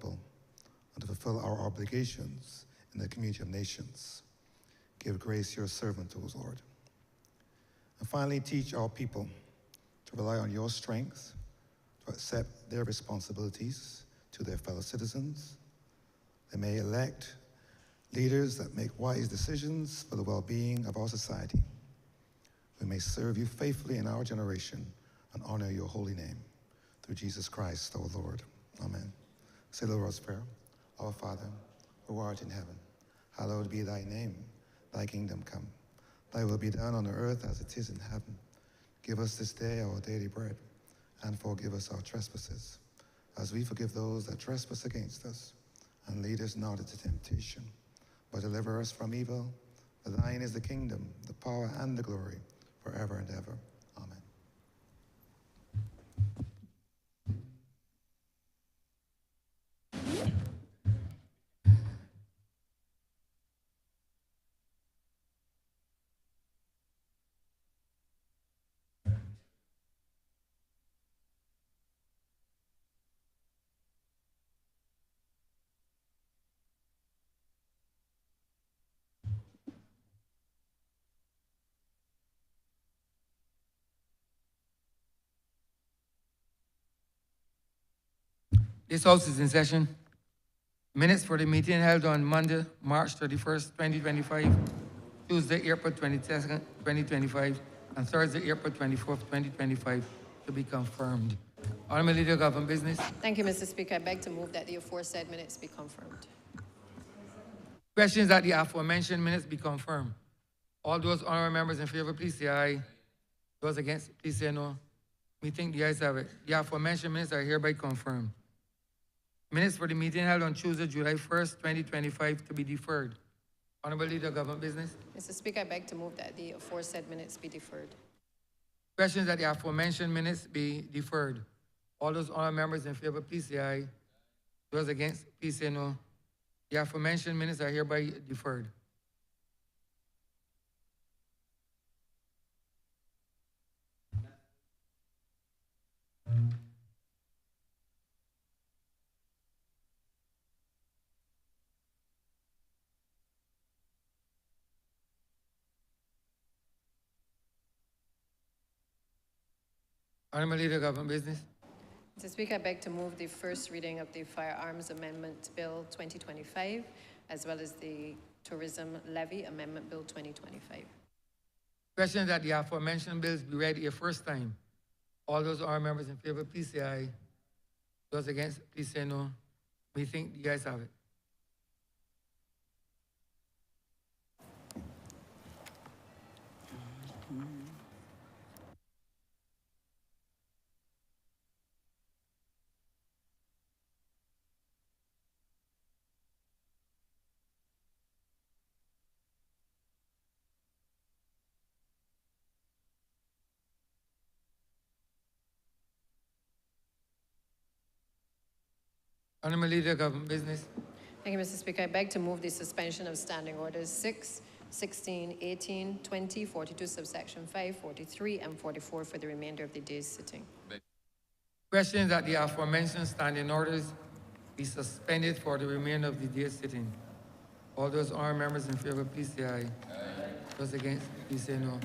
people and to fulfill our obligations in the community of nations. Give grace to your servant, O Lord. And finally, teach our people to rely on your strength, to accept their responsibilities to their fellow citizens. They may elect leaders that make wise decisions for the well-being of our society. We may serve you faithfully in our generation and honor your holy name. Through Jesus Christ, our Lord. Amen. Say the Lord's Prayer. Our Father, who art in heaven, hallowed be thy name. Thy kingdom come. Thy will be done on earth as it is in heaven. Give us this day our daily bread, and forgive us our trespasses, as we forgive those that trespass against us. And lead us not into temptation, but deliver us from evil. For thine is the kingdom, the power, and the glory, forever and ever. Amen. This House is in session. Minutes for the meeting held on Monday, March 31st, 2025, Tuesday, April 22nd, 2025, and Thursday, April 24th, 2025, to be confirmed. Honourable Leader, Government Business. Thank you, Mr. Speaker. I beg to move that the aforesaid minutes be confirmed. Questions that the aforementioned minutes be confirmed. All those honourable members in favor, please say aye. Those against, please say no. We think the ayes have it. The aforementioned minutes are hereby confirmed. Minutes for the meeting held on Tuesday, July 1st, 2025, to be deferred. Honourable Leader, Government Business. Mr. Speaker, I beg to move that the aforesaid minutes be deferred. Questions that the aforementioned minutes be deferred. All those honourable members in favor, please say aye. Those against, please say no. The aforementioned minutes are hereby deferred. Honourable Leader, Government Business. Mr. Speaker, I beg to move the first reading of the Firearms Amendment Bill 2025, as well as the Tourism Levy Amendment Bill 2025. Question that the aforementioned bills be read a first time. All those honourable members in favor, please say aye. Those against, please say no. We think the ayes have it. Honourable Leader, Government Business. Thank you, Mr. Speaker. I beg to move the suspension of Standing Orders 6, 16, 18, 20, 42, subsection 5, 43, and 44 for the remainder of the day's sitting. Question that the aforementioned standing orders be suspended for the remainder of the day's sitting. All those honourable members in favor, please say aye. Those against, please say no.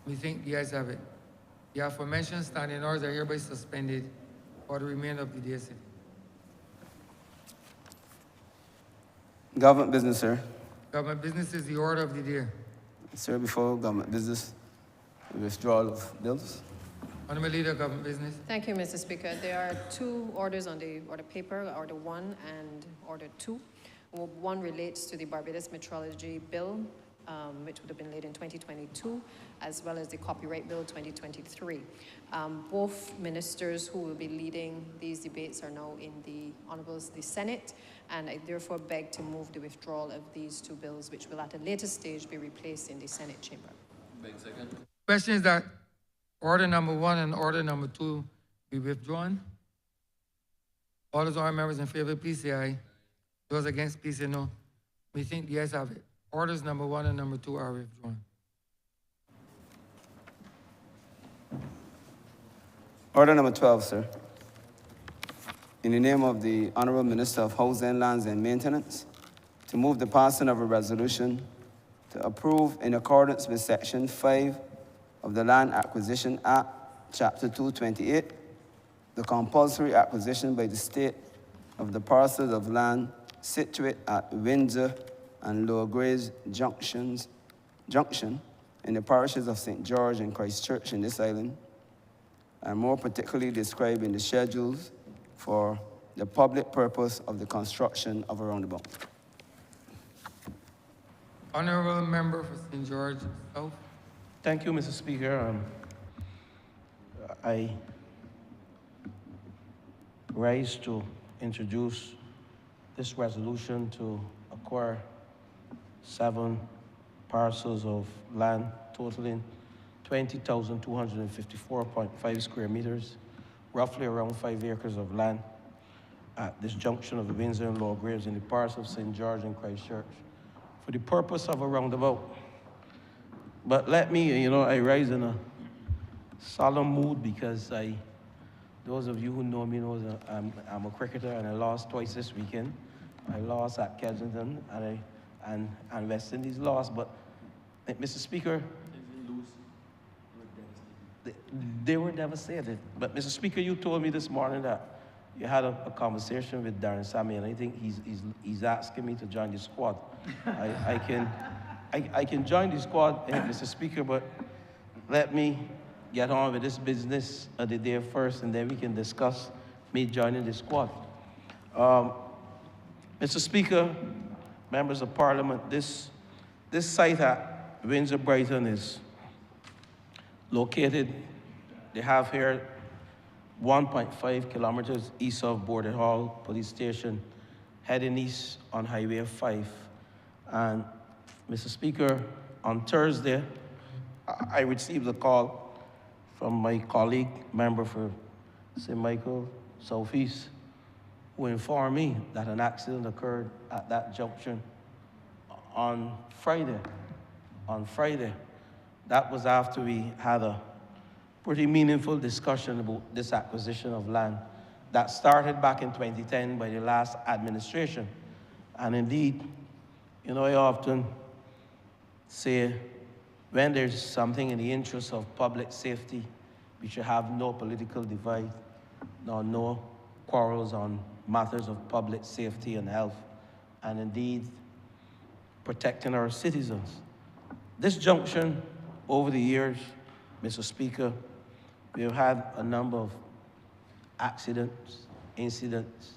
We think the ayes have it. The aforementioned standing orders are hereby suspended for the remainder of the day's sitting. Government Business, sir. Government Business is the order of the day. Sir, before Government Business, withdrawal of bills. Honourable Leader, Government Business. Thank you, Mr. Speaker. There are two orders on the order paper, Order 1 and Order 2. One relates to the Barbados Metrology Bill, which would have been laid in 2022, as well as the Copyright Bill 2023. Both ministers who will be leading these debates are now in the Senate, and I therefore beg to move the withdrawal of these two bills, which will at a later stage be replaced in the Senate chamber. Question is that order number 1 and order number 2 be withdrawn. All those honourable members in favor, please say aye. Those against, please say no. We think the ayes have it. Orders number 1 and number 2 are withdrawn. Order number 12, sir. in the name of the Honourable Minister of Housing, Lands and Maintenance, to move the passing of a resolution to approve, in accordance with Section 5 of the Land Acquisition Act, Chapter 228, the compulsory acquisition by the state of the parcels of land situate at Windsor and Lower Grays Junction in the parishes of St. George and Christchurch in this island, and more particularly described in the schedules for the public purpose of the construction of a roundabout. Honourable member for St. George South. Thank you, Mr. Speaker. I rise to introduce this resolution to acquire 7 parcels of land totaling 20,254.5 square meters, roughly around 5 acres of land at this junction of the Windsor and Lower Graves in the parish of St. George and Christchurch for the purpose of a roundabout. But let me, I rise in a solemn mood because those of you who know me know that I'm a cricketer and I lost twice this weekend. I lost at Kensington and West Indies lost, but Mr. Speaker, they were devastated. But Mr. Speaker, you told me this morning that you had a conversation with Darren Sammy, and I think he's asking me to join the squad. I can join the squad, Mr. Speaker, but let me get on with this business of the day first, and then we can discuss me joining the squad. Mr. Speaker, members of Parliament, this site at Windsor Brighton is located, they have here 1.5 kilometers east of Border Hall Police Station, heading east on Highway 5. And Mr. Speaker, on Thursday, I received a call from my colleague, member for St. Michael Southeast, who informed me that an accident occurred at that junction on Friday. That was after we had a pretty meaningful discussion about this acquisition of land that started back in 2010 by the last administration. And indeed, I often say when there's something in the interest of public safety, we should have no political divide, nor no quarrels on matters of public safety and health, and indeed protecting our citizens. This junction, over the years, Mr. Speaker, we have had a number of accidents, incidents,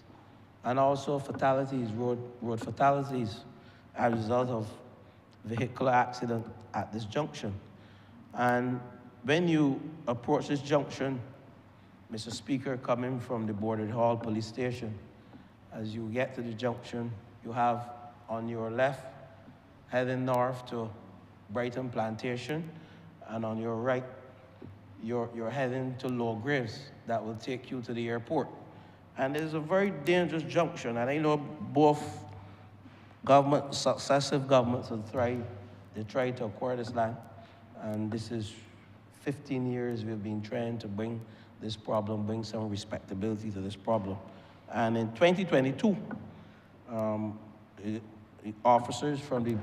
and also fatalities, road fatalities, as a result of vehicular accident at this junction. And when you approach this junction, Mr. Speaker, coming from the Border Hall Police Station, as you get to the junction, you have on your left, heading north to Brighton Plantation, and on your right, you're heading to Lower Graves. That will take you to the airport. And it's a very dangerous junction, and I know both successive governments have tried to acquire this land, and this is 15 years we've been trying to bring some respectability to this problem. And in 2022, officers from the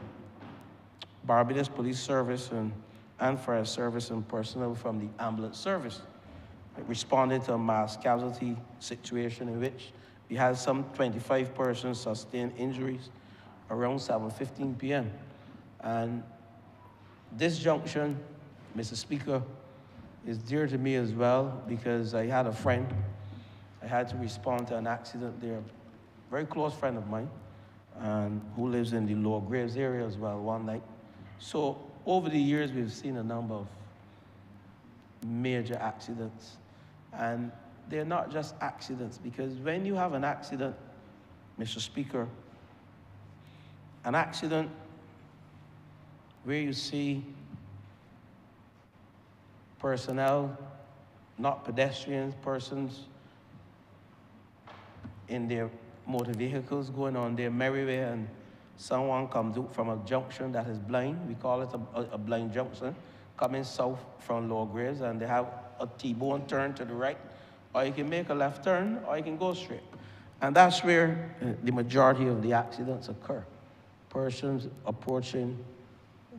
Barbados Police Service and Fire Service and personnel from the ambulance service responded to a mass casualty situation in which we had some 25 persons sustain injuries around 7:15 p.m. And this junction, Mr. Speaker, is dear to me as well because I had a friend. I had to respond to an accident there, a very close friend of mine, and who lives in the Lower Graves area as well one night. So over the years, we've seen a number of major accidents. And they're not just accidents, because when you have an accident, Mr. Speaker, an accident where you see personnel, not pedestrians, persons in their motor vehicles going on their merry way, and someone comes out from a junction that is blind, we call it a blind junction, coming south from Lower Graves, and they have a T-bone turn to the right, or you can make a left turn, or you can go straight. And that's where the majority of the accidents occur. Persons approaching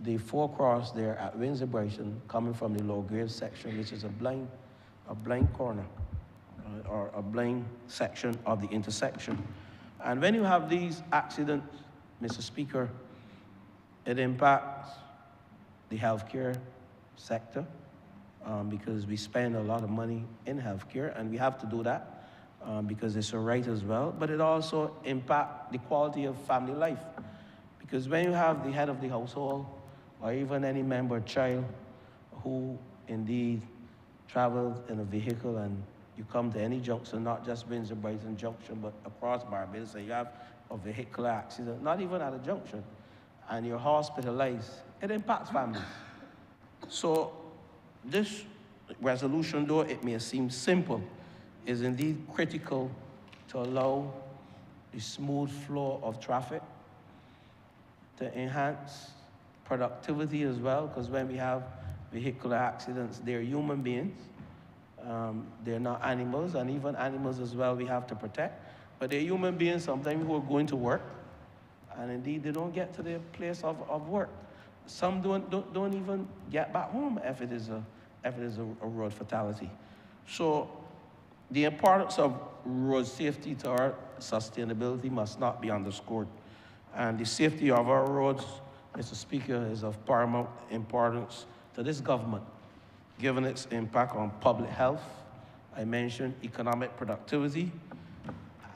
the forecross there at Windsor Brighton, coming from the low grade section, which is a blind corner, or a blind section of the intersection. And when you have these accidents, Mr. Speaker, it impacts the healthcare sector, because we spend a lot of money in healthcare, and we have to do that because it's a right as well. But it also impacts the quality of family life, because when you have the head of the household, or even any member child who indeed travels in a vehicle, and you come to any junction, not just Windsor Brighton Junction, but across Barbados, and you have a vehicular accident, not even at a junction, and you're hospitalized, it impacts families. So this resolution, though it may seem simple, is indeed critical to allow the smooth flow of traffic, to enhance productivity as well, because when we have vehicular accidents, they're human beings. They're not animals, and even animals as well we have to protect. But they're human beings sometimes who are going to work, and indeed they don't get to their place of work. Some don't even get back home if it is a road fatality. So the importance of road safety to our sustainability must not be underscored. And the safety of our roads, Mr. Speaker, is of paramount importance to this government, given its impact on public health. I mentioned economic productivity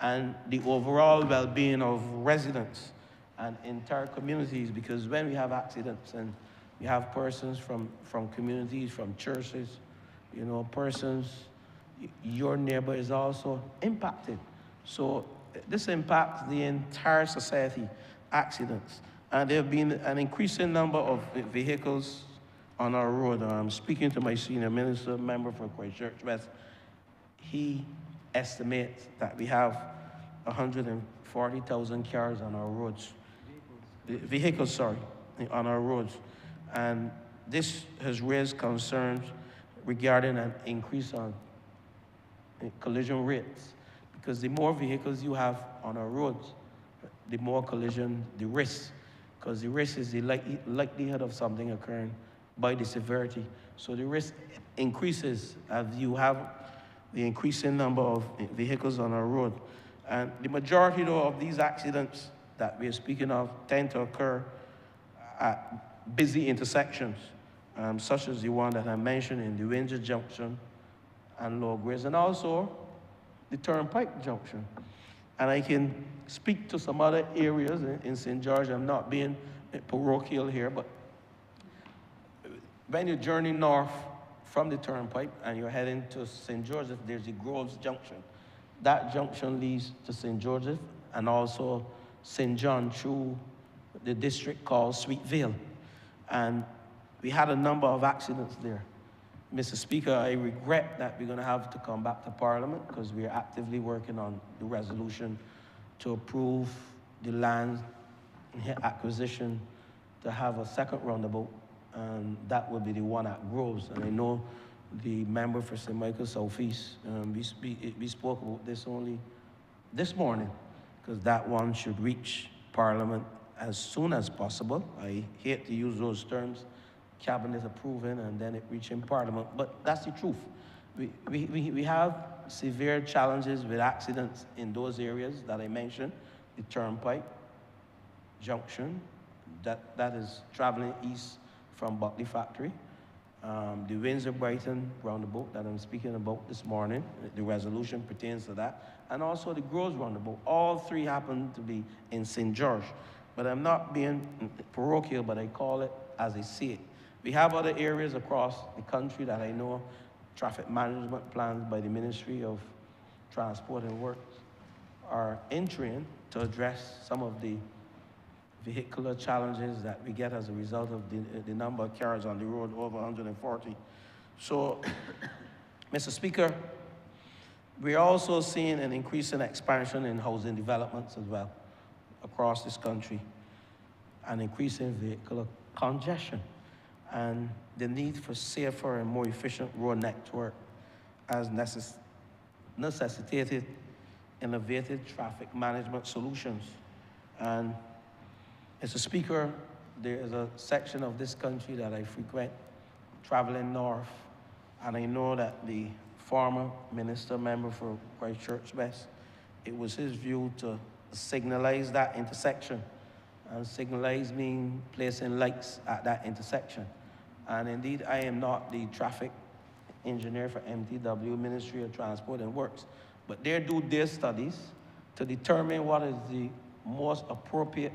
and the overall well-being of residents and entire communities, because when we have accidents and we have persons from communities, from churches, persons, your neighbor is also impacted. So this impacts the entire society, accidents. And there have been an increasing number of vehicles on our road. I'm speaking to my senior minister, member for Christchurch West. He estimates that we have 140,000 cars on our roads. Vehicles, on our roads. And this has raised concerns regarding an increase on collision rates, because the more vehicles you have on our roads, the more collision, the risk, because the risk is the likelihood of something occurring by the severity. So the risk increases as you have the increasing number of vehicles on our road. And the majority, though, of these accidents that we're speaking of tend to occur at busy intersections, such as the one that I mentioned in the Windsor Junction and Low Grades, and also the Turnpike Junction. And I can speak to some other areas in St. George. I'm not being parochial here, but when you journey north from the Turnpike and you're heading to St. Joseph, there's the Groves Junction. That junction leads to St. Joseph and also St. John through the district called Sweet Vale. And we had a number of accidents there. Mr. Speaker, I regret that we're going to have to come back to Parliament, because we are actively working on the resolution to approve the land acquisition to have a second roundabout, and that will be the one at Groves. And I know the member for St. Michael Southeast, we spoke about this only this morning, because that one should reach Parliament as soon as possible. I hate to use those terms, cabinet approving and then it reaching Parliament, but that's the truth. We have severe challenges with accidents in those areas that I mentioned, the Turnpike Junction, that is traveling east from Buckley Factory, the Windsor Brighton roundabout that I'm speaking about this morning, the resolution pertains to that, and also the Groves roundabout. All three happen to be in St. George, but I'm not being parochial, but I call it as I see it. We have other areas across the country that I know traffic management plans by the Ministry of Transport and Works are in train to address some of the vehicular challenges that we get as a result of the number of cars on the road, over 140. So, Mr. Speaker, we're also seeing an increasing expansion in housing developments as well across this country, and increasing vehicular congestion, and the need for safer and more efficient road network as necessitated innovative traffic management solutions. And Mr. Speaker, there is a section of this country that I frequent, traveling north, and I know that the former minister member for Christchurch West, it was his view to signalize that intersection. And signalize means placing lights at that intersection. And indeed, I am not the traffic engineer for MTW, Ministry of Transport and Works, but they do their studies to determine what is the most appropriate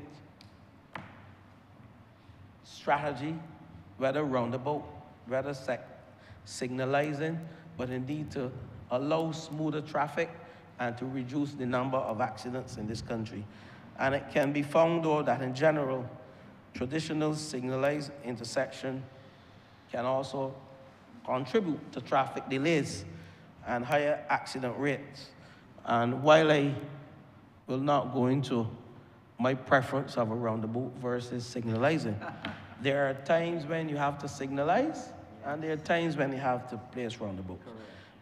strategy, whether roundabout, whether signalizing, but indeed to allow smoother traffic and to reduce the number of accidents in this country. And it can be found, though, that in general, traditional signalized intersection can also contribute to traffic delays and higher accident rates. And while I will not go into my preference of a roundabout versus signalizing, there are times when you have to signalize, and there are times when you have to place roundabouts.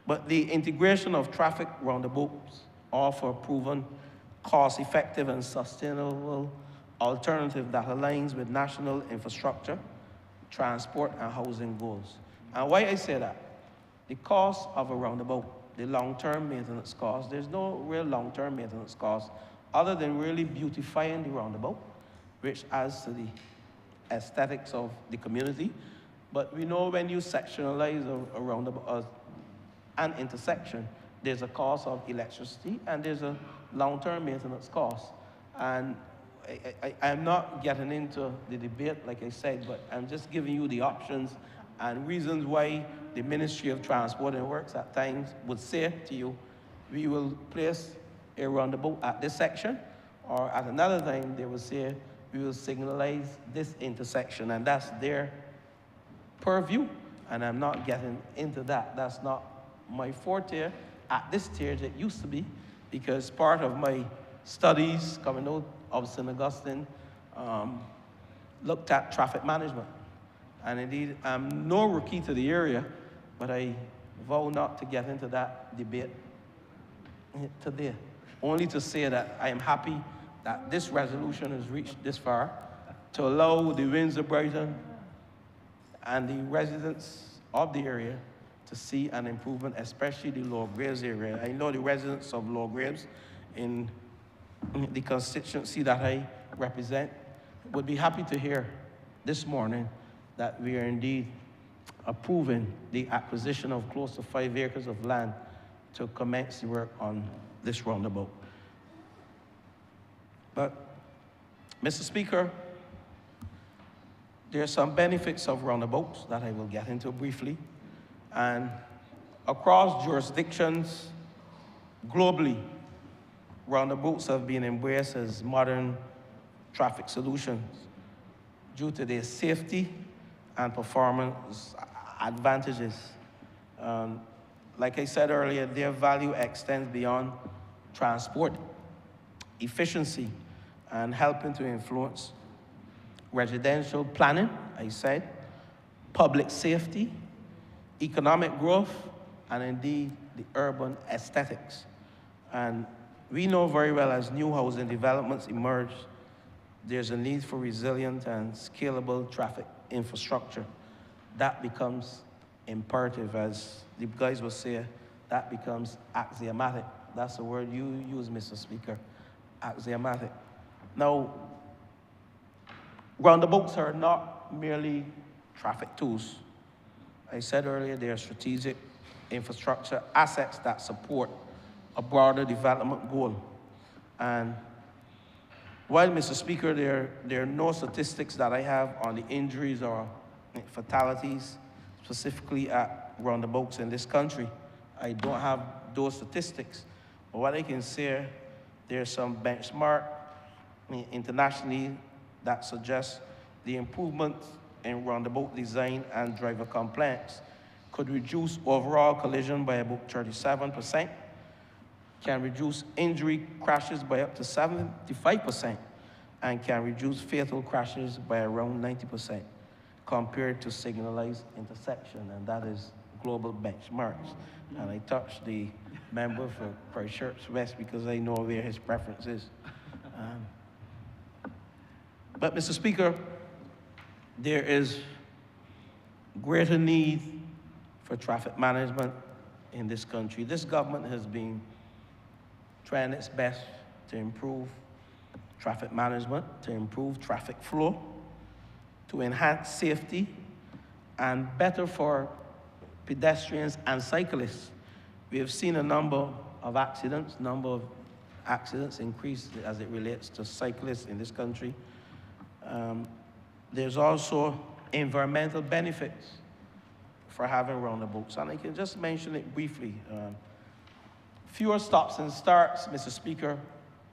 But the integration of traffic roundabouts offer a proven, cost-effective and sustainable alternative that aligns with national infrastructure, transport, and housing goals. And why I say that? The cost of a roundabout, the long-term maintenance cost, there's no real long-term maintenance cost other than really beautifying the roundabout, which adds to the aesthetics of the community. But we know when you sectionalize a roundabout, an intersection, there's a cost of electricity and there's a long-term maintenance cost. And I'm not getting into the debate, like I said, but I'm just giving you the options and reasons why the Ministry of Transport and Works at times would say to you, we will place a roundabout at this section, or at another time they will say, we will signalize this intersection, and that's their purview, and I'm not getting into that. That's not my forte at this stage. It used to be, because part of my studies coming out of St. Augustine looked at traffic management. And indeed, I'm no rookie to the area, but I vow not to get into that debate today. Only to say that I am happy that this resolution has reached this far to allow the Windsor Brighton and the residents of the area to see an improvement, especially the Lower Graves area. I know the residents of Lower Graves in the constituency that I represent would be happy to hear this morning that we are indeed approving the acquisition of close to 5 acres of land to commence the work on this roundabout. But, Mr. Speaker, there are some benefits of roundabouts that I will get into briefly. And across jurisdictions globally, roundabouts have been embraced as modern traffic solutions due to their safety and performance advantages. Like I said earlier, their value extends beyond transport efficiency and helping to influence residential planning, I said, public safety, economic growth, and indeed the urban aesthetics. And we know very well as new housing developments emerge, there's a need for resilient and scalable traffic infrastructure. That becomes imperative, as the guys will say, that becomes axiomatic. That's the word you use, Mr. Speaker, axiomatic. Now, roundabouts are not merely traffic tools. I said earlier, they are strategic infrastructure assets that support a broader development goal. And while, Mr. Speaker, there are no statistics that I have on the injuries or fatalities, specifically at roundabouts in this country, I don't have those statistics. But what I can say, there's some benchmark internationally that suggests the improvements in roundabout design and driver compliance could reduce overall collision by about 37%, can reduce injury crashes by up to 75%, and can reduce fatal crashes by around 90% compared to signalized intersection, and that is global benchmarks. And I touched the member for Christchurch West because I know where his preference is. But Mr. Speaker, there is greater need for traffic management in this country. This government has been trying its best to improve traffic management, to improve traffic flow, to enhance safety, and better for pedestrians and cyclists. We have seen a number of accidents increase as it relates to cyclists in this country. There's also environmental benefits for having roundabouts, and I can just mention it briefly. Fewer stops and starts, Mr. Speaker,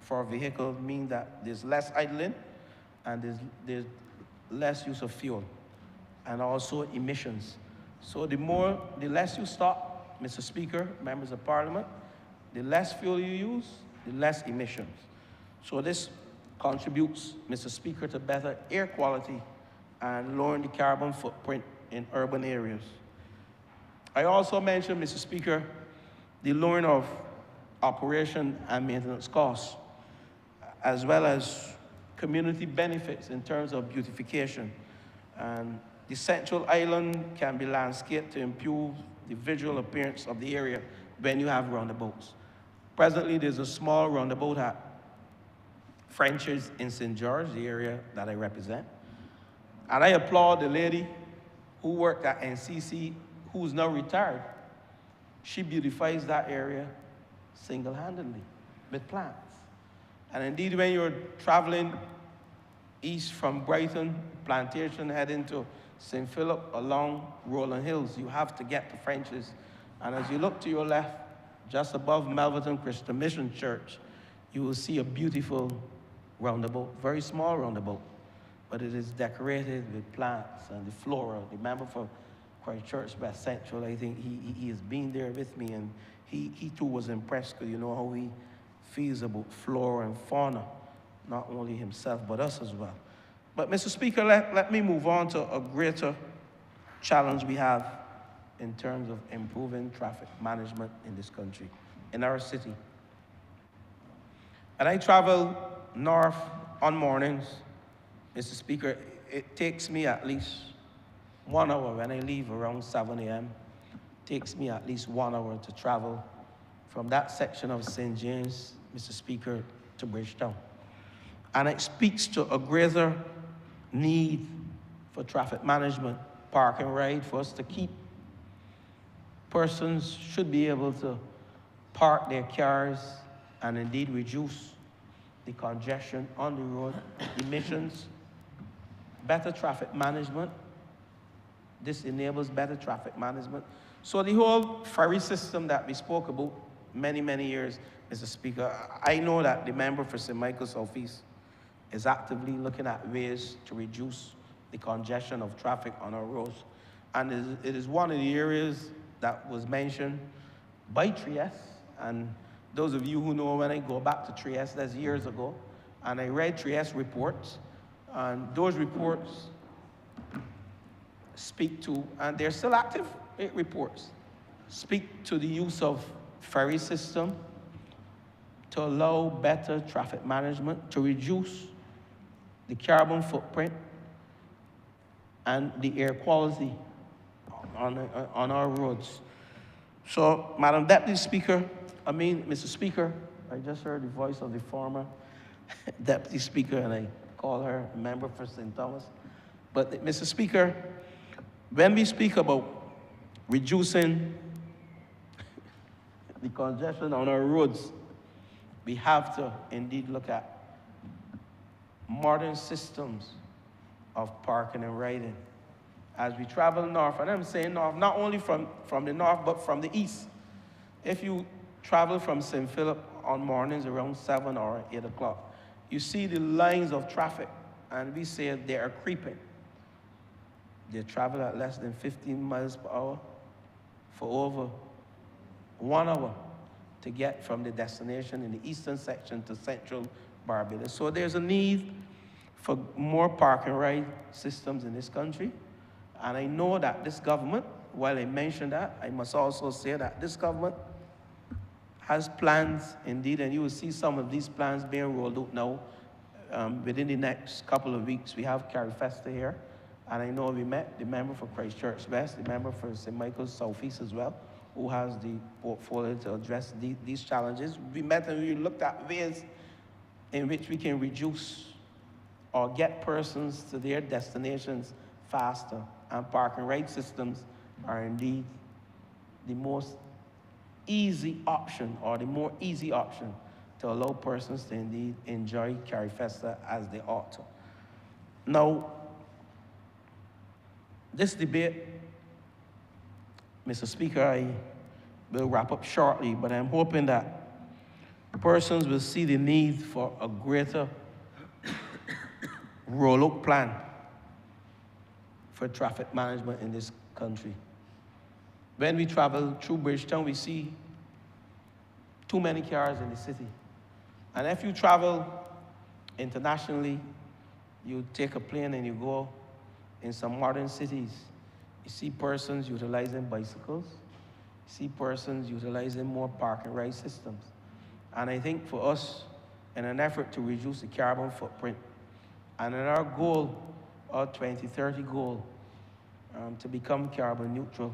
for a vehicle mean that there's less idling and there's less use of fuel and also emissions. So the less you stop, Mr. Speaker, members of Parliament, the less fuel you use, the less emissions. So this contributes, Mr. Speaker, to better air quality and lowering the carbon footprint in urban areas. I also mentioned, Mr. Speaker, the lowering of operation and maintenance costs, as well as community benefits in terms of beautification. And the central island can be landscaped to improve the visual appearance of the area when you have roundabouts. Presently, there's a small roundabout at French's in St. George, the area that I represent. And I applaud the lady who worked at NCC, who's now retired. She beautifies that area single-handedly with plants. And indeed, when you're traveling east from Brighton Plantation, heading to St. Philip along Roland Hills, you have to get to French's. And as you look to your left, just above Melverton Christian Mission Church, you will see a beautiful roundabout, very small roundabout, but it is decorated with plants and the flora. The member for Christchurch West Central, I think he has been there with me, and he too was impressed because you know how he feels about flora and fauna, not only himself, but us as well. But Mr. Speaker, let me move on to a greater challenge we have in terms of improving traffic management in this country, in our city. And I travel north on mornings, Mr. Speaker. It takes me at least 1 hour when I leave around 7 a.m. It takes me at least 1 hour to travel from that section of St. James, Mr. Speaker, to Bridgetown. And it speaks to a greater need for traffic management, park and ride, for us to keep. Persons should be able to park their cars and indeed reduce the congestion on the road, emissions, better traffic management. This enables better traffic management. So the whole ferry system that we spoke about many, many years, Mr. Speaker, I know that the member for St. Michael Southeast is actively looking at ways to reduce the congestion of traffic on our roads. And it is one of the areas that was mentioned by Trieste. And those of you who know, when I go back to Trieste, that's years ago, and I read Trieste reports, and those reports speak to, and they're still active reports, speak to the use of ferry system to allow better traffic management, to reduce the carbon footprint and the air quality on our roads. So, Madam Deputy Speaker, Mr. Speaker, I just heard the voice of the former Deputy Speaker, and I call her a member for St. Thomas. But, Mr. Speaker, when we speak about reducing the congestion on our roads, we have to indeed look at modern systems of parking and riding. As we travel north, and I'm saying north, not only from the north, but from the east. If you travel from St. Philip on mornings around 7 or 8 o'clock, you see the lines of traffic, and we say they are creeping. They travel at less than 15 miles per hour for over 1 hour to get from the destination in the eastern section to central Barbados. So there's a need for more park and ride systems in this country. And I know that this government, while I mentioned that, I must also say that this government has plans, indeed, and you will see some of these plans being rolled out now. Within the next couple of weeks, we have Carrie Festa here, and I know we met the member for Christchurch West, the member for St. Michael's Southeast as well, who has the portfolio to address these challenges. We met and we looked at ways in which we can reduce or get persons to their destinations faster, and park and ride systems are indeed the most easy option, or the more easy option, to allow persons to indeed enjoy Carrie Festa as they ought to. Now, this debate, Mr. Speaker, I will wrap up shortly, but I'm hoping that persons will see the need for a greater roll-out plan for traffic management in this country. When we travel through Bridgetown, we see too many cars in the city. And if you travel internationally, you take a plane and you go in some modern cities, you see persons utilizing bicycles, you see persons utilizing more park and ride systems. And I think for us, in an effort to reduce the carbon footprint, and in our goal, our 2030 goal, to become carbon neutral,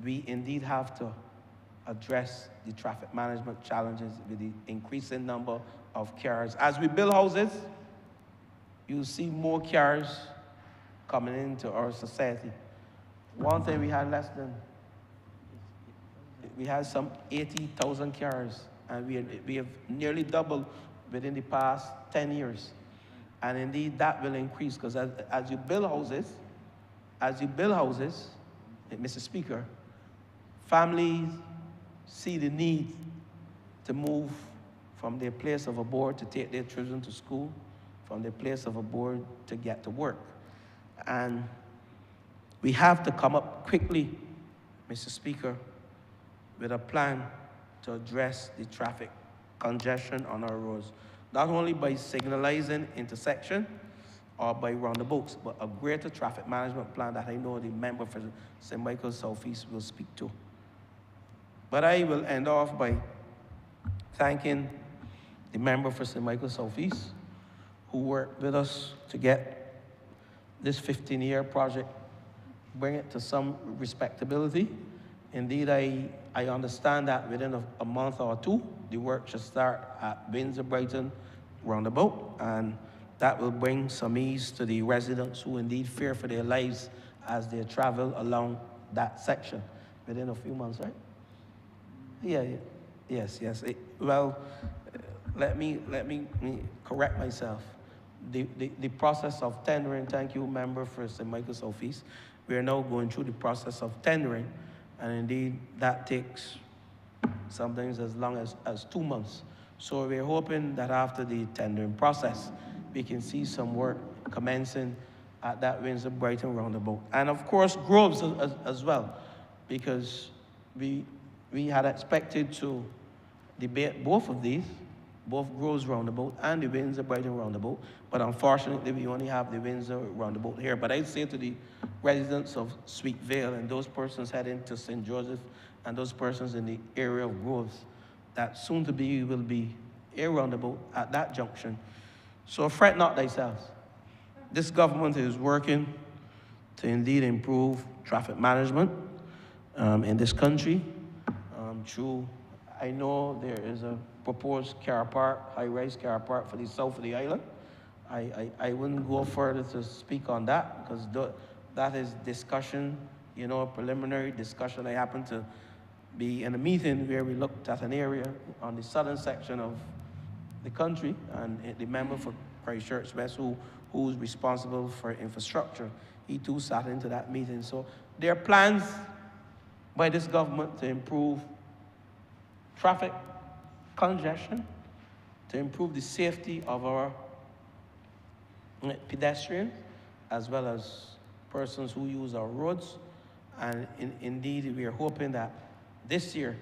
we indeed have to address the traffic management challenges with the increasing number of cars. As we build houses, you see more cars coming into our society. One thing we had some 80,000 cars, and we have nearly doubled within the past 10 years. And indeed, that will increase, because as you build houses, Mr. Speaker, families see the need to move from their place of abode to take their children to school, from their place of abode to get to work. And we have to come up quickly, Mr. Speaker, with a plan to address the traffic congestion on our roads, not only by signalizing intersection or by roundabouts, but a greater traffic management plan that I know the member for St. Michael's Southeast will speak to. But I will end off by thanking the member for St. Michael's Southeast, who worked with us to get this 15-year project, bring it to some respectability. Indeed, I understand that within a month or two, the work should start at Windsor-Brighton roundabout, and that will bring some ease to the residents who indeed fear for their lives as they travel along that section within a few months, right? Yeah. Yes. Let me correct myself. The process of tendering, thank you, member for St. Michael's Southeast. We are now going through the process of tendering, and indeed that takes sometimes as long as 2 months. So we're hoping that after the tendering process, we can see some work commencing at that Windsor-Brighton roundabout. And of course, Groves as well, because we had expected to debate both of these, both Groves roundabout and the Windsor-Brighton roundabout, but unfortunately we only have the Windsor roundabout here. But I'd say to the residents of Sweet Vale and those persons heading to St. Joseph and those persons in the area of Groves, that soon to be will be a roundabout at that junction. So fret not thyself. This government is working to indeed improve traffic management in this country. Through, I know there is a proposed car park, high-rise car park for the south of the island. I wouldn't go further to speak on that, because that is discussion, you know, a preliminary discussion. I happened to be in a meeting where we looked at an area on the southern section of the country, and the member for Christchurch West, who's responsible for infrastructure, he too sat into that meeting. So there are plans by this government to improve traffic congestion, to improve the safety of our pedestrians, as well as persons who use our roads. And indeed, we are hoping that this year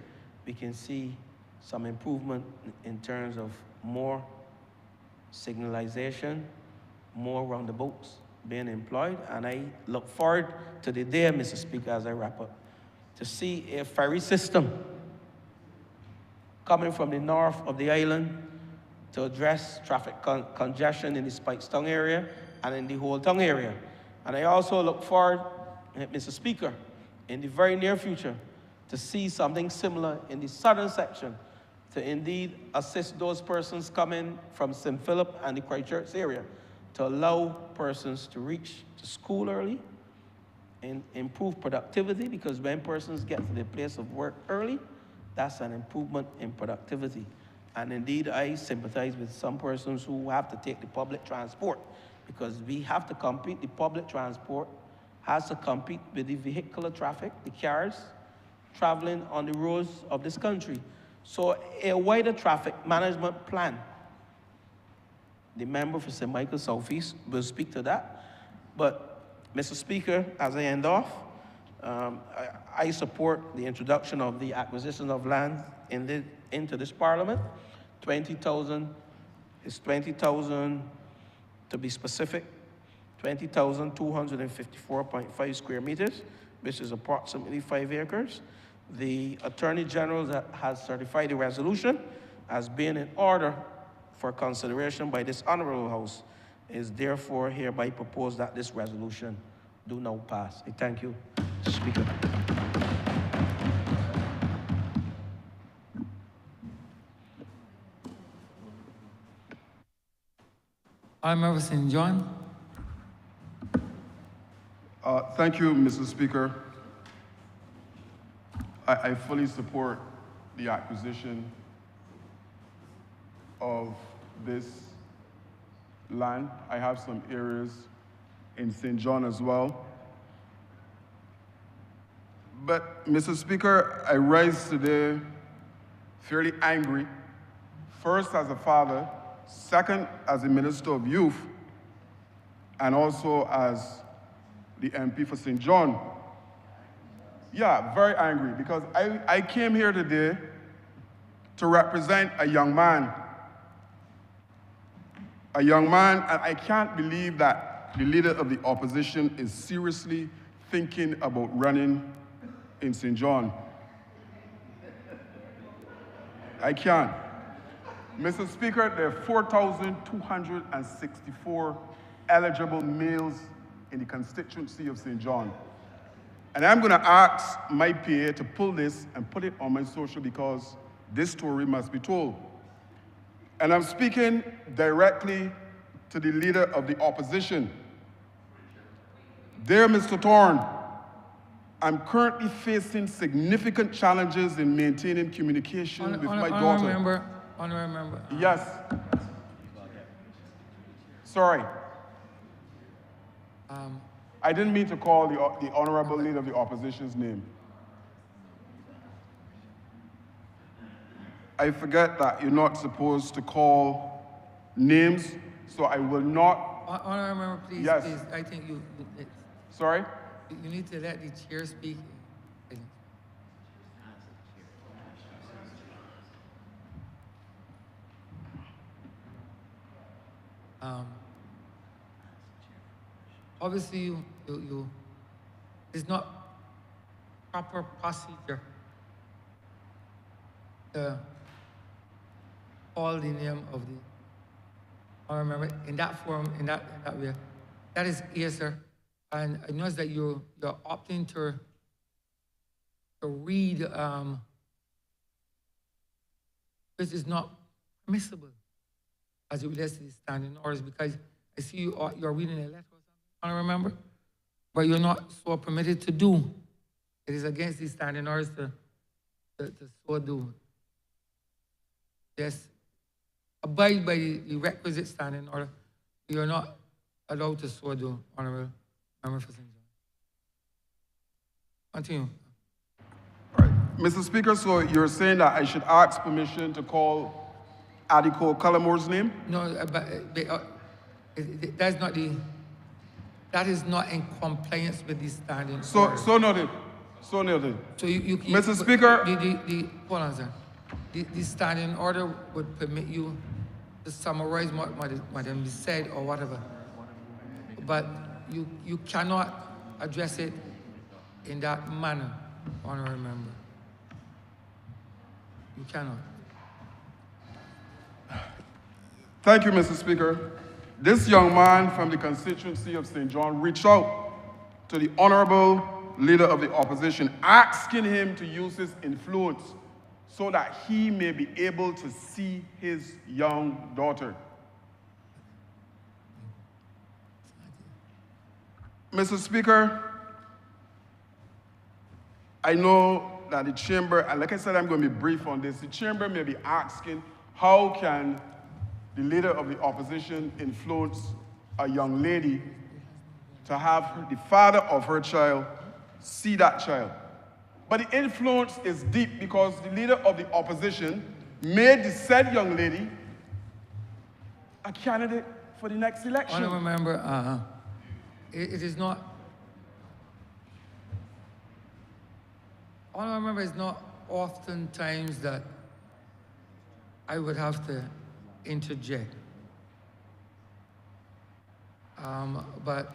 we can see some improvement in terms of more signalization, more roundabouts being employed. And I look forward to the day, Mr. Speaker, as I wrap up, to see a ferry system coming from the north of the island to address traffic congestion in the Spikestown area and in the whole town area. And I also look forward, Mr. Speaker, in the very near future, to see something similar in the southern section to indeed assist those persons coming from St. Philip and the Christchurch area to allow persons to reach to school early and improve productivity, because when persons get to their place of work early, that's an improvement in productivity. And indeed, I sympathize with some persons who have to take the public transport, because we have to compete. The public transport has to compete with the vehicular traffic, the cars traveling on the roads of this country. So a wider traffic management plan, the member for St. Michael Southeast will speak to that. But Mr. Speaker, as I end off, I support the introduction of the acquisition of land into this Parliament. 20,000 is 20,000 to be specific, 20,254.5 square meters, which is approximately 5 acres. The Attorney General has certified the resolution as being in order for consideration by this Honourable House. It is therefore hereby proposed that this resolution do now pass. I thank you, Speaker. Honourable St. John. Thank you, Mr. Speaker. I fully support the acquisition of this land. I have some areas in St. John as well. But, Mr. Speaker, I rise today fairly angry, first as a father, second as a Minister of Youth, and also as the MP for St. John. Yeah, very angry, because I came here today to represent a young man. A young man, and I can't believe that the leader of the opposition is seriously thinking about running in St. John. I can't. Mr. Speaker, there are 4,264 eligible males in the constituency of St. John. And I'm going to ask my PA to pull this and put it on my social, because this story must be told. And I'm speaking directly to the leader of the opposition. Dear Mr. Thorne, I'm currently facing significant challenges in maintaining communication with my daughter. Honourable member. Yes. Sorry. I didn't mean to call the honourable leader of the opposition's name. I forget that you're not supposed to call names, so I will not. Honourable member, please, yes. Please. I think you. Sorry? You need to let the chair speak. Obviously, it's not proper procedure to call the name of the honourable member in that form, in that way. That is yes, sir. And I notice that you're opting to read, this is not permissible as it relates to the standing orders, because I see you're reading a letter or something, I remember, but you're not so permitted to do. It is against the standing orders to so do. Yes, abide by the requisite standing order. You're not allowed to so do, Honourable Member for St. John. Continue. All right. Mr. Speaker, so you're saying that I should ask permission to call Adiko Calamore's name? No, but that's not the. That is not in compliance with the standing order. So noted. So noted. So you Mr. Speaker. Hold on, sir. The standing order would permit you to summarize what is said or whatever, but you cannot address it in that manner, honourable member. You cannot. Thank you, Mr. Speaker. This young man from the constituency of St. John reached out to the Honourable Leader of the Opposition, asking him to use his influence so that he may be able to see his young daughter. Mr. Speaker, I know that the chamber, and like I said, I'm going to be brief on this, the chamber may be asking, how can the leader of the opposition influence a young lady to have the father of her child see that child? But the influence is deep because the leader of the opposition made the said young lady a candidate for the next election. Honourable member, it is not. Honourable member, it's not oftentimes that I would have to interject. But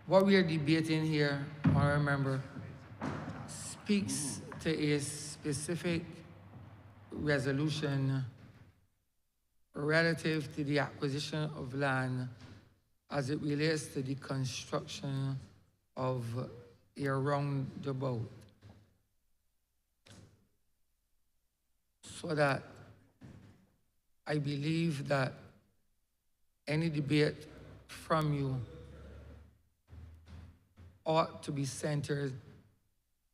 what we are debating here, honourable member, speaks to a specific resolution relative to the acquisition of land as it relates to the construction of a roundabout. So that I believe that any debate from you ought to be centered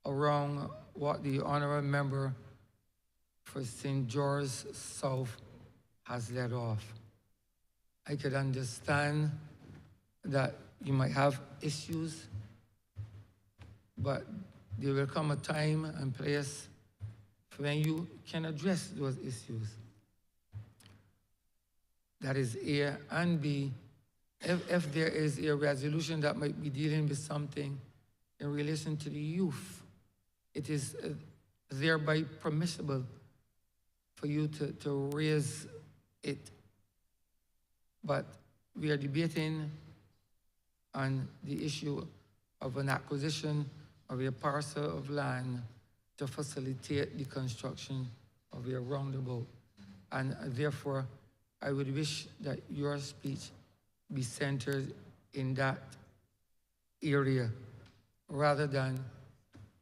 around what the honourable member for St. George South has led off. I could understand that you might have issues, but there will come a time and place when you can address those issues. That is A, and B, if there is a resolution that might be dealing with something in relation to the youth, it is thereby permissible for you to raise it. But we are debating on the issue of an acquisition of a parcel of land to facilitate the construction of a roundabout. And therefore, I would wish that your speech be centered in that area rather than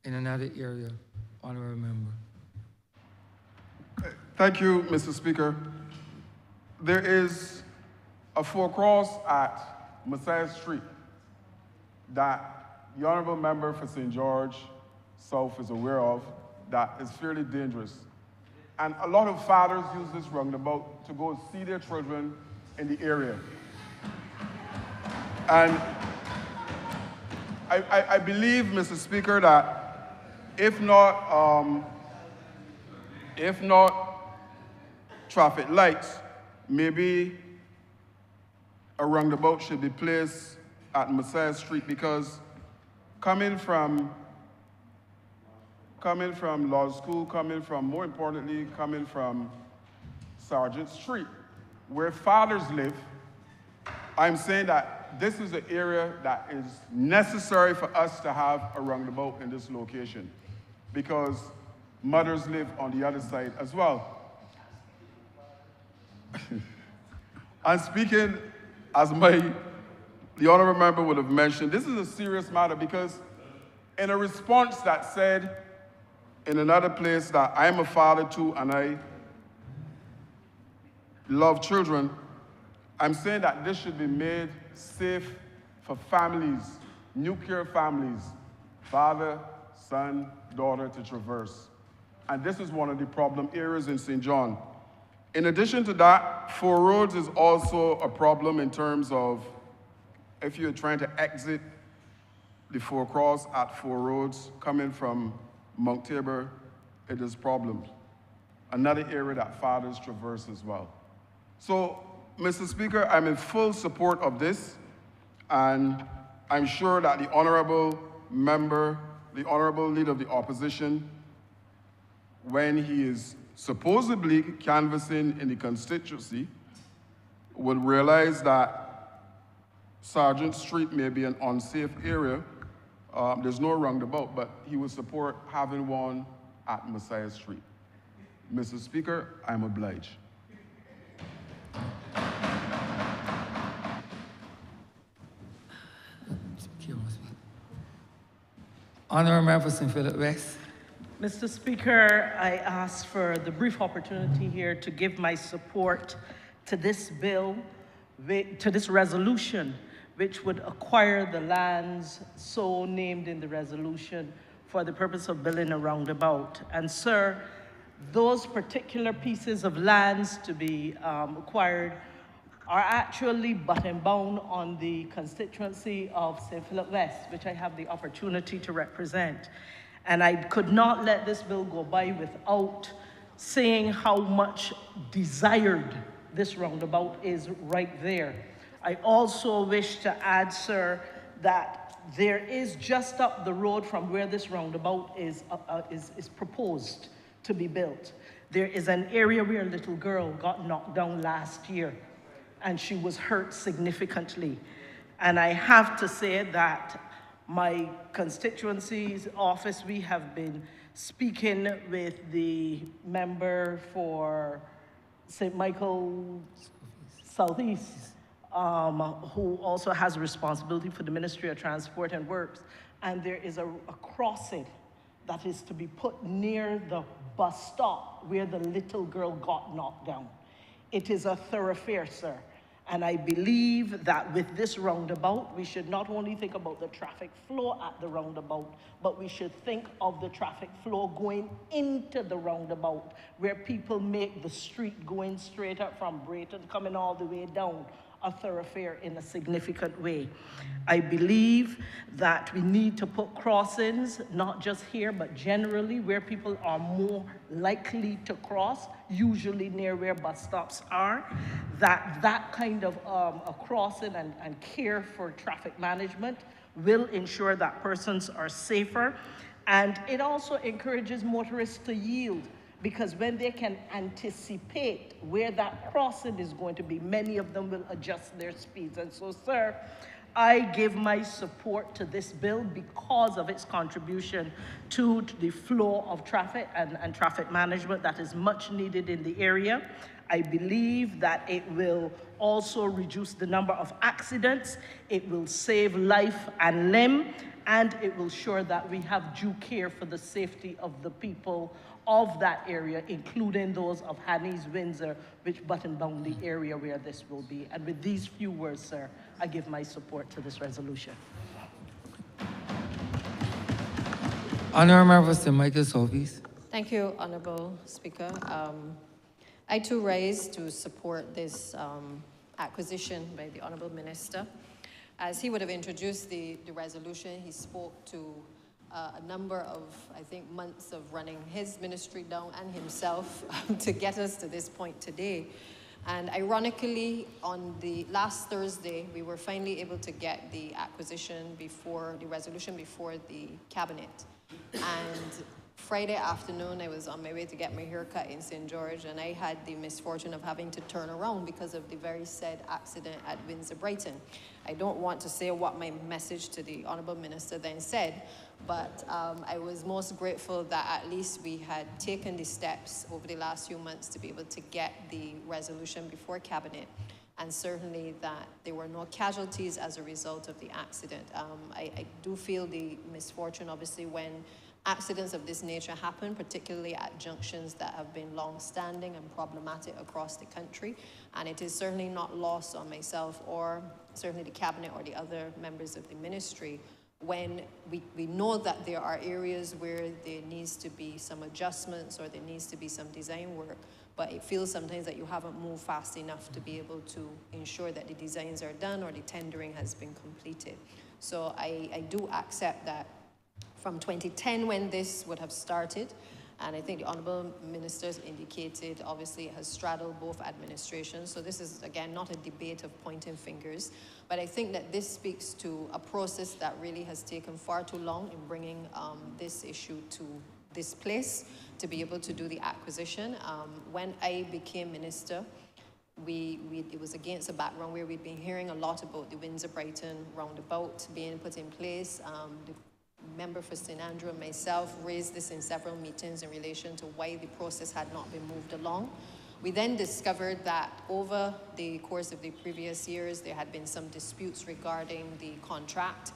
in another area, honourable member. Thank you, Mr. Speaker. There is a forecross at Messiah Street that the honourable member for St. George South is aware of that is fairly dangerous. And a lot of fathers use this roundabout to go see their children in the area. And I believe, Mr. Speaker, that if not traffic lights, maybe a roundabout should be placed at Messiah Street, because coming from law school, more importantly, coming from Sergeant Street, where fathers live, I'm saying that this is an area that is necessary for us to have a roundabout in this location, because mothers live on the other side as well. And speaking as the honourable member would have mentioned, this is a serious matter, because in a response that said in another place that I am a father too and I love children, I'm saying that this should be made safe for families, nuclear families, father, son, daughter to traverse. And this is one of the problem areas in St. John. In addition to that, Four Roads is also a problem in terms of if you're trying to exit the Four Cross at Four Roads, coming from Mount Tabor, it is problems. Another area that fathers traverse as well. So, Mr. Speaker, I'm in full support of this, and I'm sure that the honourable member, the honourable leader of the opposition, when he is supposedly canvassing in the constituency, will realize that Sergeant Street may be an unsafe area. There's no roundabout, but he would support having one at Messiah Street. Mr. Speaker, I'm obliged. Honourable Member for St. Philip West. Mr. Speaker, I ask for the brief opportunity here to give my support to this bill, to this resolution, which would acquire the lands so named in the resolution for the purpose of building a roundabout. And sir, those particular pieces of lands to be acquired are actually button-bound on the constituency of St. Philip West, which I have the opportunity to represent. And I could not let this bill go by without saying how much desired this roundabout is right there. I also wish to add, sir, that there is just up the road from where this roundabout is proposed to be built. There is an area where a little girl got knocked down last year, and she was hurt significantly. And I have to say that my constituency's office, we have been speaking with the member for St. Michael Southeast, who also has responsibility for the Ministry of Transport and Works. And there is a crossing that is to be put near the bus stop where the little girl got knocked down. It is a thoroughfare, sir. And I believe that with this roundabout, we should not only think about the traffic flow at the roundabout, but we should think of the traffic flow going into the roundabout, where people make the street going straight up from Brayton, coming all the way down, a thoroughfare in a significant way. I believe that we need to put crossings, not just here, but generally where people are more likely to cross, usually near where bus stops are, that kind of a crossing and care for traffic management will ensure that persons are safer. And it also encourages motorists to yield, because when they can anticipate where that crossing is going to be, many of them will adjust their speeds. And so, sir, I give my support to this bill because of its contribution to the flow of traffic and traffic management that is much needed in the area. I believe that it will also reduce the number of accidents, it will save life and limb, and it will ensure that we have due care for the safety of the people of that area, including those of Hannies, Windsor, which button-bound the area where this will be. And with these few words, sir, I give my support to this resolution. Honourable Member for St. Michael Southeast. Thank you, Honourable Speaker. I too rise to support this acquisition by the Honourable Minister. As he would have introduced the resolution, he spoke to a number of, I think, months of running his ministry down and himself to get us to this point today. And ironically, on the last Thursday, we were finally able to get the acquisition before, the resolution before the cabinet. And Friday afternoon, I was on my way to get my hair cut in St. George, and I had the misfortune of having to turn around because of the very said accident at Windsor Brighton. I don't want to say what my message to the Honourable Minister then said, but I was most grateful that at least we had taken the steps over the last few months to be able to get the resolution before Cabinet, and certainly that there were no casualties as a result of the accident. I do feel the misfortune, obviously, when accidents of this nature happen, particularly at junctions that have been long-standing and problematic across the country. And it is certainly not lost on myself or certainly the Cabinet or the other members of the ministry when we know that there are areas where there needs to be some adjustments or there needs to be some design work, but it feels sometimes that you haven't moved fast enough to be able to ensure that the designs are done or the tendering has been completed. So I do accept that from 2010 when this would have started, and I think the Honourable Ministers indicated, obviously it has straddled both administrations, so this is, again, not a debate of pointing fingers, but I think that this speaks to a process that really has taken far too long in bringing this issue to this place to be able to do the acquisition. When I became Minister, it was against a background where we'd been hearing a lot about the Windsor-Brighton roundabout being put in place. The member for St. Andrew and myself raised this in several meetings in relation to why the process had not been moved along. We then discovered that over the course of the previous years, there had been some disputes regarding the contract.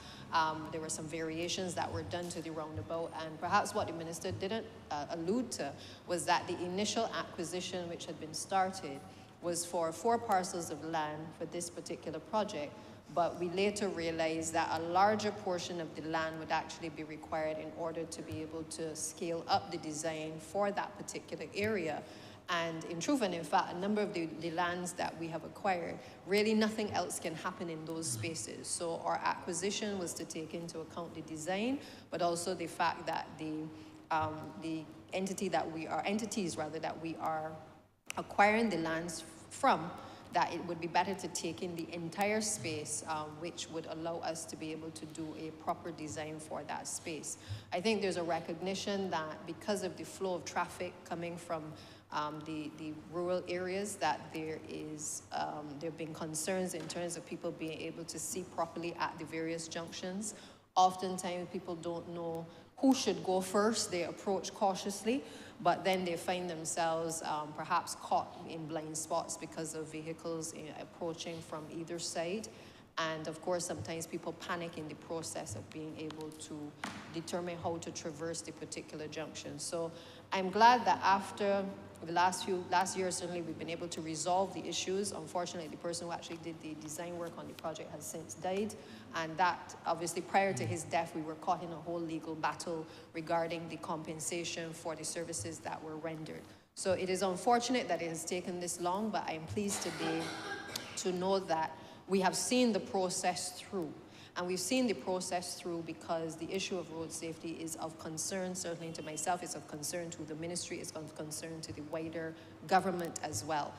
There were some variations that were done to the roundabout, and perhaps what the minister didn't allude to was that the initial acquisition which had been started was for 4 parcels of land for this particular project, but we later realized that a larger portion of the land would actually be required in order to be able to scale up the design for that particular area. And in truth and in fact, a number of the lands that we have acquired, really nothing else can happen in those spaces. So our acquisition was to take into account the design, but also the fact that the entities that we are acquiring the lands from, that it would be better to take in the entire space, which would allow us to be able to do a proper design for that space. I think there's a recognition that because of the flow of traffic coming from the rural areas, that there have been concerns in terms of people being able to see properly at the various junctions. Oftentimes people don't know who should go first. They approach cautiously, but then they find themselves perhaps caught in blind spots because of vehicles approaching from either side. And of course, sometimes people panic in the process of being able to determine how to traverse the particular junction. So I'm glad that after the last year, certainly we've been able to resolve the issues. Unfortunately, the person who actually did the design work on the project has since died. And that, obviously, prior to his death, we were caught in a whole legal battle regarding the compensation for the services that were rendered. So it is unfortunate that it has taken this long, but I'm pleased today to know that we have seen the process through. And we've seen the process through because the issue of road safety is of concern, certainly to myself, it's of concern to the ministry, it's of concern to the wider government as well.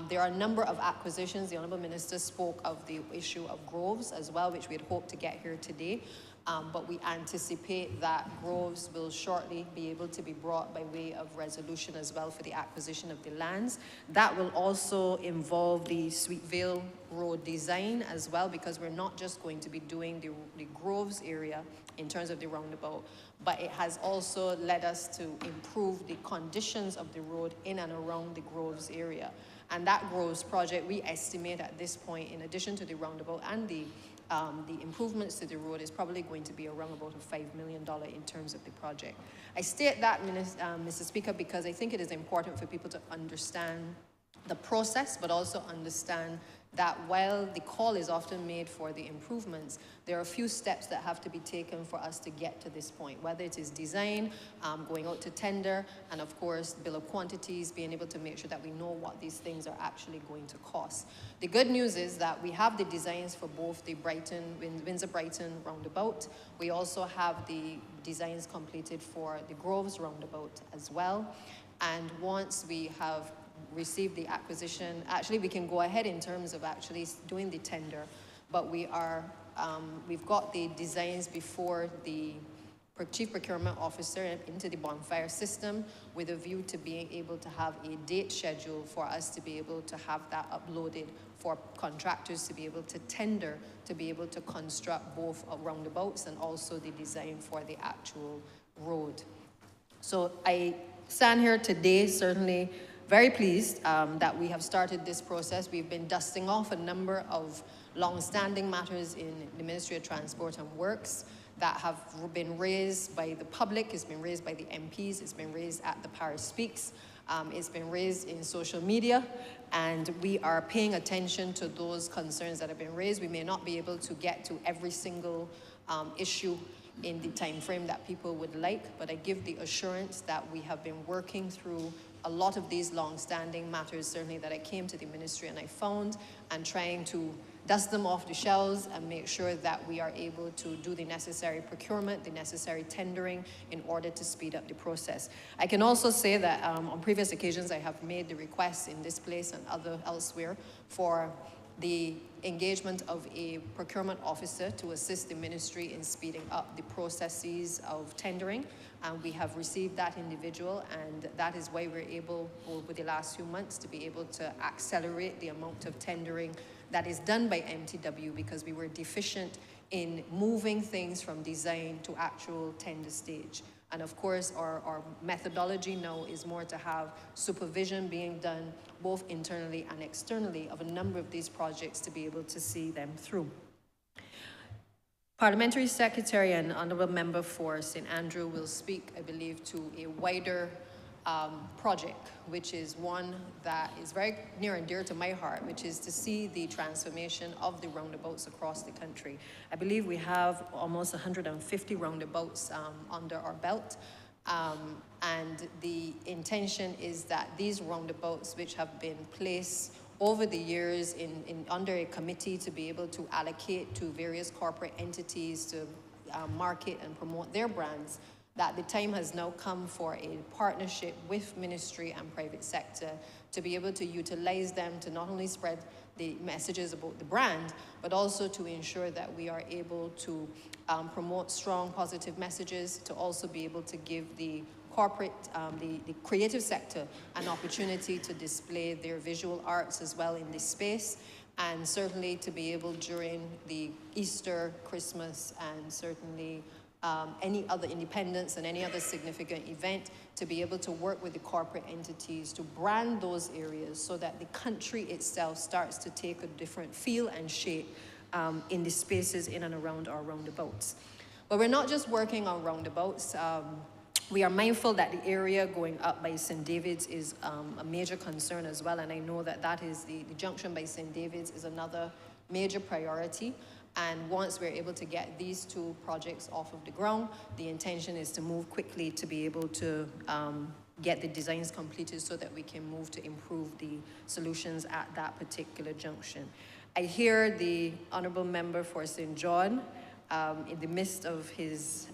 There are a number of acquisitions. The Honourable Minister spoke of the issue of groves as well, which we had hoped to get here today. But we anticipate that groves will shortly be able to be brought by way of resolution as well for the acquisition of the lands. That will also involve the Sweetvale Road design as well, because we're not just going to be doing the groves area in terms of the roundabout, but it has also led us to improve the conditions of the road in and around the groves area. And that groves project, we estimate at this point, in addition to the roundabout and the improvements to the road, is probably going to be around about a $5 million in terms of the project. I state that, Mr. Speaker, because I think it is important for people to understand the process, but also understand that while the call is often made for the improvements, there are a few steps that have to be taken for us to get to this point, whether it is design, going out to tender, and of course, bill of quantities, being able to make sure that we know what these things are actually going to cost. The good news is that we have the designs for both the Windsor-Brighton roundabout. We also have the designs completed for the Groves roundabout as well. And once we have received the acquisition, actually we can go ahead in terms of actually doing the tender, but we've got the designs before the Chief Procurement Officer into the bonfire system with a view to being able to have a date schedule for us to be able to have that uploaded for contractors to be able to tender, to be able to construct both roundabouts and also the design for the actual road. So I stand here today certainly very pleased that we have started this process. We've been dusting off a number of long-standing matters in the Ministry of Transport and Works that have been raised by the public, it's been raised by the MPs, it's been raised at the Parish Speaks, it's been raised in social media, and we are paying attention to those concerns that have been raised. We may not be able to get to every single issue in the time frame that people would like, but I give the assurance that we have been working through a lot of these long-standing matters, certainly that I came to the ministry and I found, and trying to dust them off the shelves and make sure that we are able to do the necessary procurement, the necessary tendering in order to speed up the process. I can also say that on previous occasions I have made the request in this place and elsewhere for the engagement of a procurement officer to assist the ministry in speeding up the processes of tendering. And we have received that individual, and that is why we're able, over the last few months, to be able to accelerate the amount of tendering that is done by MTW, because we were deficient in moving things from design to actual tender stage. And of course, our methodology now is more to have supervision being done both internally and externally of a number of these projects to be able to see them through. Parliamentary Secretary and Honourable Member for St. Andrew will speak, I believe, to a wider project, which is one that is very near and dear to my heart, which is to see the transformation of the roundabouts across the country. I believe we have almost 150 roundabouts under our belt. And the intention is that these roundabouts, which have been placed over the years under a committee to be able to allocate to various corporate entities to market and promote their brands, that the time has now come for a partnership with ministry and private sector to be able to utilize them to not only spread the messages about the brand, but also to ensure that we are able to promote strong positive messages, to also be able to give the corporate, the creative sector an opportunity to display their visual arts as well in this space, and certainly to be able during the Easter, Christmas, and certainly any other independence and any other significant event, to be able to work with the corporate entities to brand those areas so that the country itself starts to take a different feel and shape in the spaces in and around our roundabouts. But we're not just working on roundabouts. We are mindful that the area going up by St. David's is a major concern as well, and I know that that is the junction by St. David's is another major priority. And once we're able to get these two projects off of the ground, the intention is to move quickly to be able to get the designs completed so that we can move to improve the solutions at that particular junction. I hear the Honourable Member for St. John in the midst of his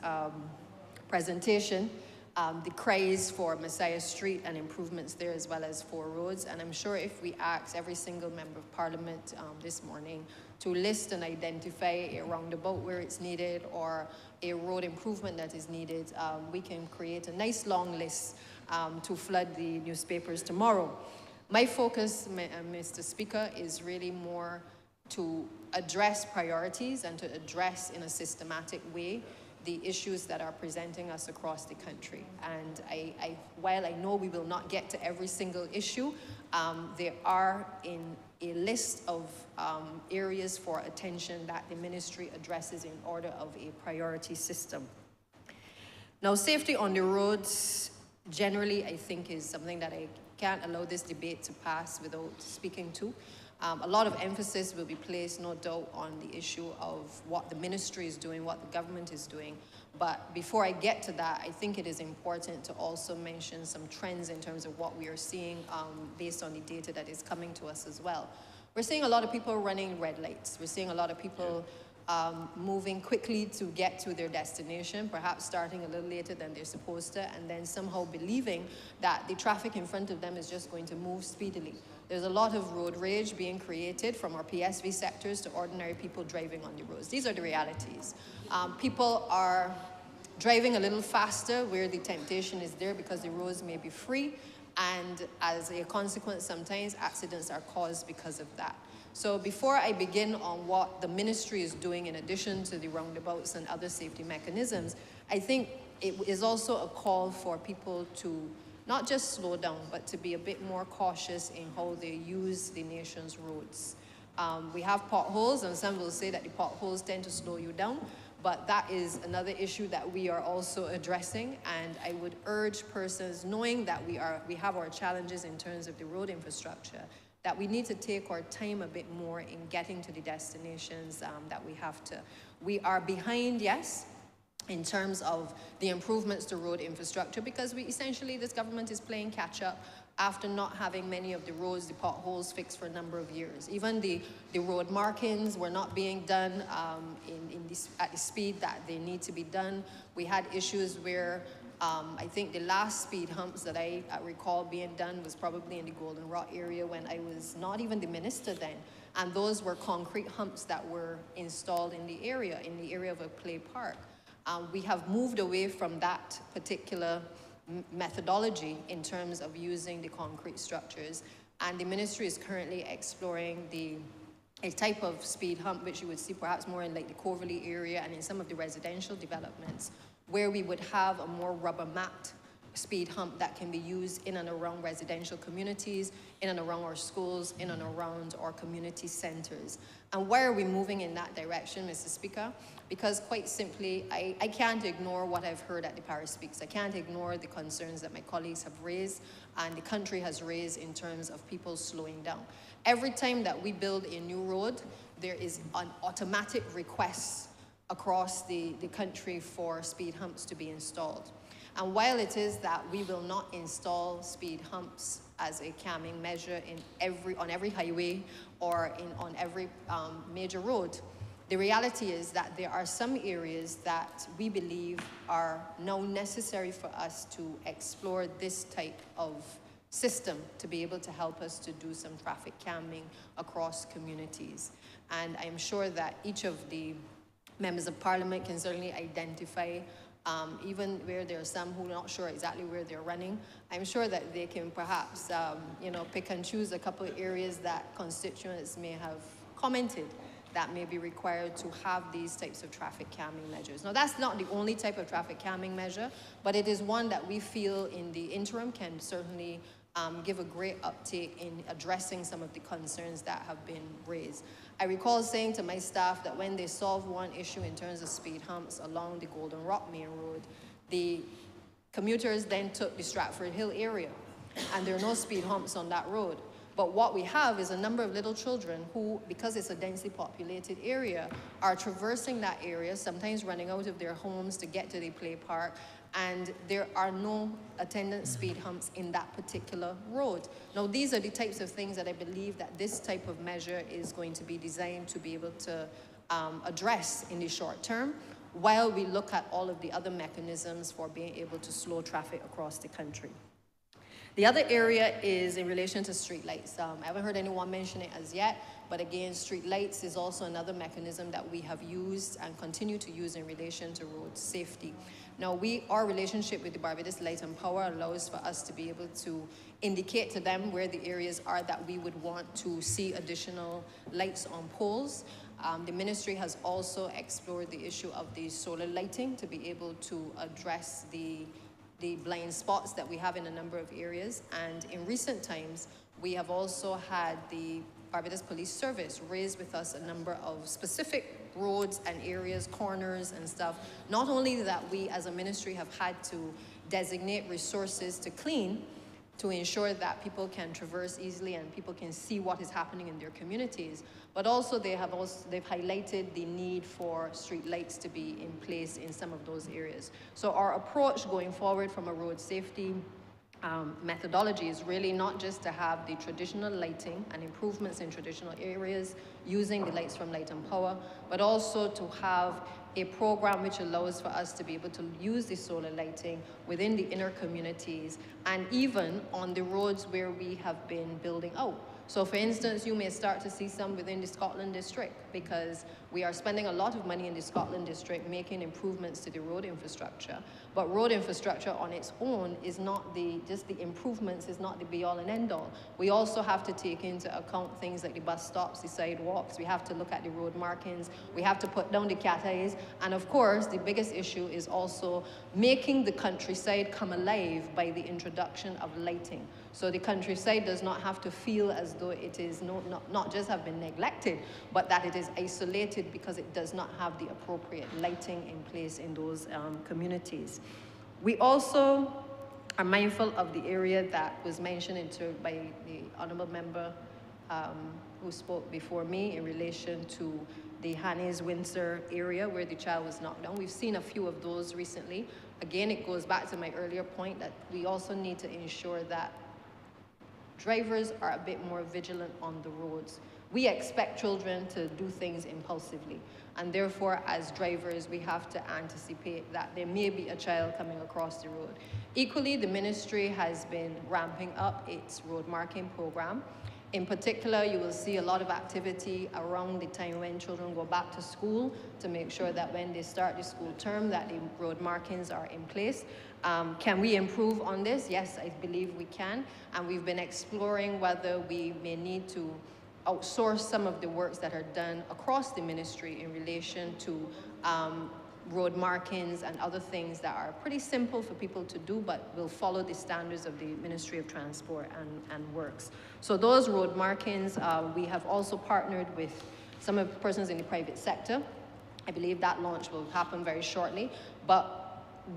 presentation, the cries for Messiah Street and improvements there as well as 4 roads. And I'm sure if we ask every single member of Parliament this morning to list and identify a roundabout where it's needed or a road improvement that is needed, we can create a nice long list to flood the newspapers tomorrow. My focus, Mr. Speaker, is really more to address priorities and to address in a systematic way the issues that are presenting us across the country. And while I know we will not get to every single issue, there are in a list of areas for attention that the ministry addresses in order of a priority system. Now, safety on the roads generally, I think, is something that I can't allow this debate to pass without speaking to. A lot of emphasis will be placed, no doubt, on the issue of what the ministry is doing, what the government is doing. But before I get to that, I think it is important to also mention some trends in terms of what we are seeing based on the data that is coming to us as well. We're seeing a lot of people running red lights. We're seeing a lot of people moving quickly to get to their destination, perhaps starting a little later than they're supposed to, and then somehow believing that the traffic in front of them is just going to move speedily. There's a lot of road rage being created from our PSV sectors to ordinary people driving on the roads. These are the realities. People are driving a little faster where the temptation is there because the roads may be free, and as a consequence, sometimes accidents are caused because of that. So before I begin on what the ministry is doing in addition to the roundabouts and other safety mechanisms, I think it is also a call for people to not just slow down, but to be a bit more cautious in how they use the nation's roads. We have potholes, and some will say that the potholes tend to slow you down, but that is another issue that we are also addressing, and I would urge persons, knowing that we have our challenges in terms of the road infrastructure, that we need to take our time a bit more in getting to the destinations that we have to. We are behind, yes, in terms of the improvements to road infrastructure, because this government is playing catch up after not having many of the roads, the potholes fixed for a number of years. Even the road markings were not being done at the speed that they need to be done. We had issues where I think the last speed humps that I recall being done was probably in the Golden Rot area when I was not even the minister then. And those were concrete humps that were installed in the area of a play park. We have moved away from that particular methodology in terms of using the concrete structures, and the ministry is currently exploring a type of speed hump which you would see perhaps more in like the Coverley area and in some of the residential developments, where we would have a more rubber mapped speed hump that can be used in and around residential communities, in and around our schools, in and around our community centers. And why are we moving in that direction, Mr. Speaker? Because quite simply, I can't ignore what I've heard at the Paris Speaks. I can't ignore the concerns that my colleagues have raised and the country has raised in terms of people slowing down. Every time that we build a new road, there is an automatic request across the country for speed humps to be installed. And while it is that we will not install speed humps as a calming measure on every highway or on every major road, the reality is that there are some areas that we believe are now necessary for us to explore this type of system to be able to help us to do some traffic calming across communities. And I'm sure that each of the members of parliament can certainly identify even where there are some who are not sure exactly where they're running. I'm sure that they can perhaps, pick and choose a couple of areas that constituents may have commented that may be required to have these types of traffic calming measures. Now, that's not the only type of traffic calming measure, but it is one that we feel in the interim can certainly give a great uptake in addressing some of the concerns that have been raised. I recall saying to my staff that when they solved one issue in terms of speed humps along the Golden Rock Main Road, the commuters then took the Stratford Hill area, and there are no speed humps on that road. But what we have is a number of little children who, because it's a densely populated area, are traversing that area, sometimes running out of their homes to get to the play park, and there are no attendant speed humps in that particular road. Now, these are the types of things that I believe that this type of measure is going to be designed to be able to address in the short term, while we look at all of the other mechanisms for being able to slow traffic across the country. The other area is in relation to streetlights. I haven't heard anyone mention it as yet, but again, streetlights is also another mechanism that we have used and continue to use in relation to road safety. Now, our relationship with the Barbados Light and Power allows for us to be able to indicate to them where the areas are that we would want to see additional lights on poles. The ministry has also explored the issue of the solar lighting to be able to address the blind spots that we have in a number of areas. And in recent times, we have also had the Barbados Police Service raise with us a number of specific roads and areas, corners and stuff. Not only that we as a ministry have had to designate resources to clean, to ensure that people can traverse easily and people can see what is happening in their communities, but also they've highlighted the need for street lights to be in place in some of those areas. So our approach going forward from a road safety methodology is really not just to have the traditional lighting and improvements in traditional areas using the lights from Light and Power, but also to have a program which allows for us to be able to use the solar lighting within the inner communities and even on the roads where we have been building out. So for instance, you may start to see some within the Scotland district because we are spending a lot of money in the Scotland district making improvements to the road infrastructure. But road infrastructure on its own is not just the improvements is not the be all and end all. We also have to take into account things like the bus stops, the sidewalks. We have to look at the road markings. We have to put down the cat eyes. And of course, the biggest issue is also making the countryside come alive by the introduction of lighting. So the countryside does not have to feel as though it is not just have been neglected, but that it is isolated because it does not have the appropriate lighting in place in those communities. We also are mindful of the area that was mentioned by the Honourable Member who spoke before me in relation to the Hannes-Windsor area where the child was knocked down. We've seen a few of those recently. Again, it goes back to my earlier point that we also need to ensure that drivers are a bit more vigilant on the roads. We expect children to do things impulsively, and therefore, as drivers, we have to anticipate that there may be a child coming across the road. Equally, the ministry has been ramping up its road marking program. In particular, you will see a lot of activity around the time when children go back to school to make sure that when they start the school term that the road markings are in place. Can we improve on this? Yes, I believe we can. And we've been exploring whether we may need to outsource some of the works that are done across the ministry in relation to road markings and other things that are pretty simple for people to do, but will follow the standards of the Ministry of Transport and Works. So those road markings, we have also partnered with some of the persons in the private sector. I believe that launch will happen very shortly, but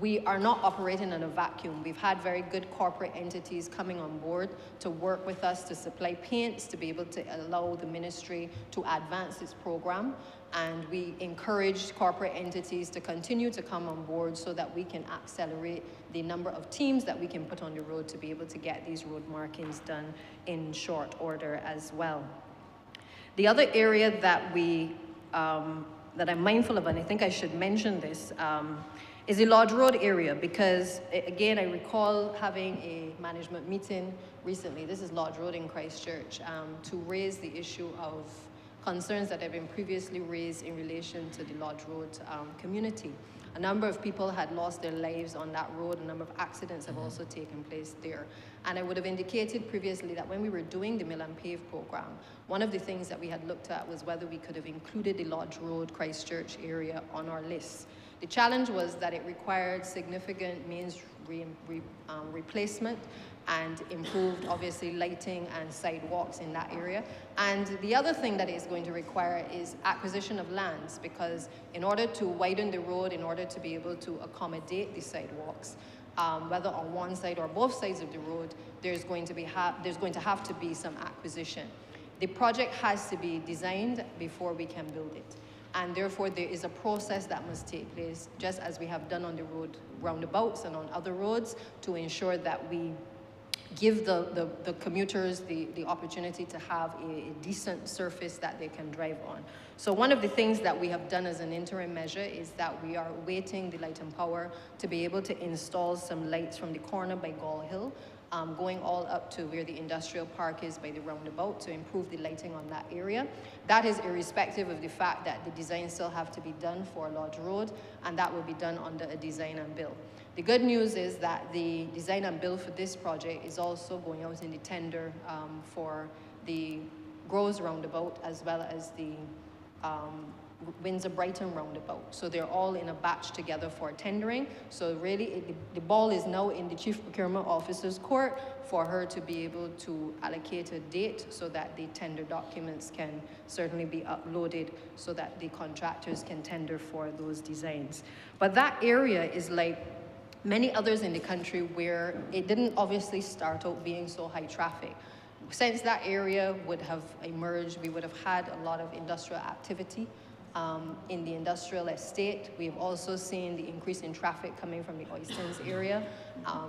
we are not operating in a vacuum. We've had very good corporate entities coming on board to work with us to supply paints to be able to allow the ministry to advance its program. And we encourage corporate entities to continue to come on board so that we can accelerate the number of teams that we can put on the road to be able to get these road markings done in short order as well. The other area that that I'm mindful of, and I think I should mention this, is the Lodge Road area, because again, I recall having a management meeting recently, this is Lodge Road in Christchurch, to raise the issue of concerns that have been previously raised in relation to the Lodge Road community. A number of people had lost their lives on that road. A number of accidents have also taken place there. And I would have indicated previously that when we were doing the Mill and Pave program, one of the things that we had looked at was whether we could have included the Lodge Road, Christchurch area on our list. The challenge was that it required significant means replacement and improved, obviously, lighting and sidewalks in that area. And the other thing that it's going to require is acquisition of lands, because in order to widen the road, in order to be able to accommodate the sidewalks, whether on one side or both sides of the road, there's going to have to be some acquisition. The project has to be designed before we can build it. And therefore, there is a process that must take place, just as we have done on the road roundabouts and on other roads, to ensure that we give the commuters the opportunity to have a decent surface that they can drive on. So one of the things that we have done as an interim measure is that we are waiting the Light and Power to be able to install some lights from the corner by Gall Hill, going all up to where the industrial park is by the roundabout, to improve the lighting on that area. That is irrespective of the fact that the designs still have to be done for Lodge Road, and that will be done under a design and build. The good news is that the design and build for this project is also going out in the tender for the Groves roundabout as well as the Windsor-Brighton roundabout. So they're all in a batch together for tendering. So really, the ball is now in the Chief Procurement Officer's court for her to be able to allocate a date so that the tender documents can certainly be uploaded so that the contractors can tender for those designs. But that area is like many others in the country where it didn't obviously start out being so high traffic. Since that area would have emerged, we would have had a lot of industrial activity in the industrial estate. We've also seen the increase in traffic coming from the Oystons area.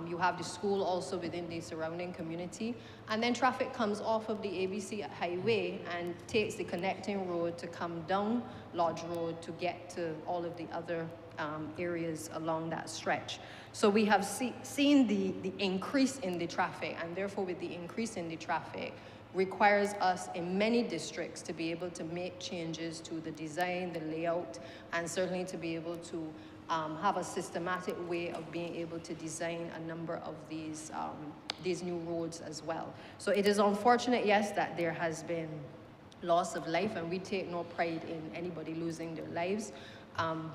You have the school also within the surrounding community. And then traffic comes off of the ABC highway and takes the connecting road to come down Lodge Road to get to all of the other areas along that stretch. So we have seen the increase in the traffic, and therefore with the increase in the traffic, requires us in many districts to be able to make changes to the design, the layout, and certainly to be able to have a systematic way of being able to design a number of these new roads as well. So it is unfortunate, yes, that there has been loss of life, and we take no pride in anybody losing their lives.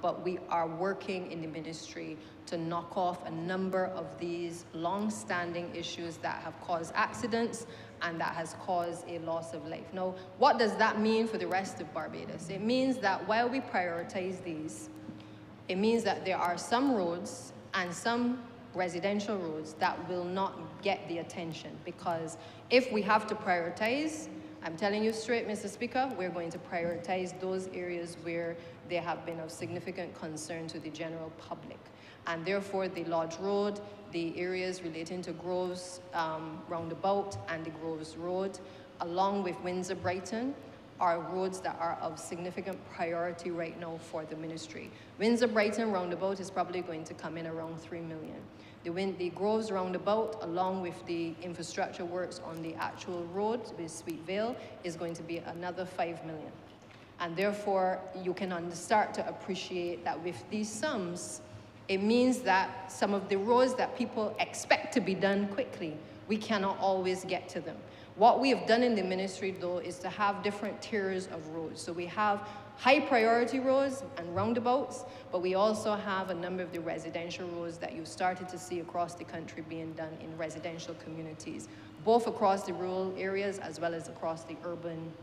But we are working in the ministry to knock off a number of these long-standing issues that have caused accidents and that has caused a loss of life. Now, what does that mean for the rest of Barbados? It means that while we prioritize these, it means that there are some roads and some residential roads that will not get the attention, because if we have to prioritize, I'm telling you straight, Mr. Speaker, we're going to prioritize those areas where they have been of significant concern to the general public. And therefore, the Lodge Road, the areas relating to Groves roundabout and the Groves Road, along with Windsor-Brighton, are roads that are of significant priority right now for the ministry. Windsor-Brighton roundabout is probably going to come in around 3 million. The Groves roundabout, along with the infrastructure works on the actual road with Sweet Vale, is going to be another 5 million. And therefore, you can start to appreciate that with these sums, it means that some of the roads that people expect to be done quickly, we cannot always get to them. What we have done in the ministry, though, is to have different tiers of roads. So we have high priority roads and roundabouts, but we also have a number of the residential roads that you've started to see across the country being done in residential communities, both across the rural areas as well as across the urban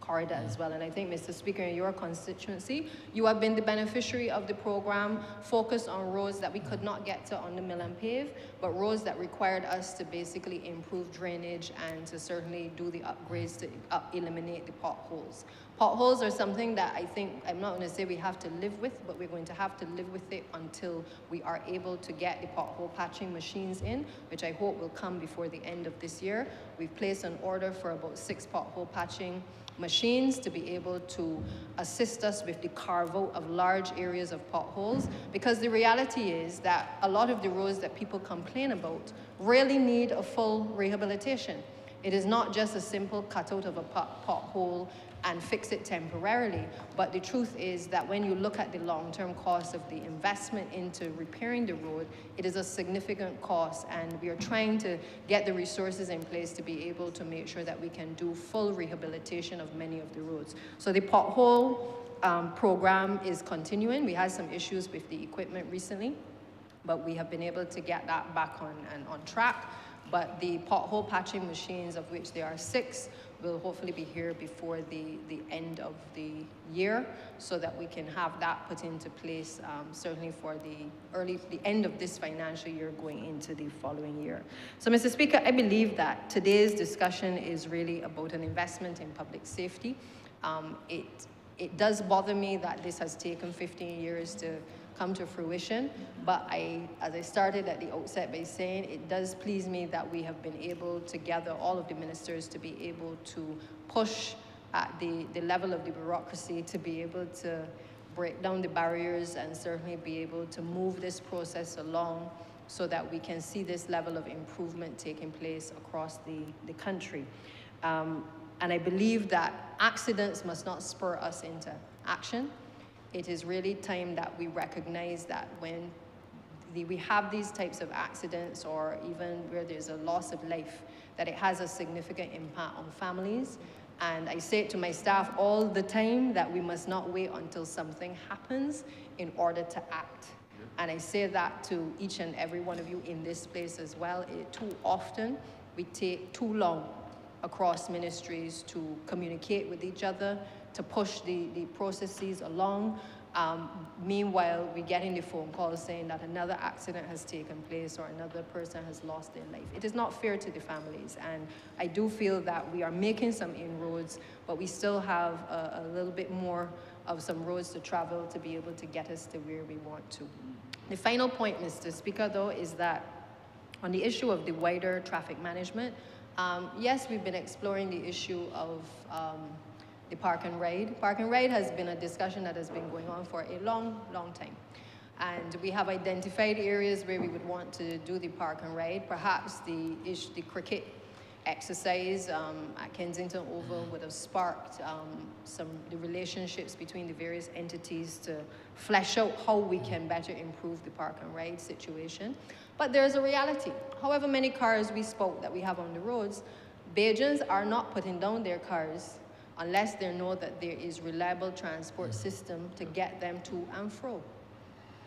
corridor as well. And I think, Mr. Speaker, in your constituency, you have been the beneficiary of the program focused on roads that we could not get to on the mill and pave, but roads that required us to basically improve drainage and to certainly do the upgrades to eliminate the potholes. Potholes are something that I think, I'm not going to say we have to live with, but we're going to have to live with it until we are able to get the pothole patching machines in, which I hope will come before the end of this year. We've placed an order for about 6 pothole patching machines to be able to assist us with the carve-out of large areas of potholes, because the reality is that a lot of the roads that people complain about really need a full rehabilitation. It is not just a simple cutout of a pothole and fix it temporarily, but the truth is that when you look at the long-term cost of the investment into repairing the road, it is a significant cost, and we are trying to get the resources in place to be able to make sure that we can do full rehabilitation of many of the roads. So the pothole program is continuing. We had some issues with the equipment recently, but we have been able to get that back on track. But the pothole patching machines, of which there are 6, will hopefully be here before the end of the year, so that we can have that put into place certainly for the end of this financial year going into the following year. So, Mr. Speaker, I believe that today's discussion is really about an investment in public safety. It does bother me that this has taken 15 years to come to fruition, but as I started at the outset by saying, it does please me that we have been able to gather all of the ministers to be able to push at the level of the bureaucracy to be able to break down the barriers and certainly be able to move this process along so that we can see this level of improvement taking place across the country. And I believe that accidents must not spur us into action. It is really time that we recognize that when we have these types of accidents, or even where there's a loss of life, that it has a significant impact on families. And I say it to my staff all the time that we must not wait until something happens in order to act. And I say that to each and every one of you in this place as well. Too often, we take too long across ministries to communicate with each other, to push the processes along. Meanwhile, we get in the phone call saying that another accident has taken place or another person has lost their life. It is not fair to the families, and I do feel that we are making some inroads, but we still have a little bit more of some roads to travel to be able to get us to where we want to. The final point, Mr. Speaker, though, is that on the issue of the wider traffic management, yes, we've been exploring the issue of the park and ride. Park and ride has been a discussion that has been going on for a long, long time. And we have identified areas where we would want to do the park and ride. Perhaps the cricket exercise at Kensington Oval would have sparked the relationships between the various entities to flesh out how we can better improve the park and ride situation. But there's a reality. However many cars we spoke that we have on the roads, Bajans are not putting down their cars unless they know that there is reliable transport system to get them to and fro.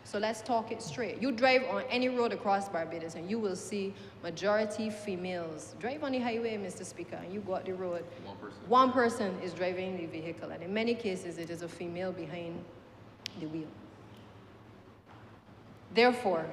So let's talk it straight. You drive on any road across Barbados and you will see majority females. Drive on the highway, Mr. Speaker, and you go up the road. One person is driving the vehicle, and in many cases it is a female behind the wheel. Therefore,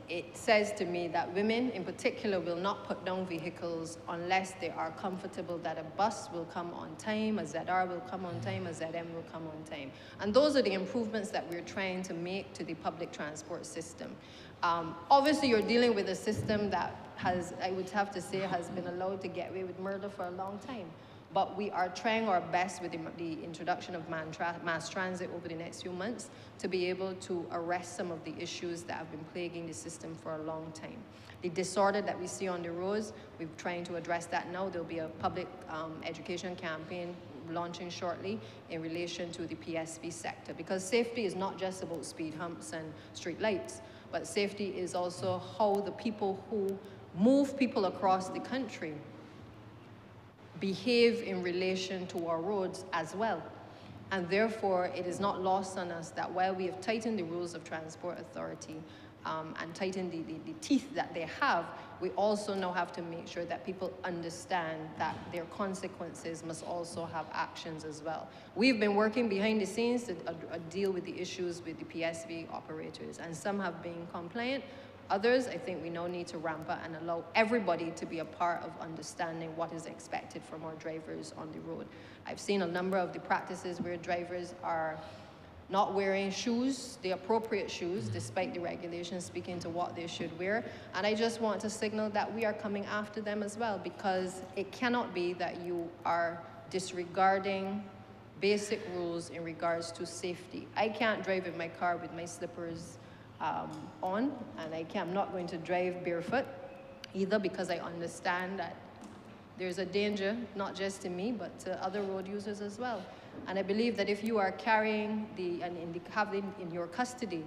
it says to me that women in particular will not put down vehicles unless they are comfortable that a bus will come on time, a ZR will come on time, a ZM will come on time. And those are the improvements that we're trying to make to the public transport system. Obviously, you're dealing with a system that has, I would have to say, has been allowed to get away with murder for a long time. But we are trying our best with the introduction of mass transit over the next few months to be able to arrest some of the issues that have been plaguing the system for a long time. The disorder that we see on the roads, we're trying to address that now. There'll be a public education campaign launching shortly in relation to the PSP sector, because safety is not just about speed humps and street lights, but safety is also how the people who move people across the country behave in relation to our roads as well. And therefore, it is not lost on us that while we have tightened the rules of Transport Authority and tightened the teeth that they have, we also now have to make sure that people understand that their consequences must also have actions as well. We've been working behind the scenes to deal with the issues with the PSV operators, and some have been compliant. Others, I think we now need to ramp up and allow everybody to be a part of understanding what is expected from our drivers on the road. I've seen a number of the practices where drivers are not wearing shoes, the appropriate shoes, despite the regulations speaking to what they should wear. And I just want to signal that we are coming after them as well, because it cannot be that you are disregarding basic rules in regards to safety. I can't drive in my car with my slippers on, and I'm not going to drive barefoot either, because I understand that there's a danger, not just to me, but to other road users as well. And I believe that if you are carrying having in your custody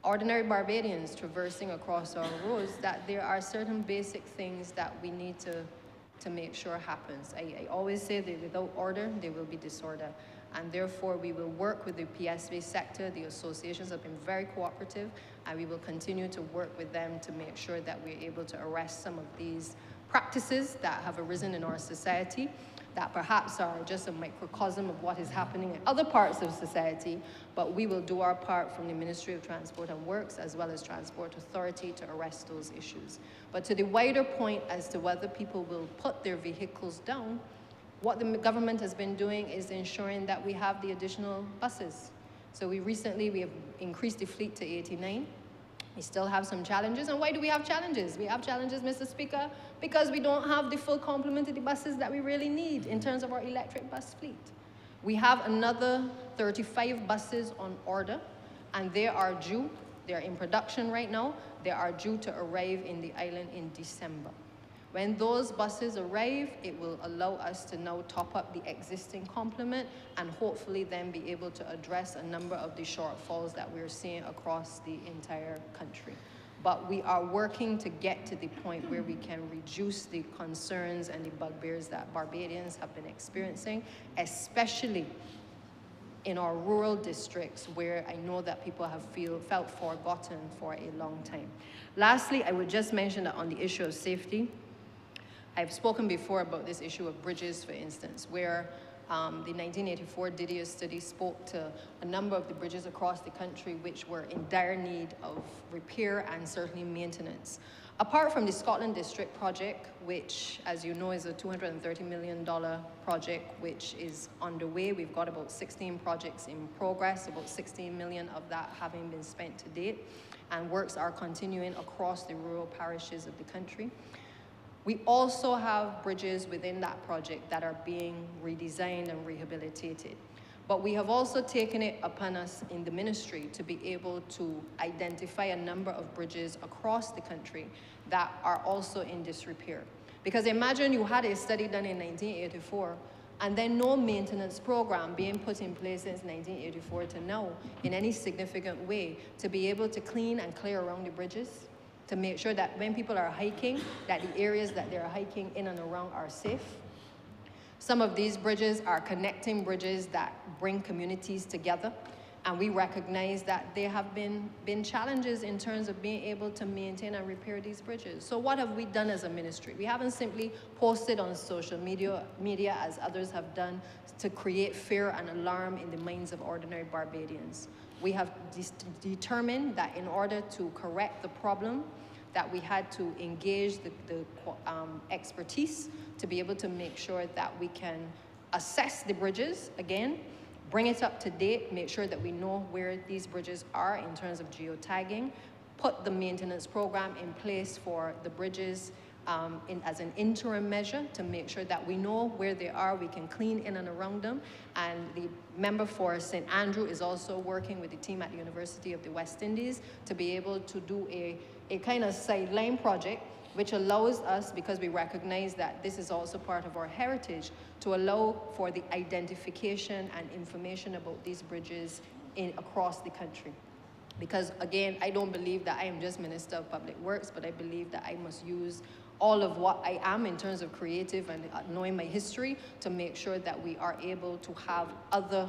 ordinary Barbadians traversing across our roads, that there are certain basic things that we need to make sure happens. I always say that without order, there will be disorder. And therefore, we will work with the PSV sector. The associations have been very cooperative, and we will continue to work with them to make sure that we're able to arrest some of these practices that have arisen in our society, that perhaps are just a microcosm of what is happening in other parts of society, but we will do our part from the Ministry of Transport and Works as well as Transport Authority to arrest those issues. But to the wider point as to whether people will put their vehicles down, what the government has been doing is ensuring that we have the additional buses. So we have increased the fleet to 89. We still have some challenges. And why do we have challenges? We have challenges, Mr. Speaker, because we don't have the full complement of the buses that we really need in terms of our electric bus fleet. We have another 35 buses on order, and they are due. They're in production right now. They are due to arrive in the island in December. When those buses arrive, it will allow us to now top up the existing complement and hopefully then be able to address a number of the shortfalls that we're seeing across the entire country. But we are working to get to the point where we can reduce the concerns and the bugbears that Barbadians have been experiencing, especially in our rural districts where I know that people have felt forgotten for a long time. Lastly, I would just mention that on the issue of safety, I've spoken before about this issue of bridges, for instance, where the 1984 Didier study spoke to a number of the bridges across the country which were in dire need of repair and certainly maintenance. Apart from the Scotland District project, which, as you know, is a $230 million project which is underway, we've got about 16 projects in progress, about 16 million of that having been spent to date, and works are continuing across the rural parishes of the country. We also have bridges within that project that are being redesigned and rehabilitated. But we have also taken it upon us in the ministry to be able to identify a number of bridges across the country that are also in disrepair. Because imagine you had a study done in 1984 and then no maintenance program being put in place since 1984 to now in any significant way to be able to clean and clear around the bridges, to make sure that when people are hiking, that the areas that they're hiking in and around are safe. Some of these bridges are connecting bridges that bring communities together, and we recognize that there have been challenges in terms of being able to maintain and repair these bridges. So what have we done as a ministry? We haven't simply posted on social media as others have done to create fear and alarm in the minds of ordinary Barbadians. We have determined that in order to correct the problem, that we had to engage the expertise to be able to make sure that we can assess the bridges again, bring it up to date, make sure that we know where these bridges are in terms of geotagging, put the maintenance program in place for the bridges as an interim measure to make sure that we know where they are, we can clean in and around them. And the member for St. Andrew is also working with the team at the University of the West Indies to be able to do a kind of sideline project which allows us, because we recognize that this is also part of our heritage, to allow for the identification and information about these bridges across the country. Because again, I don't believe that I am just Minister of Public Works, but I believe that I must use all of what I am in terms of creative and knowing my history to make sure that we are able to have other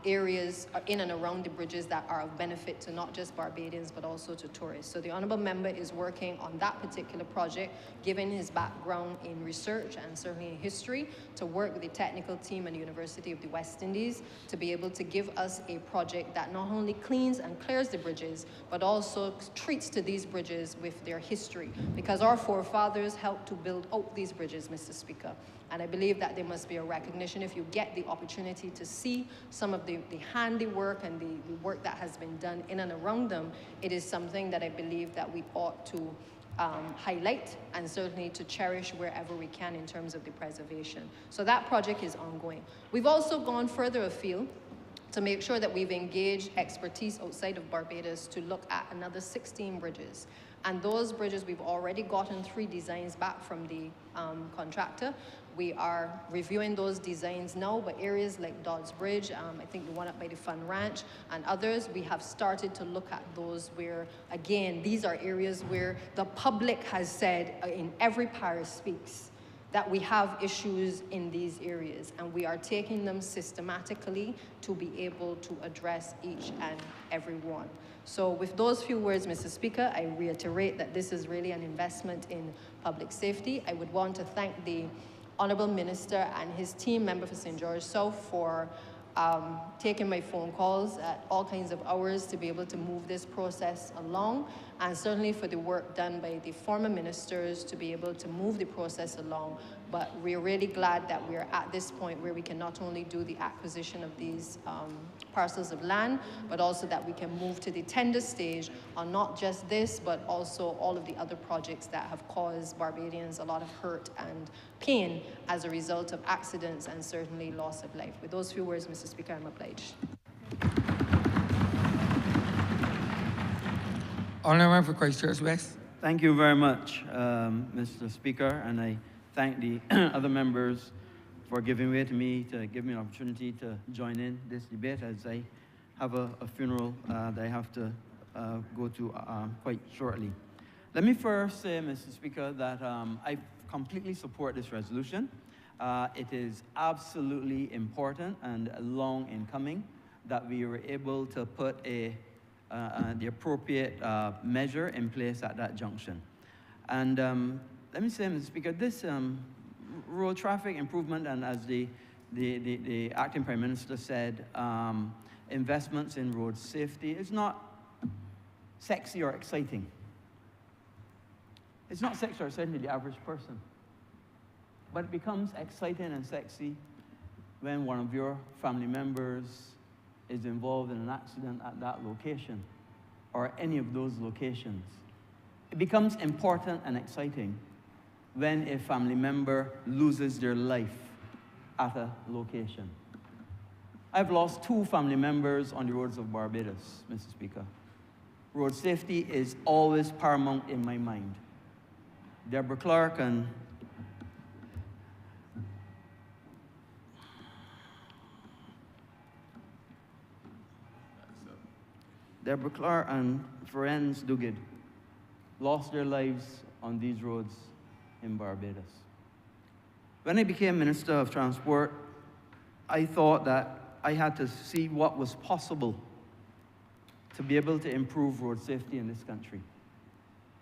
areas in and around the bridges that are of benefit to not just Barbadians but also to tourists. So the Honourable Member is working on that particular project, given his background in research and certainly in history, to work with the technical team and the University of the West Indies to be able to give us a project that not only cleans and clears the bridges but also treats to these bridges with their history, because our forefathers helped to build out these bridges, Mr. Speaker. And I believe that there must be a recognition, if you get the opportunity to see some of the handiwork and the work that has been done in and around them, it is something that I believe that we ought to highlight and certainly to cherish wherever we can in terms of the preservation. So that project is ongoing. We've also gone further afield to make sure that we've engaged expertise outside of Barbados to look at another 16 bridges. And those bridges, we've already gotten 3 designs back from the contractor. We are reviewing those designs now, but areas like Dodds Bridge, I think the one up by the Fun Ranch, and others, we have started to look at those where, again, these are areas where the public has said, in every parish speaks, that we have issues in these areas, and we are taking them systematically to be able to address each and every one. So with those few words, Mr. Speaker, I reiterate that this is really an investment in public safety. I would want to thank the Honourable Minister and his team member for St. George South for taking my phone calls at all kinds of hours to be able to move this process along, and certainly for the work done by the former ministers to be able to move the process along. But we're really glad that we're at this point where we can not only do the acquisition of these parcels of land, but also that we can move to the tender stage on not just this, but also all of the other projects that have caused Barbadians a lot of hurt and pain as a result of accidents and certainly loss of life. With those few words, Mr. Speaker, I'm obliged. Honourable for Christchurch West. Thank you very much, Mr. Speaker, and I thank the other members for giving way to me, to give me an opportunity to join in this debate, as I have a funeral that I have to go to quite shortly. Let me first say, Mr. Speaker, that I completely support this resolution. It is absolutely important and long in coming that we were able to put the appropriate measure in place at that junction. And let me say, Mr. Speaker, this road traffic improvement, and as the acting Prime Minister said, investments in road safety is not sexy or exciting. It's not sexy or exciting to the average person. But it becomes exciting and sexy when one of your family members is involved in an accident at that location or any of those locations. It becomes important and exciting when a family member loses their life at a location. I've lost 2 family members on the roads of Barbados, Mr. Speaker. Road safety is always paramount in my mind. Deborah Clark and Ferenz Dugid lost their lives on these roads in Barbados. When I became Minister of Transport, I thought that I had to see what was possible to be able to improve road safety in this country.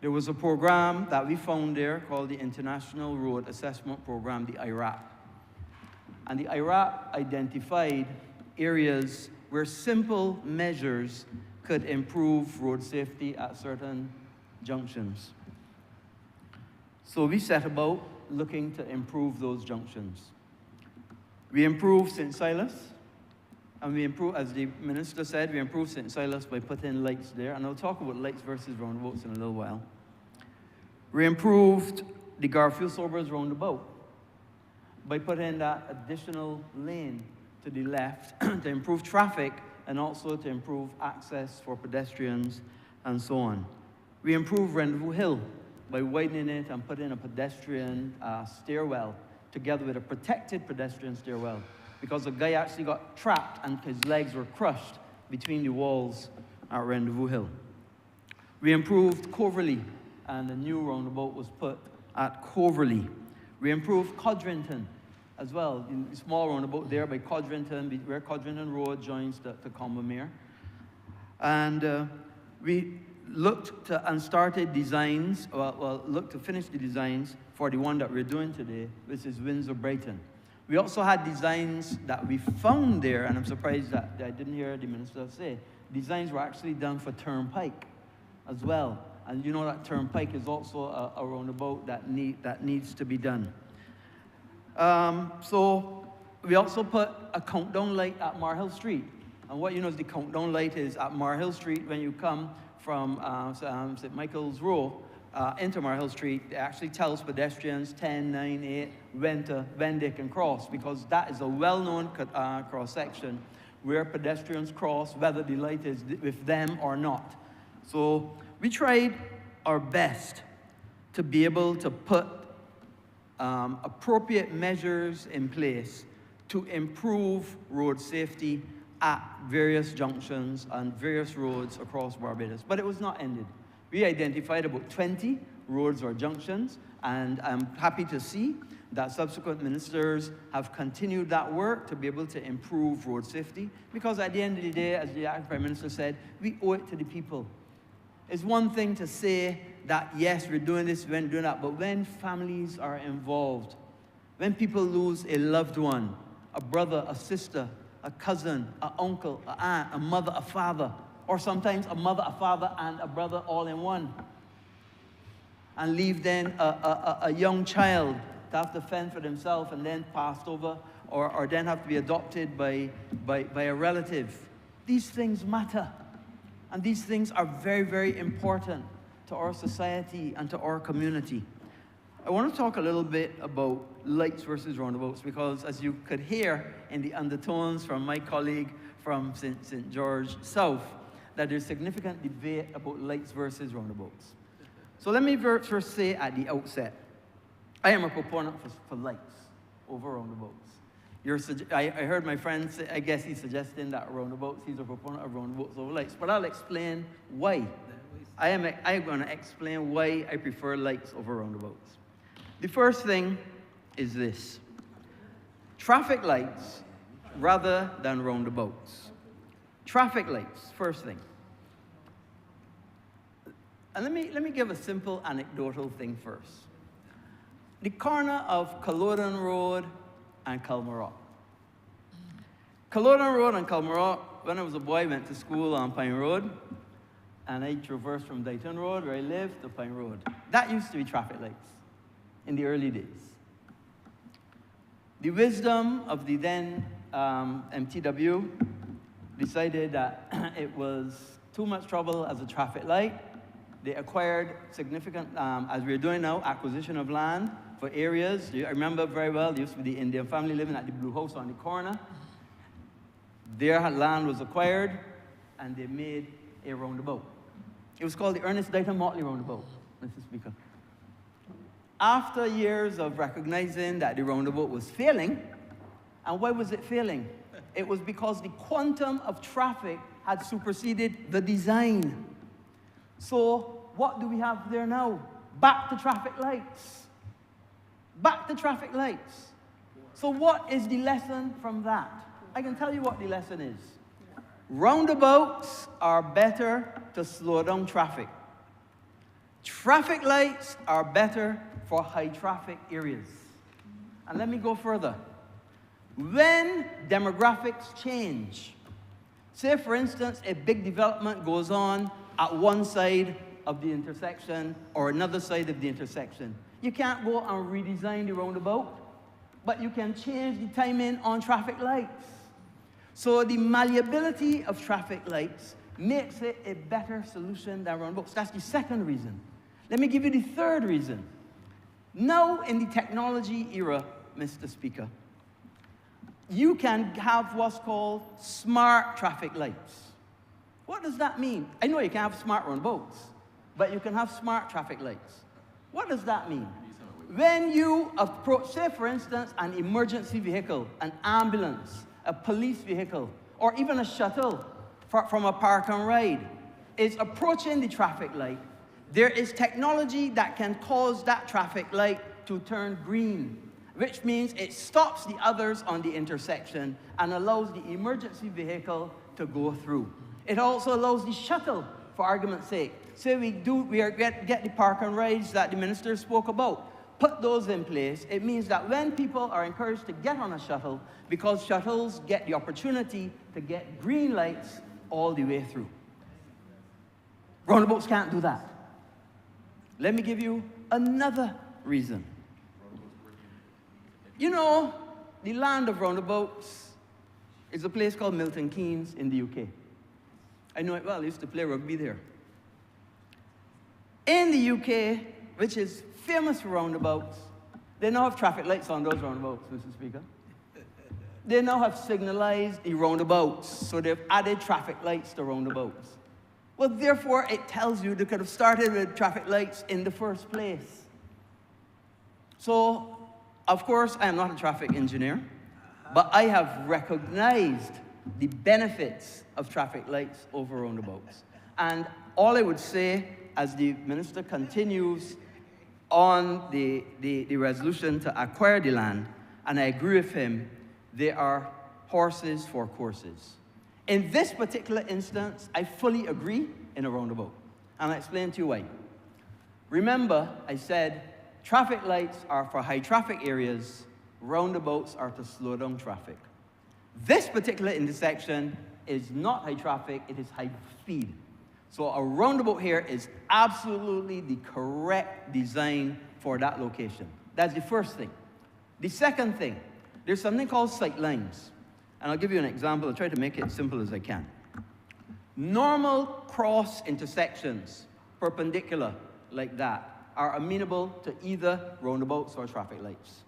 There was a program that we found there called the International Road Assessment Program, the IRAP. And the IRAP identified areas where simple measures could improve road safety at certain junctions. So we set about looking to improve those junctions. We improved St. Silas, and we improved, as the Minister said, we improved St. Silas by putting lights there, and I'll talk about lights versus roundabouts in a little while. We improved the Garfield Sobers roundabout by putting that additional lane to the left to improve traffic and also to improve access for pedestrians and so on. We improved Rendezvous Hill by widening it and putting a pedestrian stairwell together with a protected pedestrian stairwell, because a guy actually got trapped and his legs were crushed between the walls at Rendezvous Hill. We improved Coverley, and a new roundabout was put at Coverley. We improved Codrington as well, in a small roundabout there by Codrington, where Codrington Road joins to Combermere. And we looked to and started designs, looked to finish the designs for the one that we're doing today, which is Windsor-Brighton. We also had designs that we found there, and I'm surprised that I didn't hear the minister say, designs were actually done for Turnpike as well. And you know that Turnpike is also a roundabout that needs to be done. So we also put a countdown light at Marhill Street. And what you know is the countdown light is at Marhill Street when you come from St. Michael's Row into Marhill Street. It actually tells pedestrians 10, 9, 8, when they can cross, because that is a well-known cross-section where pedestrians cross, whether the light is with them or not. So we tried our best to be able to put appropriate measures in place to improve road safety at various junctions and various roads across Barbados. But it was not ended. We identified about 20 roads or junctions, and I'm happy to see that subsequent ministers have continued that work to be able to improve road safety, because at the end of the day, as the Prime Minister said, we owe it to the people. It's one thing to say that, yes, we're doing this, we're doing that, but when families are involved, when people lose a loved one, a brother, a sister, a cousin, an uncle, an aunt, a mother, a father, or sometimes a mother, a father, and a brother all in one, and leave then a young child to have to fend for themselves and then passed over, or then have to be adopted by a relative. These things matter. And these things are very, very important to our society and to our community. I want to talk a little bit about lights versus roundabouts, because as you could hear in the undertones from my colleague from St. George South, that there's significant debate about lights versus roundabouts. So let me first say at the outset, I am a proponent for lights over roundabouts. I heard my friend say, I guess he's suggesting that roundabouts, he's a proponent of roundabouts over lights, but I'll explain why. I'm going to explain why I prefer lights over roundabouts. The first thing is this: traffic lights rather than roundabouts. Traffic lights, first thing. And let me give a simple anecdotal thing first. The corner of Culloden Road and Culmarock. Culloden Road and Culmarock, when I was a boy, I went to school on Pine Road, and I traversed from Dayton Road, where I lived, to Pine Road. That used to be traffic lights in the early days. The wisdom of the then MTW decided that it was too much trouble as a traffic light. They acquired significant, as we're doing now, acquisition of land for areas. I remember very well, there used to be the Indian family living at the Blue House on the corner. Their land was acquired, and they made a roundabout. It was called the Ernest Dayton Motley Roundabout, Mr. Speaker. After years of recognizing that the roundabout was failing, and why was it failing? It was because the quantum of traffic had superseded the design. So what do we have there now? Back to traffic lights. Back to traffic lights. So what is the lesson from that? I can tell you what the lesson is. Roundabouts are better to slow down traffic. Traffic lights are better for high traffic areas. And let me go further. When demographics change, say for instance, a big development goes on at one side of the intersection or another side of the intersection, you can't go and redesign the roundabout, but you can change the timing on traffic lights. So the malleability of traffic lights makes it a better solution than roundabouts. That's the second reason. Let me give you the third reason. Now, in the technology era, Mr. Speaker, you can have what's called smart traffic lights. What does that mean? I know you can have smart roundabouts, but you can have smart traffic lights. What does that mean? When you approach, say for instance, an emergency vehicle, an ambulance, a police vehicle, or even a shuttle from a park and ride is approaching the traffic light, there is technology that can cause that traffic light to turn green, which means it stops the others on the intersection and allows the emergency vehicle to go through. It also allows the shuttle, for argument's sake. Say we get the park and rides that the minister spoke about. Put those in place. It means that when people are encouraged to get on a shuttle, because shuttles get the opportunity to get green lights all the way through. Roundabouts can't do that. Let me give you another reason. You know, the land of roundabouts is a place called Milton Keynes in the UK. I know it well. I used to play rugby there. In the UK, which is famous for roundabouts, they now have traffic lights on those roundabouts, Mr. Speaker. They now have signalized the roundabouts, so they've added traffic lights to roundabouts. Well, therefore, it tells you they could have started with traffic lights in the first place. So, of course, I am not a traffic engineer, but I have recognized the benefits of traffic lights over roundabouts. And all I would say, as the minister continues on the resolution to acquire the land, and I agree with him, there are horses for courses. In this particular instance, I fully agree in a roundabout, and I'll explain to you why. Remember, I said traffic lights are for high traffic areas, roundabouts are to slow down traffic. This particular intersection is not high traffic, it is high speed. So a roundabout here is absolutely the correct design for that location. That's the first thing. The second thing, there's something called sight lines. And I'll give you an example. I'll try to make it as simple as I can. Normal cross intersections, perpendicular like that, are amenable to either roundabouts or traffic lights.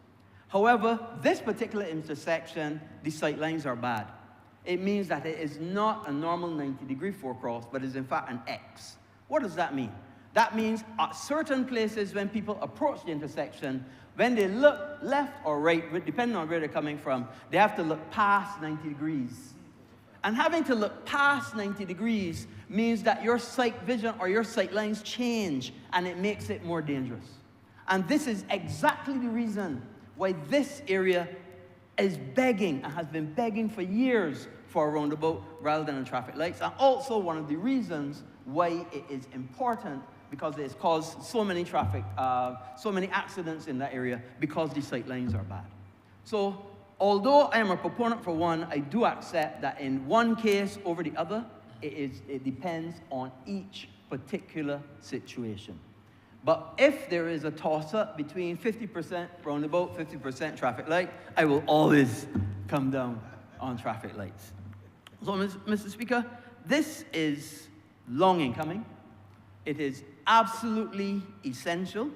However, this particular intersection, the sight lines are bad. It means that it is not a normal 90-degree forecross, but is in fact an X. What does that mean? That means at certain places when people approach the intersection, when they look left or right, depending on where they're coming from, they have to look past 90 degrees. And having to look past 90 degrees means that your sight vision or your sight lines change, and it makes it more dangerous. And this is exactly the reason why this area is begging, and has been begging for years, for a roundabout rather than traffic lights. And also one of the reasons why it is important, because it has caused so many so many accidents in that area, because the sight lines are bad. So, although I am a proponent for one, I do accept that in one case over the other, it depends on each particular situation. But if there is a toss-up between 50% roundabout, 50% traffic light, I will always come down on traffic lights. So, Mr. Speaker, this is long in coming. It is absolutely essential.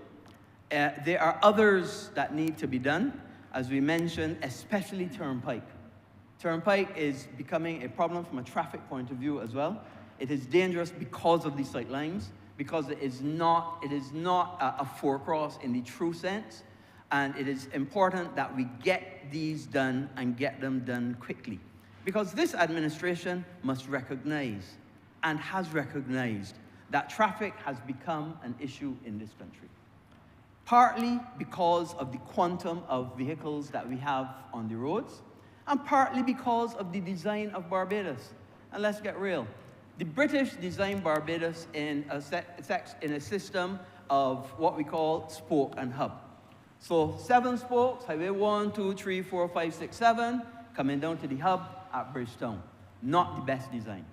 There are others that need to be done, as we mentioned, especially Turnpike. Turnpike is becoming a problem from a traffic point of view as well. It is dangerous because of the sight lines, because it is not a forecross in the true sense, and it is important that we get these done and get them done quickly. Because this administration must recognize, and has recognized, that traffic has become an issue in this country. Partly because of the quantum of vehicles that we have on the roads, and partly because of the design of Barbados. And let's get real. The British designed Barbados in a system of what we call spoke and hub. So 7 spokes, highway 1, 2, 3, 4, 5, 6, 7, coming down to the hub at Bridgetown. Not the best design.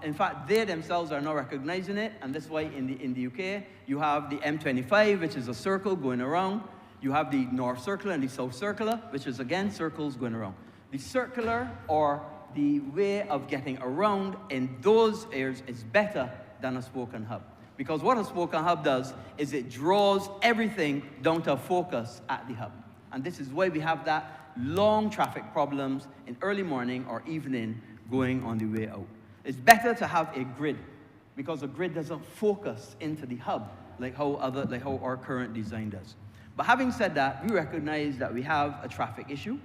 In fact, they themselves are not recognizing it, and that's why in the UK, you have the M25, which is a circle going around. You have the North Circular and the South Circular, which is, again, circles going around. The circular, or the way of getting around in those areas, is better than a spoke and hub. Because what a spoke and hub does is it draws everything down to a focus at the hub. And this is why we have that long traffic problems in early morning or evening going on the way out. It's better to have a grid, because a grid doesn't focus into the hub like how our current design does. But having said that, we recognize that we have a traffic issue.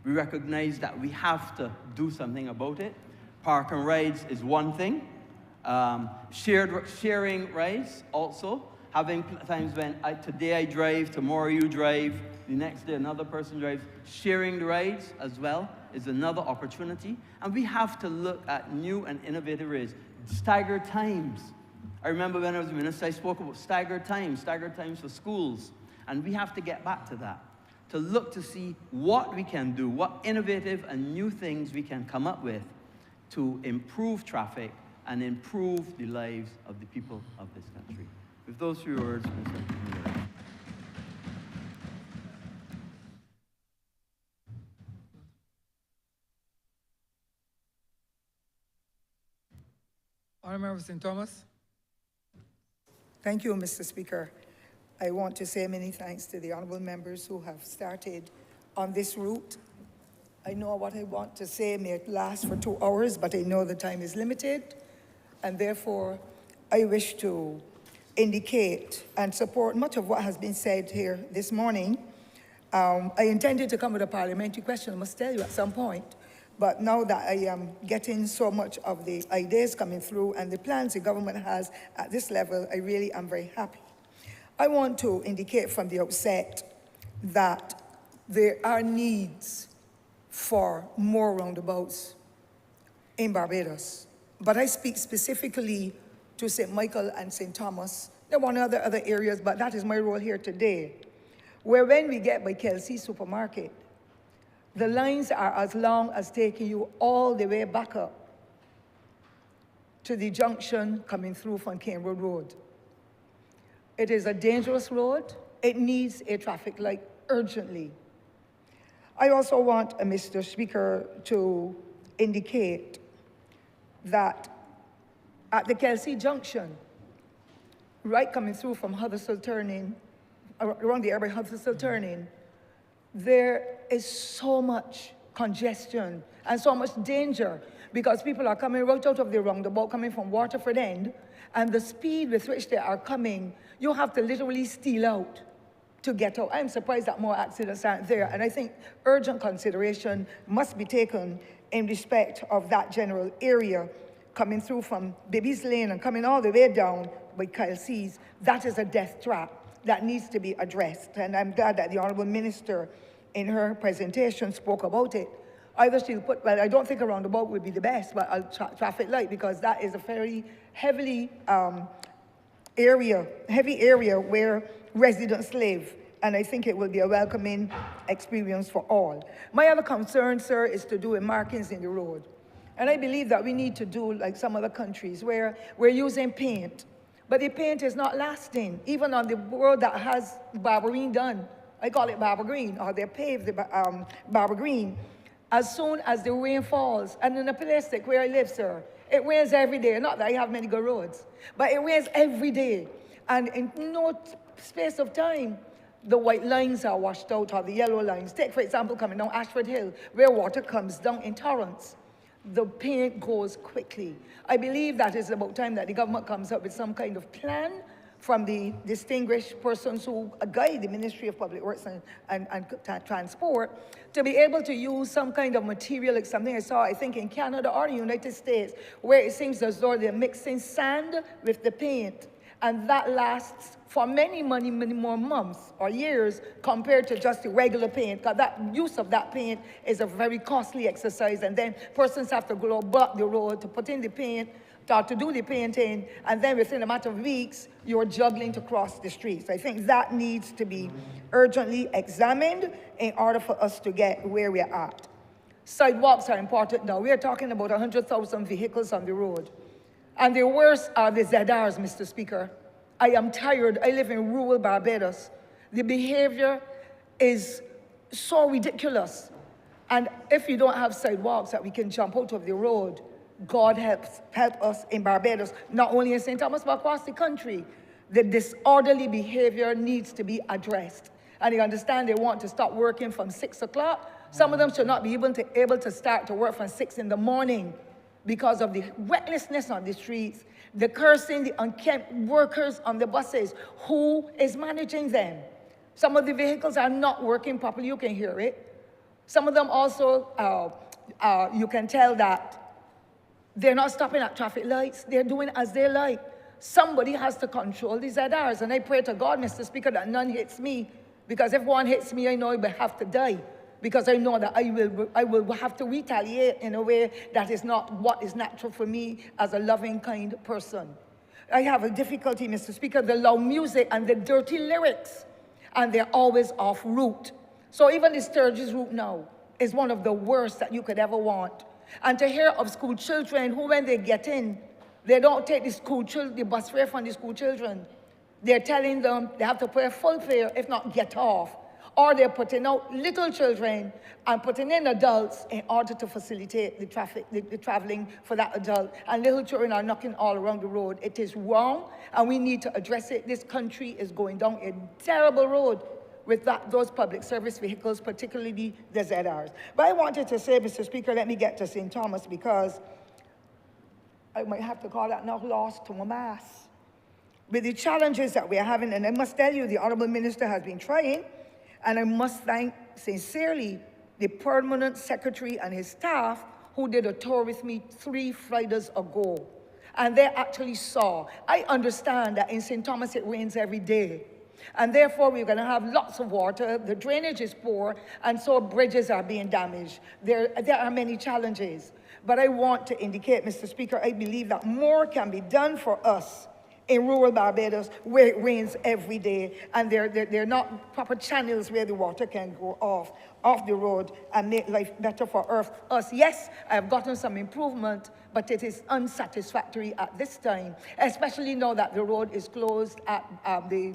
We recognize that we have to do something about it. Park and rides is one thing. Sharing rides also. Having times when today I drive, tomorrow you drive, the next day another person drives. Sharing the rides as well is another opportunity. And we have to look at new and innovative ways. Staggered times. I remember when I was minister, I spoke about staggered times for schools. And we have to get back to that, to look to see what we can do, what innovative and new things we can come up with to improve traffic and improve the lives of the people of this country. With those few words, Mr. President. Honourable St. Thomas. Thank you, Mr. Speaker. I want to say many thanks to the honourable members who have started on this route. I know what I want to say may last for 2 hours, but I know the time is limited, and therefore I wish to indicate and support much of what has been said here this morning. I intended to come with a parliamentary question, I must tell you, at some point, but now that I am getting so much of the ideas coming through and the plans the government has at this level, I really am very happy. I want to indicate from the outset that there are needs for more roundabouts in Barbados. But I speak specifically to St. Michael and St. Thomas. There are other areas, but that is my role here today, where when we get by Kelsey Supermarket, the lines are as long as taking you all the way back up to the junction coming through from Cambridge Road. It is a dangerous road. It needs a traffic light urgently. I also want, Mr. Speaker, to indicate that at the Kelsey Junction, right coming through from Huddersfield turning, around the area Huddersfield turning, there is so much congestion and so much danger because people are coming right out of the roundabout, coming from Waterford End, and the speed with which they are coming, you have to literally steal out to get out. I'm surprised that more accidents aren't there, and I think urgent consideration must be taken in respect of that general area coming through from Baby's Lane and coming all the way down by Kelsey's. That is a death trap that needs to be addressed, and I'm glad that the Honourable Minister in her presentation spoke about it. Either she'll put, well, I don't think a roundabout would be the best, but a traffic light, because that is a very heavy area where residents live, and I think it will be a welcoming experience for all. My other concern, sir, is to do with markings in the road. And I believe that we need to do like some other countries where we're using paint, but the paint is not lasting. Even on the road that has Barber done, I call it Barber Green, or they paved the Barber Green. As soon as the rain falls, and in a place like where I live, sir, it rains every day. Not that I have many good roads, but it rains every day. And in no space of time, the white lines are washed out, or the yellow lines. Take, for example, coming down Ashford Hill, where water comes down in torrents. The paint goes quickly. I believe that it's about time that the government comes up with some kind of plan from the distinguished persons who guide the Ministry of Public Works and Transport to be able to use some kind of material, like something I saw, I think, in Canada or the United States, where it seems as though they're mixing sand with the paint. And that lasts for many more months or years compared to just the regular paint, because that use of that paint is a very costly exercise, and then persons have to go block the road to put in the paint, to do the painting, and then within a matter of weeks, you're juggling to cross the streets. I think that needs to be urgently examined in order for us to get where we're at. Sidewalks are important now. We're talking about 100,000 vehicles on the road. And the worst are the ZRs, Mr. Speaker. I am tired. I live in rural Barbados. The behavior is so ridiculous. And if you don't have sidewalks that we can jump out of the road, God help us in Barbados, not only in St. Thomas, but across the country. The disorderly behavior needs to be addressed. And you understand they want to start working from 6 o'clock. Some of them should not be able to start to work from 6 in the morning because of the recklessness on the streets, the cursing, the unkempt workers on the buses. Who is managing them? Some of the vehicles are not working properly. You can hear it. Some of them also, you can tell that They're not stopping at traffic lights. They're doing as they like. Somebody has to control these ZRs. And I pray to God, Mr. Speaker, that none hits me. Because if one hits me, I know I will have to die. Because I know that I will have to retaliate in a way that is not what is natural for me as a loving, kind person. I have a difficulty, Mr. Speaker, the loud music and the dirty lyrics. And they're always off route. So even the Sturgis route now is one of the worst that you could ever want. And to hear of school children who, when they get in, they don't take the bus fare from the school children. They're telling them they have to pay full fare, if not get off. Or they're putting out little children and putting in adults in order to facilitate the traveling for that adult. And little children are knocking all around the road. It is wrong, and we need to address it. This country is going down a terrible road with those public service vehicles, particularly the ZRs. But I wanted to say, Mr. Speaker, let me get to St. Thomas, because I might have to call that now lost to a mass. With the challenges that we are having, and I must tell you, the Honourable Minister has been trying, and I must thank sincerely the Permanent Secretary and his staff who did a tour with me 3 Fridays ago. And they actually saw. I understand that in St. Thomas it rains every day. And therefore, we're going to have lots of water. The drainage is poor, and so bridges are being damaged. There are many challenges. But I want to indicate, Mr. Speaker, I believe that more can be done for us in rural Barbados where it rains every day, and there are not proper channels where the water can go off the road and make life better for us. Yes, I have gotten some improvement, but it is unsatisfactory at this time, especially now that the road is closed at the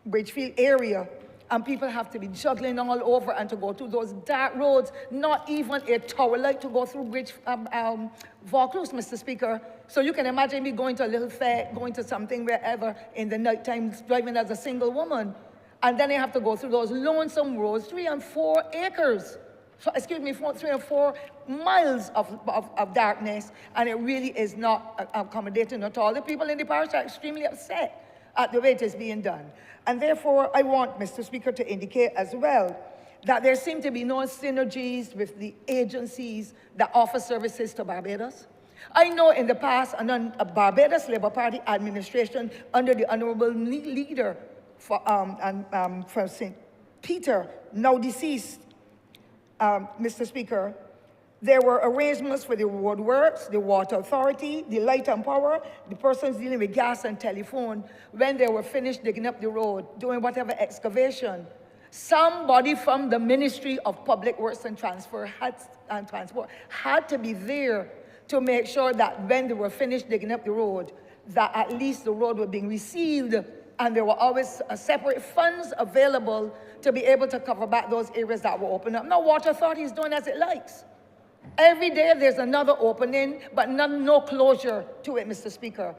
Bridgefield area, and people have to be juggling all over and to go through those dark roads, not even a tower light to go through Vaucluse, Mr. Speaker. So you can imagine me going to a little fair, going to something wherever in the night time, driving as a single woman. And then I have to go through those lonesome roads, 3 and 4 acres. So, 3 and 4 miles of darkness, and it really is not accommodating at all. The people in the parish are extremely upset at the way it is being done. And therefore, I want, Mr. Speaker, to indicate as well that there seem to be no synergies with the agencies that offer services to Barbados. I know in the past, a Barbados Labour Party administration under the Honourable leader from St. Peter, now deceased, Mr. Speaker, there were arrangements for the road works, the water authority, the light and power, the persons dealing with gas and telephone. When they were finished digging up the road, doing whatever excavation, somebody from the Ministry of Public Works and Transport had to be there to make sure that when they were finished digging up the road, that at least the road was being resealed, and there were always separate funds available to be able to cover back those areas that were open up. Now, Water Authority is doing as it likes. Every day there's another opening, but no closure to it, Mr. Speaker.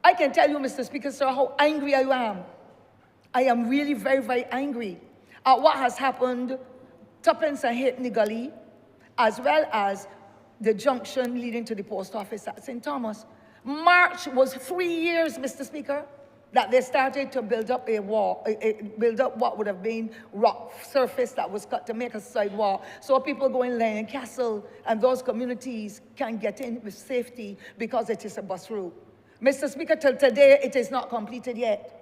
I can tell you, Mr. Speaker, sir, how angry I am. I am really very, very angry at what has happened, Tuppence and Halfpenny Gully, as well as the junction leading to the post office at St. Thomas. March was 3 years, Mr. Speaker, that they started to build up a wall, build up what would have been rock surface that was cut to make a sidewalk, so people going Lion Castle and those communities can get in with safety because it is a bus route. Mr. Speaker, till today, it is not completed yet.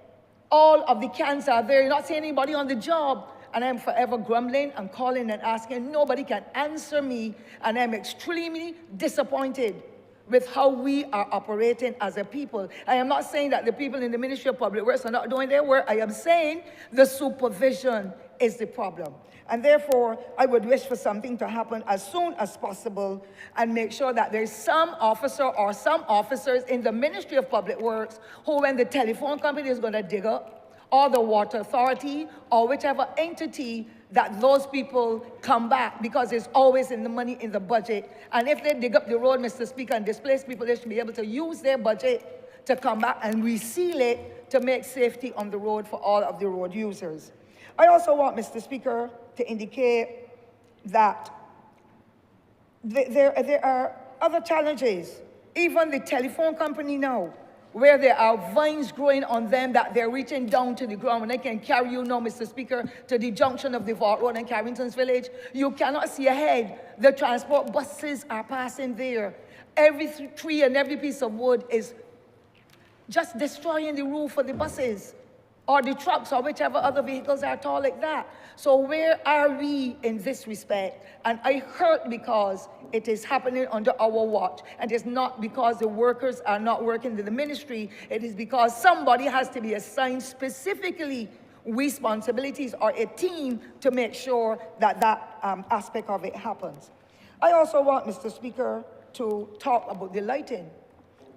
All of the cans are there. You're not seeing anybody on the job. And I'm forever grumbling and calling and asking. Nobody can answer me. And I'm extremely disappointed with how we are operating as a people. I am not saying that the people in the Ministry of Public Works are not doing their work. I am saying the supervision is the problem. And therefore, I would wish for something to happen as soon as possible and make sure that there's some officer or some officers in the Ministry of Public Works who, when the telephone company is going to dig up, or the water authority, or whichever entity, that those people come back, because it's always in the money in the budget. And if they dig up the road, Mr. Speaker, and displace people, they should be able to use their budget to come back and reseal it to make safety on the road for all of the road users. I also want, Mr. Speaker, to indicate that there are other challenges. Even the telephone company now where there are vines growing on them that they're reaching down to the ground. And they can carry you now, Mr. Speaker, to the junction of the Vault Road and Carrington's Village. You cannot see ahead. The transport buses are passing there. Every tree and every piece of wood is just destroying the roof of the buses or the trucks or whichever other vehicles are tall like that. So where are we in this respect? And I hurt because it is happening under our watch. And it's not because the workers are not working in the ministry. It is because somebody has to be assigned specifically responsibilities or a team to make sure that that aspect of it happens. I also want, Mr. Speaker, to talk about the lighting,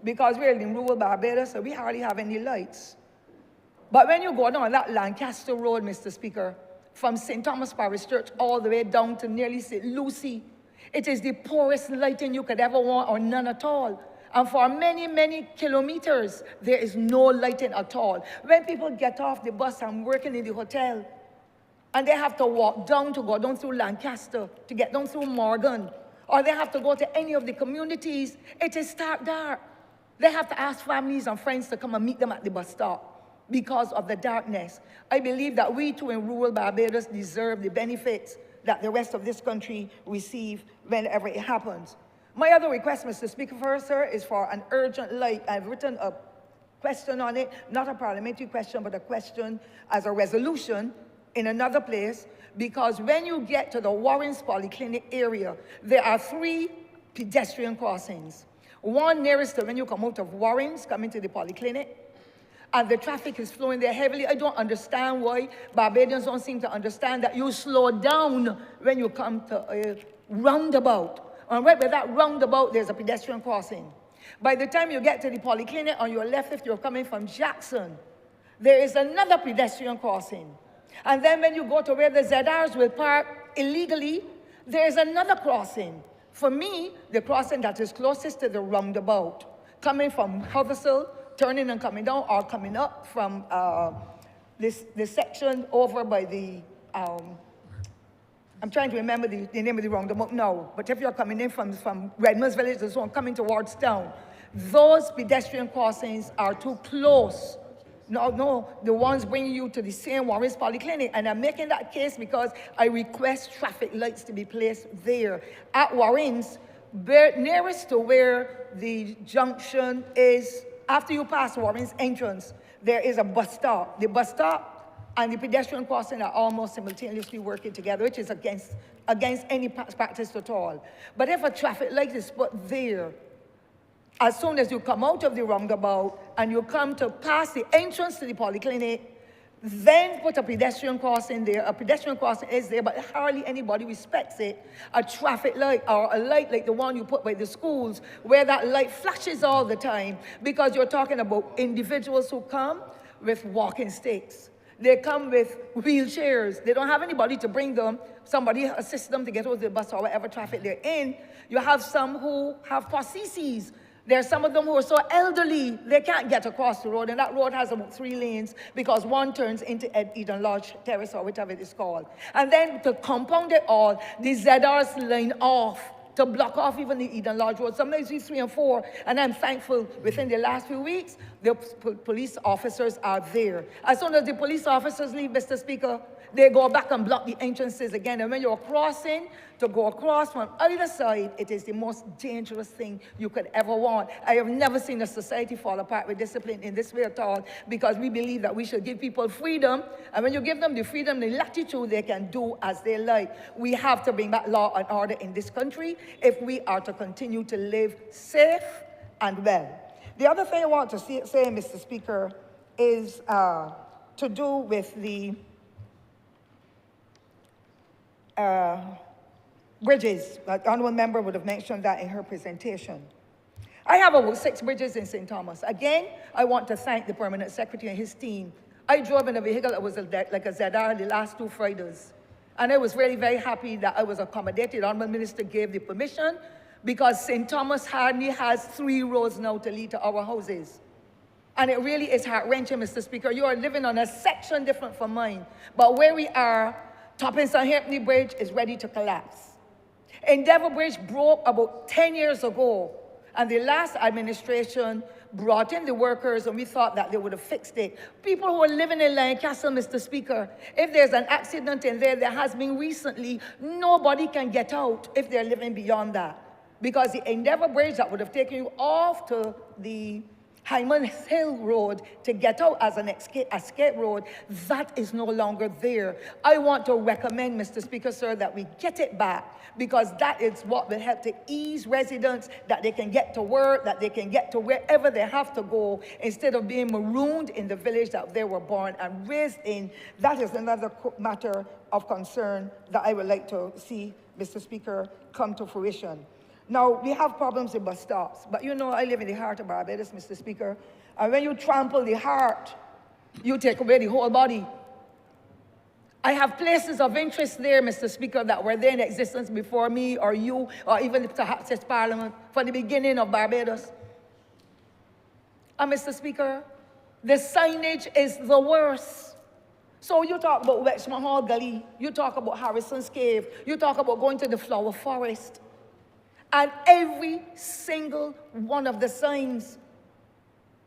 because we're in rural Barbados, so we hardly have any lights. But when you go down that Lancaster Road, Mr. Speaker, from St. Thomas Parish Church all the way down to nearly St. Lucie, it is the poorest lighting you could ever want, or none at all. And for many, many kilometers, there is no lighting at all. When people get off the bus and working in the hotel, and they have to walk down to go down through Lancaster, to get down through Morgan, or they have to go to any of the communities, it is stark dark. They have to ask families and friends to come and meet them at the bus stop because of the darkness. I believe that we too in rural Barbados deserve the benefits that the rest of this country receive whenever it happens. My other request, Mr. Speaker, first, sir, is for an urgent light. I've written a question on it, not a parliamentary question, but a question as a resolution in another place, because when you get to the Warren's Polyclinic area, there are 3 pedestrian crossings. One nearest to when you come out of Warren's, coming to the Polyclinic, and the traffic is flowing there heavily. I don't understand why Barbadians don't seem to understand that you slow down when you come to a roundabout. And right by that roundabout, there's a pedestrian crossing. By the time you get to the Polyclinic, on your left, if you're coming from Jackson, there is another pedestrian crossing. And then when you go to where the ZRs will park illegally, there is another crossing. For me, the crossing that is closest to the roundabout, coming from Huddersfield, turning and coming down, or coming up from this section over by the, I'm trying to remember the name of the roundabout now, but if you're coming in from Redmond's Village and so on, coming towards town, those pedestrian crossings are too close. No, the ones bringing you to the same Warren's Polyclinic. And I'm making that case because I request traffic lights to be placed there at Warren's, nearest to where the junction is. After you pass Warren's entrance, there is a bus stop. The bus stop and the pedestrian crossing are almost simultaneously working together, which is against any practice at all. But if a traffic light is put there, as soon as you come out of the roundabout and you come to pass the entrance to the Polyclinic, then put a pedestrian crossing there. A pedestrian crossing is there, but hardly anybody respects it. A traffic light or a light like the one you put by the schools, where that light flashes all the time, because you're talking about individuals who come with walking sticks. They come with wheelchairs. They don't have anybody to bring them. Somebody assists them to get over the bus or whatever traffic they're in. You have some who have prostheses. There are some of them who are so elderly, they can't get across the road, and that road has about 3 lanes because one turns into Eden Lodge Terrace or whatever it is called. And then to compound it all, the ZRs line off to block off even the Eden Lodge Road. Sometimes it's 3 and 4, and I'm thankful within the last few weeks, the police officers are there. As soon as the police officers leave, Mr. Speaker, they go back and block the entrances again. And when you're crossing, to go across from either side, it is the most dangerous thing you could ever want. I have never seen a society fall apart with discipline in this way at all, because we believe that we should give people freedom. And when you give them the freedom, the latitude, they can do as they like. We have to bring back law and order in this country if we are to continue to live safe and well. The other thing I want to say, Mr. Speaker, is to do with the bridges. The honourable member would have mentioned that in her presentation. I have about 6 bridges in St. Thomas. Again, I want to thank the permanent secretary and his team. I drove in a vehicle that was like a ZR the last 2 Fridays. And I was really very happy that I was accommodated. The honourable minister gave the permission, because St. Thomas hardly has 3 roads now to lead to our houses. And it really is heart-wrenching, Mr. Speaker. You are living on a section different from mine. But where we are, Topping St. Anthony Bridge is ready to collapse. Endeavour Bridge broke about 10 years ago, and the last administration brought in the workers, and we thought that they would have fixed it. People who are living in Lancaster, Mr. Speaker, if there's an accident in there, there has been recently, nobody can get out if they're living beyond that. Because the Endeavour Bridge that would have taken you off to the Hyman Hill Road to get out as an escape road, that is no longer there. I want to recommend, Mr. Speaker, sir, that we get it back, because that is what will help to ease residents, that they can get to work, that they can get to wherever they have to go, instead of being marooned in the village that they were born and raised in. That is another matter of concern that I would like to see, Mr. Speaker, come to fruition. Now, we have problems with bus stops, but you know I live in the heart of Barbados, Mr. Speaker, and when you trample the heart, you take away the whole body. I have places of interest there, Mr. Speaker, that were there in existence before me or you, or even perhaps this Parliament, from the beginning of Barbados. And Mr. Speaker, the signage is the worst. So you talk about Wexman Hall Gully, you talk about Harrison's Cave, you talk about going to the Flower Forest. And every single one of the signs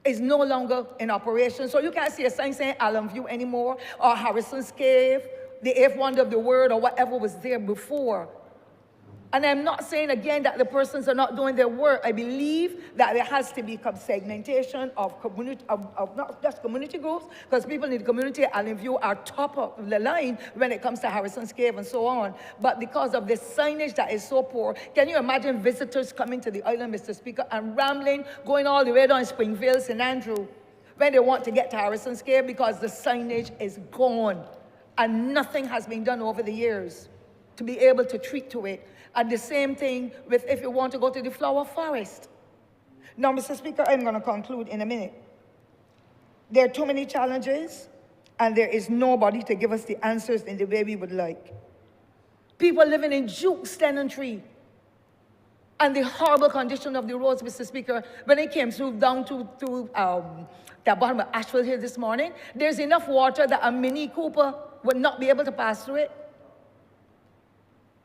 is no longer in operation. So you can't see a sign saying Allen View anymore, or Harrison's Cave, the eighth wonder of the world, or whatever was there before. And I'm not saying again that the persons are not doing their work. I believe that there has to be some segmentation of community, of not just community groups, because people in the community at Allen View are top of the line when it comes to Harrison's Cave and so on. But because of the signage that is so poor, can you imagine visitors coming to the island, Mr. Speaker, and rambling, going all the way down Springvale, St. Andrew, when they want to get to Harrison's Cave, because the signage is gone and nothing has been done over the years to be able to treat to it. And the same thing with if you want to go to the Flower Forest. Now, Mr. Speaker, I'm going to conclude in a minute. There are too many challenges, and there is nobody to give us the answers in the way we would like. People living in Duke's tenantry, and the horrible condition of the roads, Mr. Speaker. When I came through down to the bottom of Asheville here this morning, there's enough water that a Mini Cooper would not be able to pass through it.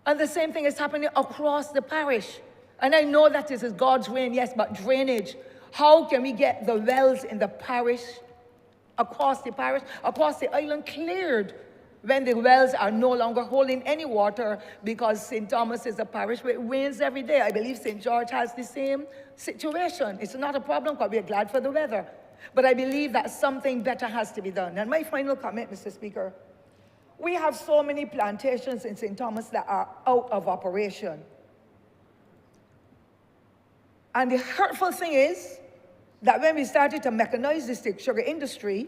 And the same thing is happening across the parish. And I know that this is God's rain, yes, but drainage. How can we get the wells in the parish, across the island cleared when the wells are no longer holding any water, because St. Thomas is a parish where it rains every day. I believe St. George has the same situation. It's not a problem because we're glad for the weather. But I believe that something better has to be done. And my final comment, Mr. Speaker, we have so many plantations in St. Thomas that are out of operation. And the hurtful thing is that when we started to mechanize the stick sugar industry,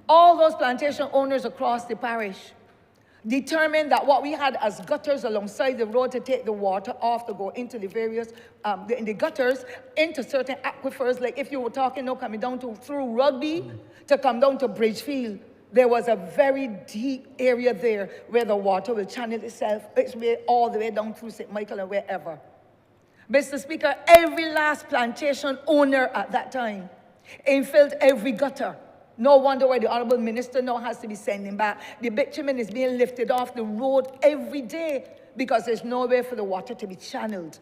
all those plantation owners across the parish determined that what we had as gutters alongside the road to take the water off to go into the various, in the gutters, into certain aquifers, like if you were talking, coming down through Rugby to come down to Bridgefield, there was a very deep area there where the water will channel itself its way all the way down through St. Michael and wherever. Mr. Speaker, every last plantation owner at that time infilled every gutter. No wonder why the Honourable Minister now has to be sending back. The bitumen is being lifted off the road every day because there's no way for the water to be channeled.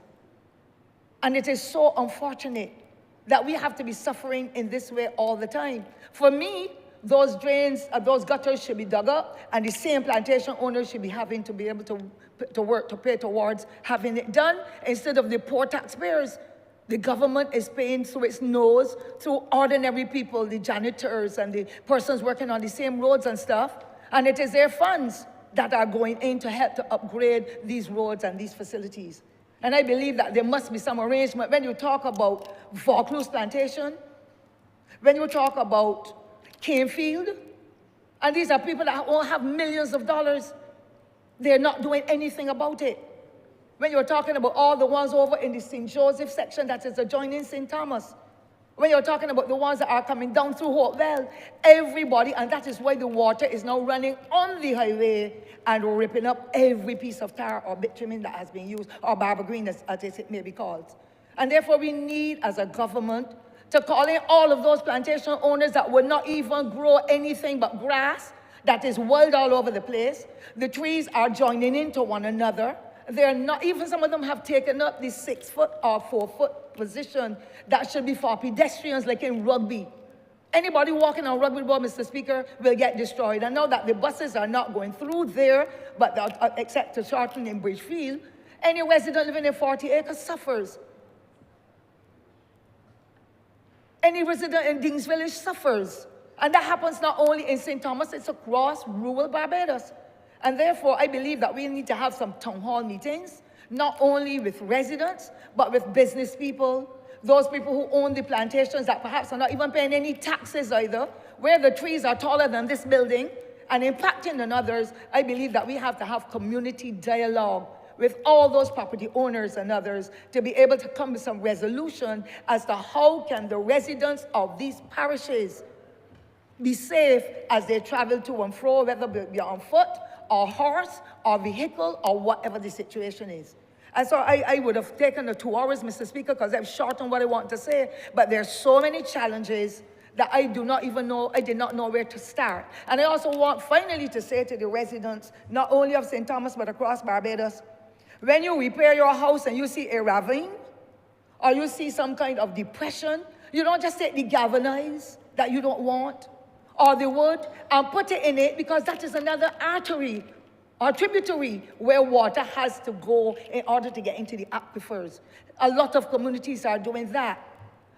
And it is so unfortunate that we have to be suffering in this way all the time. For me, those drains, those gutters should be dug up, and the same plantation owners should be having to be able to work, to pay towards having it done, instead of the poor taxpayers. The government is paying through its nose, through ordinary people, the janitors and the persons working on the same roads and stuff, and it is their funds that are going in to help to upgrade these roads and these facilities. And I believe that there must be some arrangement. When you talk about Vaucluse Plantation, when you talk about Canefield, and these are people that all have millions of dollars, they're not doing anything about it. When you're talking about all the ones over in the St. Joseph section that is adjoining St. Thomas, when you're talking about the ones that are coming down through Hopewell, everybody, and that is why the water is now running on the highway and ripping up every piece of tar or bitumen that has been used, or Barber Green as it may be called. And therefore we need, as a government, to call in all of those plantation owners that would not even grow anything but grass that is wild all over the place. The trees are joining into one another, They're not, even some of them have taken up the 6 foot or 4 foot position that should be for pedestrians, like in rugby. Anybody walking on rugby ball, Mr. Speaker, will get destroyed. I know that the buses are not going through there, but except to Charlton and Bridgefield, any resident living in 40 acres suffers. Any resident in Dean's Village suffers. And that happens not only in St. Thomas, it's across rural Barbados. And therefore, I believe that we need to have some town hall meetings, not only with residents, but with business people, those people who own the plantations that perhaps are not even paying any taxes either, where the trees are taller than this building and impacting on others. I believe that we have to have community dialogue with all those property owners and others to be able to come with some resolution as to how can the residents of these parishes be safe as they travel to and fro, whether be on foot or horse or vehicle or whatever the situation is. And so I would have taken the 2 hours, Mr. Speaker, because I've shortened what I want to say, but there are so many challenges that I did not know where to start. And I also want finally to say to the residents, not only of St. Thomas, but across Barbados, when you repair your house and you see a ravine, or you see some kind of depression, you don't just take the galvanized that you don't want, or the wood, and put it in it, because that is another artery or tributary where water has to go in order to get into the aquifers. A lot of communities are doing that.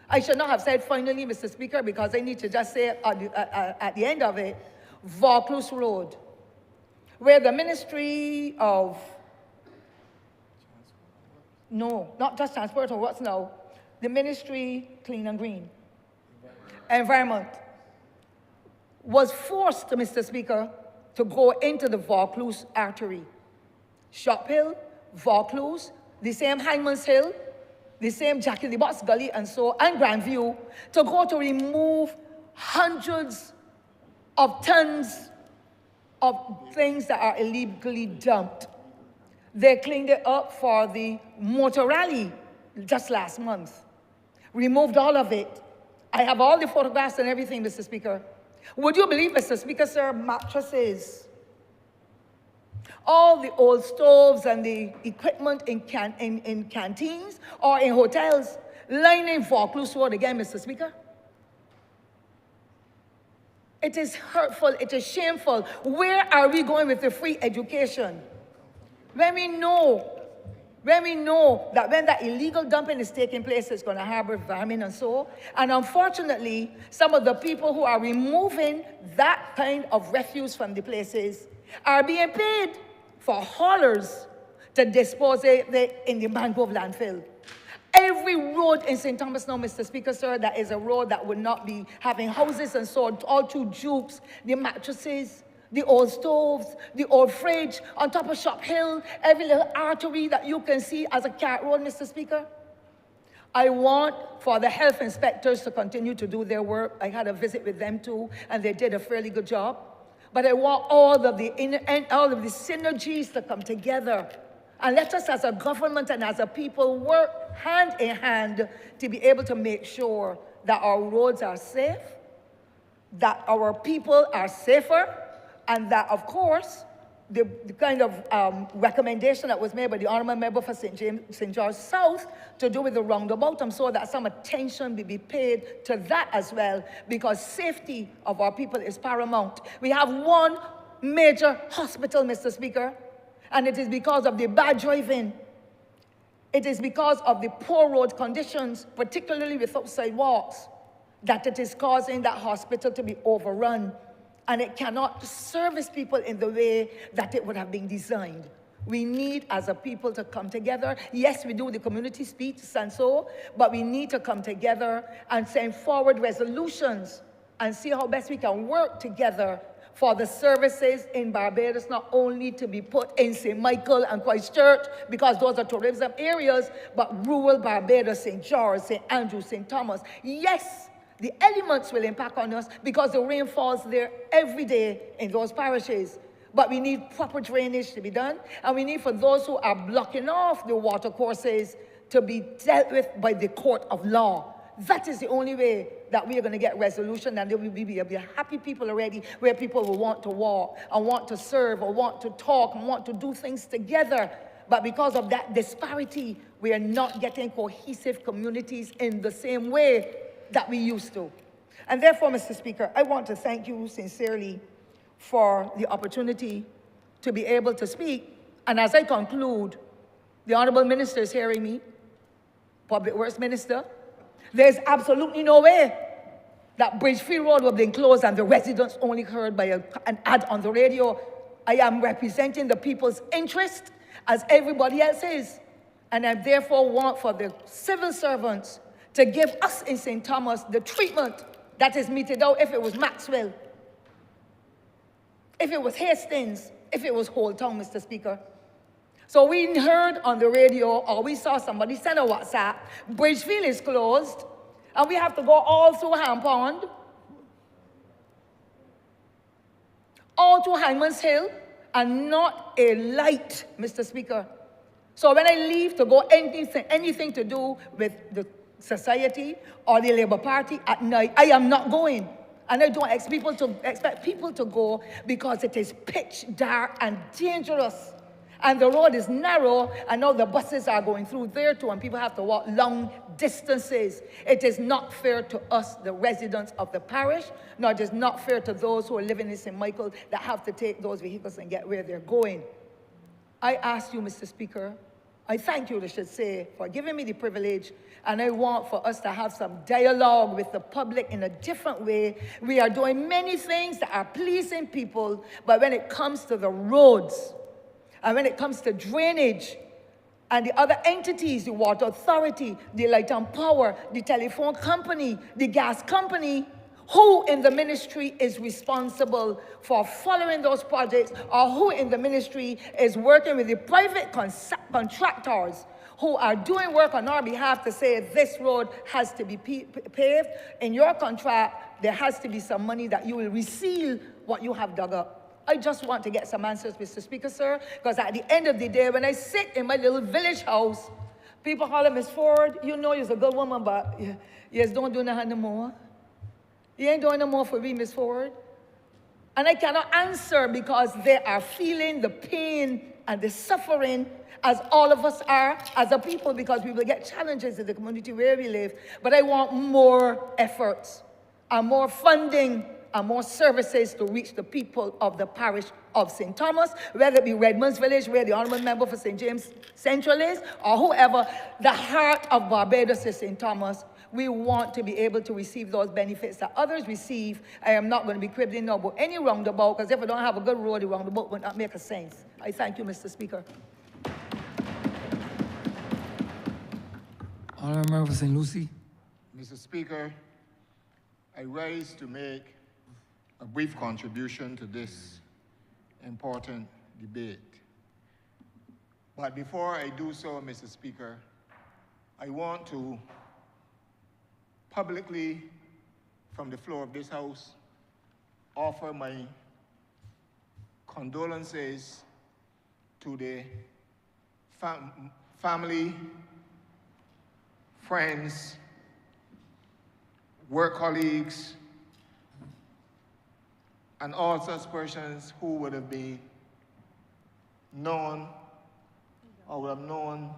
I should not have said finally, Mr. Speaker, because I need to just say at the end of it, Vaucluse Road, where the Ministry of, no, not just Transport or what's now, the Ministry Clean and Green, Environment, was forced, Mr. Speaker, to go into the Vaucluse artery. Shop Hill, Vaucluse, the same Hangman's Hill, the same Jack in the Box Gully and Grandview, to go to remove hundreds of tons of things that are illegally dumped. They cleaned it up for the motor rally just last month. Removed all of it. I have all the photographs and everything, Mr. Speaker. Would you believe, Mr. Speaker, sir, mattresses, all the old stoves and the equipment in canteens or in hotels lining Vaucluse Road again, Mr. Speaker? It is hurtful, it is shameful. Where are we going with the free education? When we know that when that illegal dumping is taking place, it's going to harbor vermin and so. And unfortunately, some of the people who are removing that kind of refuse from the places are being paid for haulers to dispose it in the mangrove landfill. Every road in St. Thomas now, Mr. Speaker, sir, that is a road that would not be having houses and so all through jukes, the mattresses, the old stoves, the old fridge, on top of Shop Hill, every little artery that you can see as a carrot road, Mr. Speaker. I want for the health inspectors to continue to do their work. I had a visit with them too, and they did a fairly good job. But I want all of the synergies to come together. And let us as a government and as a people work hand in hand to be able to make sure that our roads are safe, that our people are safer, and that, of course, the kind of recommendation that was made by the Honourable Member for St. George South to do with the roundabout, I'm sure that some attention will be paid to that as well, because safety of our people is paramount. We have one major hospital, Mr. Speaker, and it is because of the bad driving. It is because of the poor road conditions, particularly without sidewalks, that it is causing that hospital to be overrun. And it cannot service people in the way that it would have been designed. We need, as a people, to come together. Yes, we do the community speech and so, but we need to come together and send forward resolutions and see how best we can work together for the services in Barbados, not only to be put in St. Michael and Christchurch, because those are tourism areas, but rural Barbados, St. George, St. Andrew, St. Thomas. Yes, the elements will impact on us because the rain falls there every day in those parishes. But we need proper drainage to be done, and we need for those who are blocking off the water courses to be dealt with by the court of law. That is the only way that we are going to get resolution, and there will be happy people already where people will want to walk and want to serve or want to talk and want to do things together. But because of that disparity, we are not getting cohesive communities in the same way that we used to. And therefore, Mr. Speaker, I want to thank you sincerely for the opportunity to be able to speak. And as I conclude, the Honourable Minister is hearing me, Public Works Minister. There's absolutely no way that Bridgefield Road would have been closed and the residents only heard by an ad on the radio. I am representing the people's interest as everybody else is. And I therefore want for the civil servants to give us in St. Thomas the treatment that is meted out if it was Maxwell, if it was Hastings, if it was Whole Town, Mr. Speaker. So we heard on the radio, or we saw somebody send a WhatsApp, Bridgefield is closed, and we have to go all through Ham Pond, all to Hyman's Hill, and not a light, Mr. Speaker. So when I leave to go anything to do with the society or the Labour Party at night, I am not going. And I don't expect people to go because it is pitch dark and dangerous. And the road is narrow, and now the buses are going through there too, and people have to walk long distances. It is not fair to us, the residents of the parish, nor it is not fair to those who are living in St. Michael that have to take those vehicles and get where they're going. I ask you, Mr. Speaker, I thank you, I should say, for giving me the privilege, and I want for us to have some dialogue with the public in a different way. We are doing many things that are pleasing people, but when it comes to the roads, and when it comes to drainage, and the other entities, the water authority, the light and power, the telephone company, the gas company, who in the ministry is responsible for following those projects, or who in the ministry is working with the private contractors who are doing work on our behalf to say this road has to be paved. In your contract, there has to be some money that you will reseal what you have dug up. I just want to get some answers, Mr. Speaker, sir, because at the end of the day, when I sit in my little village house, people holler, Miss Ford, you know you're a good woman, but you just don't do nothing no more. You ain't doing no more for me, Miss Ford. And I cannot answer because they are feeling the pain and the suffering as all of us are as a people, because we will get challenges in the community where we live. But I want more efforts and more funding and more services to reach the people of the parish of St. Thomas, whether it be Redmond's Village, where the Honourable Member for St. James Central is, or whoever. The heart of Barbados is St. Thomas. We want to be able to receive those benefits that others receive. I am not going to be quibbling now about any roundabout, because if I don't have a good road, the roundabout will not make a sense. I thank you, Mr. Speaker. Honourable Member for St. Lucie. Mr. Speaker, I rise to make a brief contribution to this important debate. But before I do so, Mr. Speaker, I want to publicly, from the floor of this House, offer my condolences to the family, friends, work colleagues, and all such persons who would have been known or would have known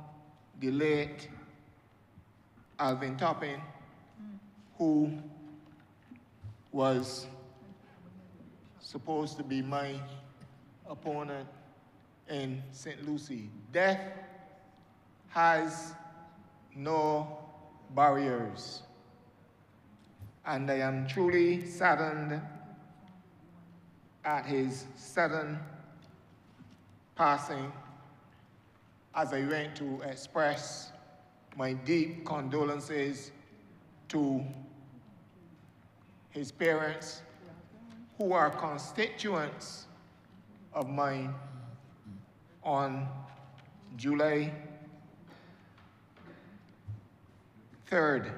the late Alvin Toppin, who was supposed to be my opponent in St. Lucie. Death has no barriers, and I am truly saddened at his sudden passing, as I went to express my deep condolences to his parents, who are constituents of mine, on July 3rd,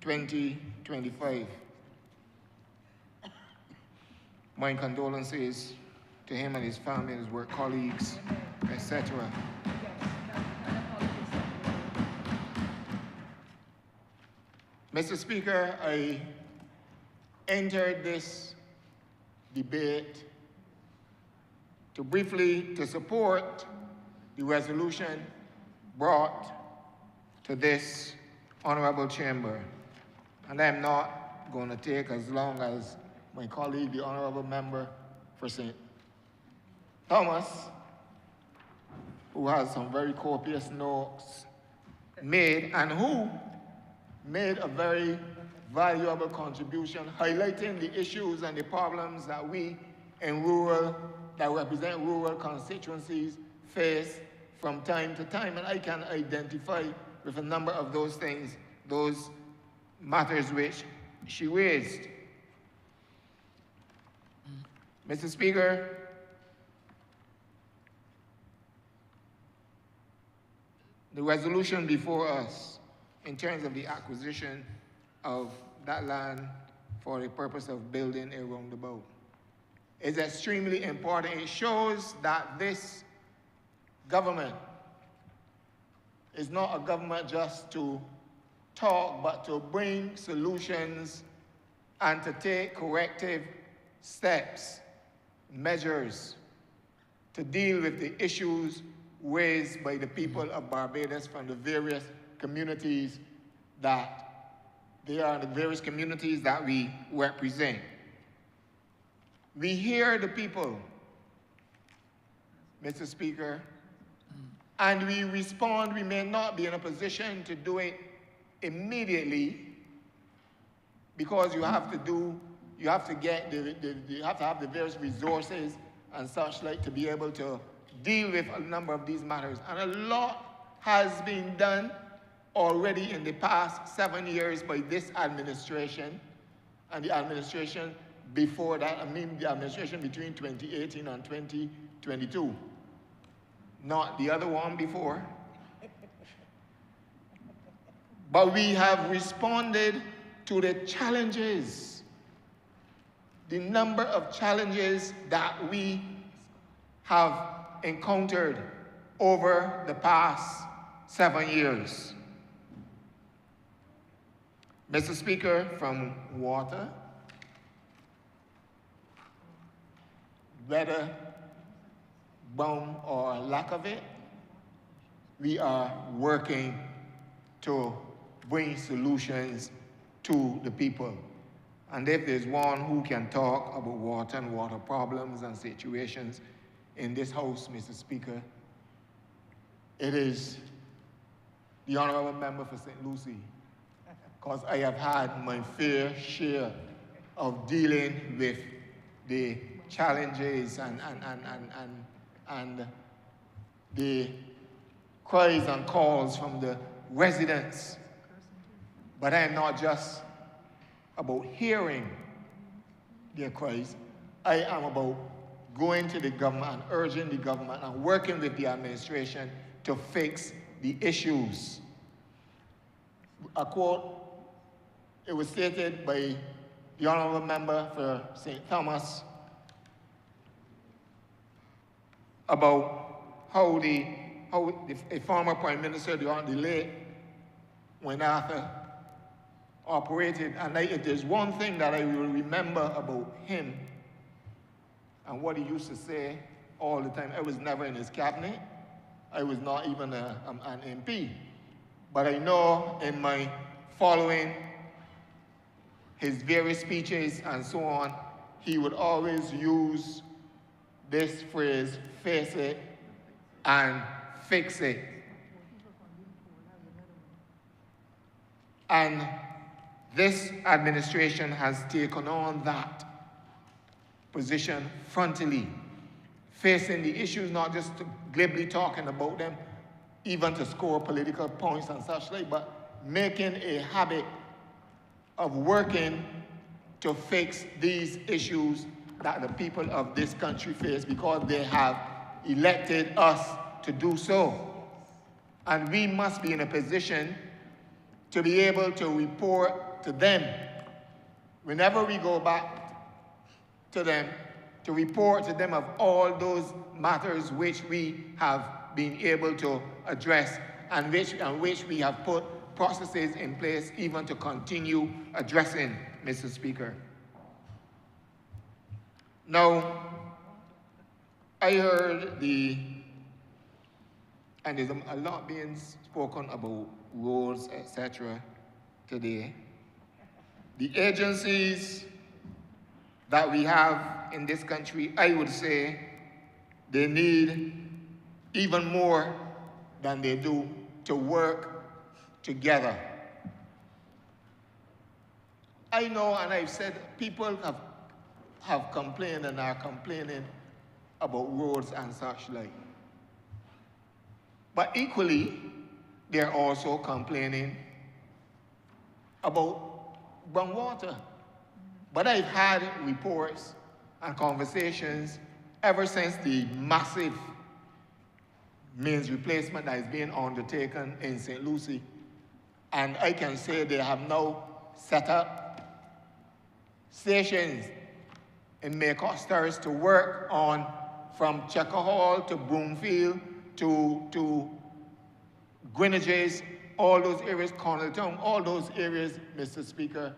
2025. My condolences to him and his family and his work colleagues, etc. Mr. Speaker, I entered this debate to briefly support the resolution brought to this honorable chamber. And I'm not going to take as long as my colleague, the honorable member for St. Thomas, who has some very copious notes made, and who made a very valuable contribution highlighting the issues and the problems that we in that represent rural constituencies face from time to time. And I can identify with a number of those things, those matters which she raised. Mr. Speaker, the resolution before us in terms of the acquisition of that land for the purpose of building a roundabout is extremely important. It shows that this government is not a government just to talk, but to bring solutions and to take corrective steps, measures to deal with the issues raised by the people of Barbados from the various communities that they are, the various communities that we represent. We hear the people, Mr. Speaker, and we respond. We may not be in a position to do it immediately because you have to have the various resources and such like to be able to deal with a number of these matters. And a lot has been done already in the past 7 years by this administration and the administration before that. I mean the administration between 2018 and 2022. Not the other one before. But we have responded to the challenges, the number of challenges that we have encountered over the past 7 years. Mr. Speaker, from water, whether boom or lack of it, we are working to bring solutions to the people. And if there's one who can talk about water and water problems and situations in this House, Mr. Speaker, it is the honorable member for St. Lucie, because I have had my fair share of dealing with the challenges and the cries and calls from the residents. But I am not just about hearing their cries. I am about going to the government and urging the government and working with the administration to fix the issues. A quote, it was stated by the honorable member for St. Thomas about how a former prime minister, the late when Arthur operated. And if there's one thing that I will remember about him and what he used to say all the time, I was never in his cabinet. I was not even an MP. But I know in my following his various speeches and so on, he would always use this phrase, face it and fix it. And this administration has taken on that position frontally, facing the issues, not just glibly talking about them, even to score political points and such like, but making a habit of working to fix these issues that the people of this country face because they have elected us to do so. And we must be in a position to be able to report to them whenever we go back to them, to report to them of all those matters which we have been able to address and which we have put processes in place even to continue addressing, Mr. Speaker. Now, I heard the and there's a lot being spoken about roads, etc. today. The agencies that we have in this country, I would say, they need even more than they do to work together. I know, and I've said, people have complained and are complaining about roads and such like. But equally, they're also complaining about groundwater. But I've had reports and conversations ever since the massive mains replacement that is being undertaken in St. Lucie. And I can say they have now set up stations in Maycosters to work on from Checker Hall to Broomfield to Greenwiches, all those areas, Connelltown, all those areas, Mr. Speaker,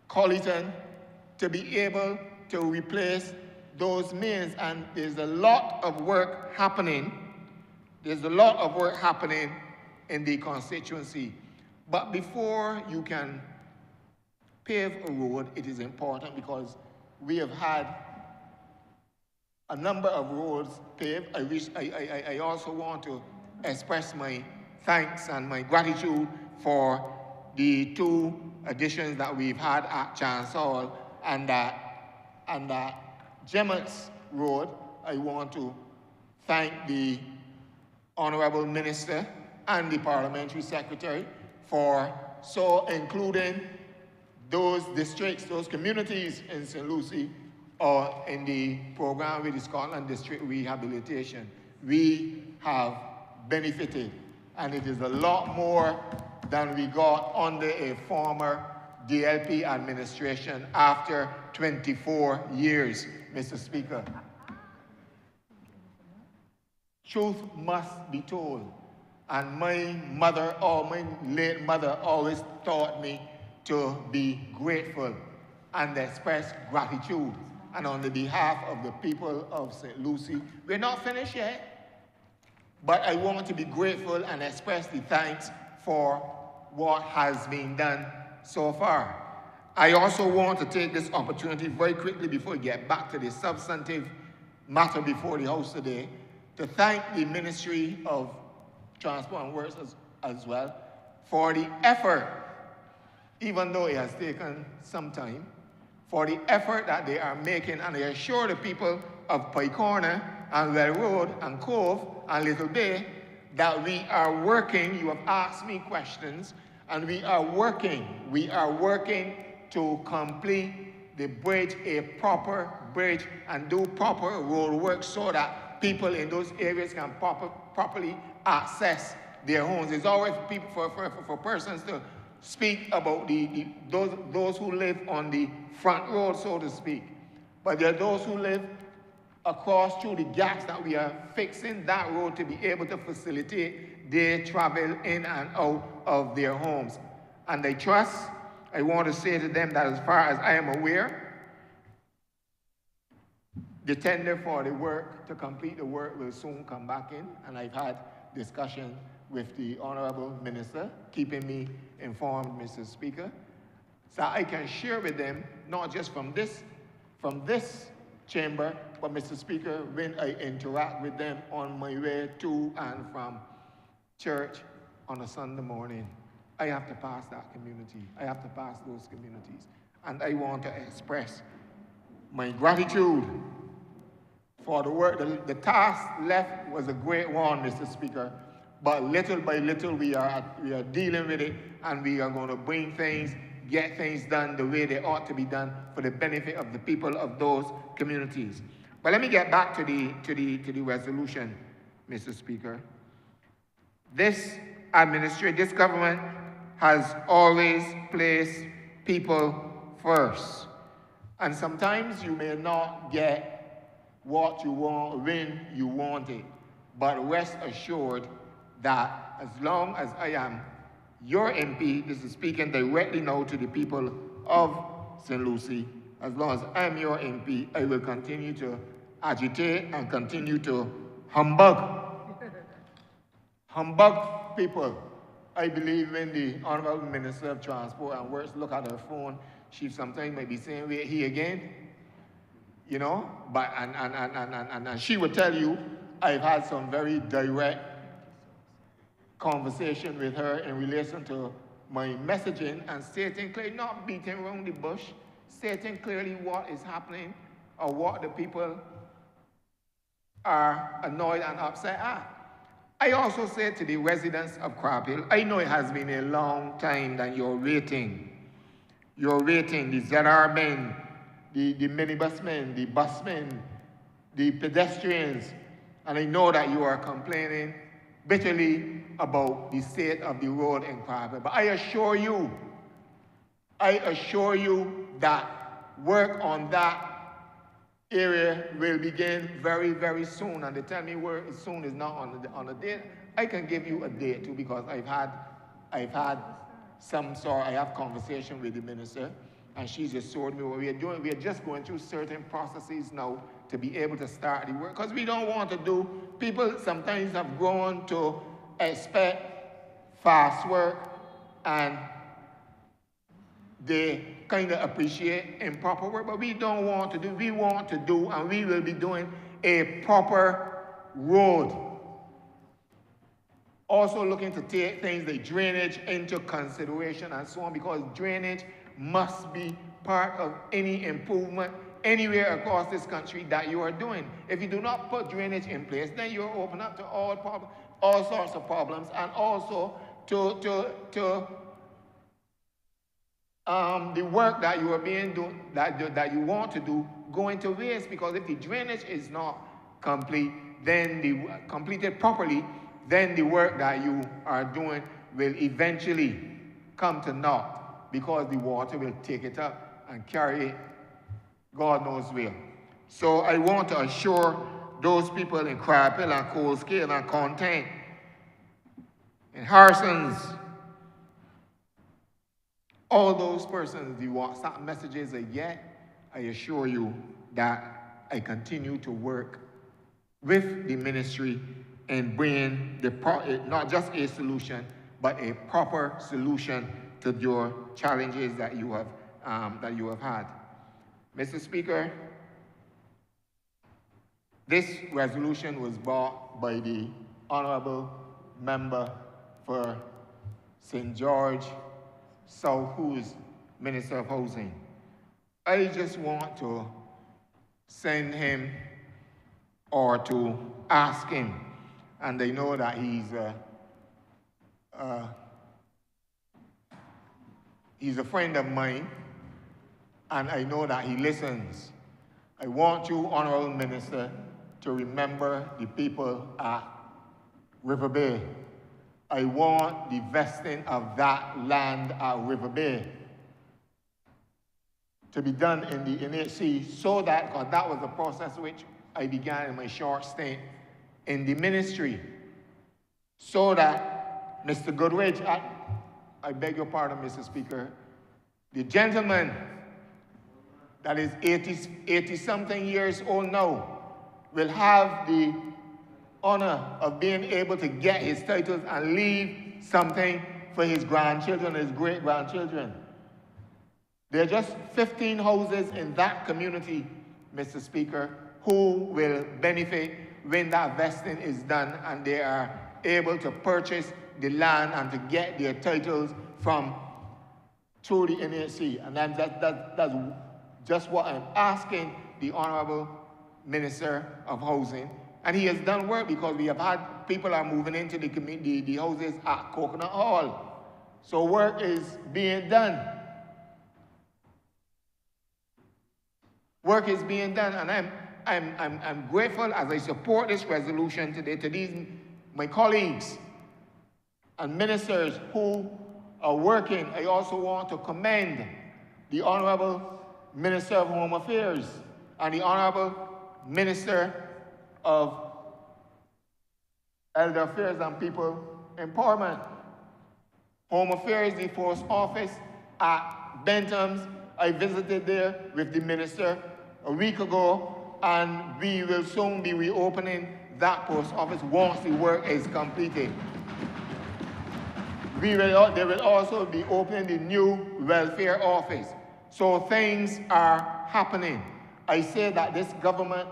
Colleton, to be able to replace those mains. And there's a lot of work happening. There's a lot of work happening in the constituency. But before you can pave a road, it is important because we have had a number of roads paved. I also want to express my thanks and my gratitude for the 2 additions that we've had at Chance Hall and Gemmett's Road. I want to thank the Honourable Minister and the Parliamentary Secretary for so including those districts, those communities in St. Lucie or in the program with the Scotland District Rehabilitation. We have benefited, and it is a lot more than we got under a former DLP administration after 24 years, Mr. Speaker. Truth must be told, and my mother, or my late mother, always taught me to be grateful and express gratitude. And on the behalf of the people of St. Lucie, we're not finished yet, but I want to be grateful and express the thanks for what has been done so far. I also want to take this opportunity very quickly before we get back to the substantive matter before the House today, to thank the Ministry of Transport and Works as well for the effort, even though it has taken some time, for the effort that they are making, and I assure the people of Pike Corner and Well Road and Cove and Little Bay that we are working. You have asked me questions, and we are working to complete the bridge, a proper bridge, and do proper road work so that people in those areas can properly access their homes. It's always people for persons to speak about those who live on the front road, so to speak. But there are those who live across through the gaps that we are fixing that road to be able to facilitate their travel in and out of their homes. And I want to say to them that as far as I am aware, the tender for the work, to complete the work, will soon come back in, and I've had discussion with the Honourable Minister, keeping me informed, Mr. Speaker, so I can share with them, not just from this chamber, but Mr. Speaker, when I interact with them on my way to and from church on a Sunday morning, I have to pass that community. I have to pass those communities. And I want to express my gratitude for the work. The task left was a great one, Mr. Speaker, but little by little we are dealing with it, and we are going to get things done the way they ought to be done for the benefit of the people of those communities. But let me get back to the resolution, Mr. Speaker. This government has always placed people first. And sometimes you may not get what you want when you want it, but rest assured that as long as I am your MP, this is speaking directly now to the people of St. Lucie, as long as I'm your MP, I will continue to agitate and continue to humbug humbug people. I believe when the Honourable Minister of Transport and Works look at her phone, she sometimes might be saying, wait, he again? You know, but and she would tell you, I've had some very direct conversation with her in relation to my messaging and stating clearly, not beating around the bush, stating clearly what is happening or what the people are annoyed and upset at. I also said to the residents of Crab Hill, I know it has been a long time that you're waiting. You're waiting, the ZR men, the minibus men, the busmen, the pedestrians, and I know that you are complaining bitterly about the state of the road in Crab Hill. But I assure you that work on that area will begin very, very soon. And they tell me where soon is not on a date. I can give you a date too, because I've had I have conversation with the minister, and she's assured me what we are doing. We are just going through certain processes now to be able to start the work, because we don't want to do, people sometimes have grown to expect fast work, and they kind of appreciate improper work, but we don't want to do, we want to do, and we will be doing a proper road. Also looking to take things like drainage into consideration and so on, because drainage must be part of any improvement anywhere across this country that you are doing. If you do not put drainage in place, then you're open up to all sorts of problems, and also to the work that you are that you want to do go into waste, because if the drainage is not complete, then completed properly, then the work that you are doing will eventually come to naught, because the water will take it up and carry it God knows where. So I want to assure those people in Crab Hill and Cold Scale and Content, in Harsons, all those persons, the WhatsApp messages I get, I assure you that I continue to work with the ministry and bring not just a solution, but a proper solution to your challenges that you have had. Mr. Speaker, this resolution was brought by the Honourable Member for St. George South, who is Minister of Housing. I just want to send him or to ask him, and I know that he's a friend of mine, and I know that he listens. I want you, Honourable Minister, to remember the people at River Bay. I want the vesting of that land at River Bay to be done in the NHC, so that, because that was the process which I began in my short stint in the ministry, so that Mr. Goodrich, I beg your pardon, Mr. Speaker, the gentleman that is 80-something years old now will have the honor of being able to get his titles and leave something for his grandchildren, his great-grandchildren. There are just 15 houses in that community, Mr. Speaker, who will benefit when that vesting is done and they are able to purchase the land and to get their titles through the NHC. And that's just what I'm asking the Honourable Minister of Housing. And he has done work, because we have had people are moving into the houses at Coconut Hall. So work is being done. Work is being done, and I'm grateful as I support this resolution today to these my colleagues and ministers who are working. I also want to commend the Honourable Minister of Home Affairs and the Honourable Minister of Elder Affairs and People Empowerment. Home Affairs, the Force Office at Bentham's, I visited there with the minister a week ago, and we will soon be reopening that post office once the work is completed. they will also be opening the new welfare office. So things are happening. I say that this government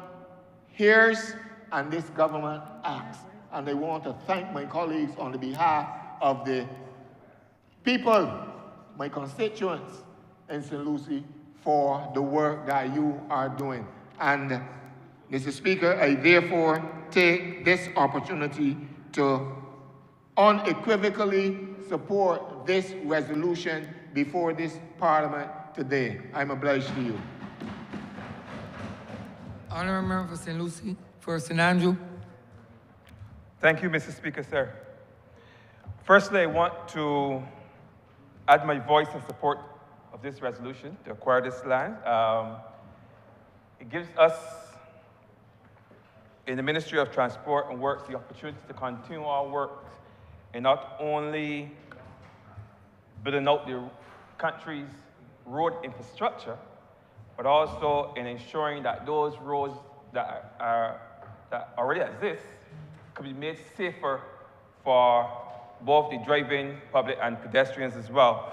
hears and this government acts. And I want to thank my colleagues on the behalf of the people, my constituents in St. Lucie, for the work that you are doing. And Mr. Speaker, I therefore take this opportunity to unequivocally support this resolution before this Parliament today. I'm obliged to you. Honourable Member for St. Lucie, for St. Andrew. Thank you, Mr. Speaker, sir. Firstly, I want to add my voice in support of this resolution to acquire this land. It gives us in the Ministry of Transport and Works the opportunity to continue our work in not only building out the country's road infrastructure, but also in ensuring that those roads that already exist could be made safer for both the driving public and pedestrians as well.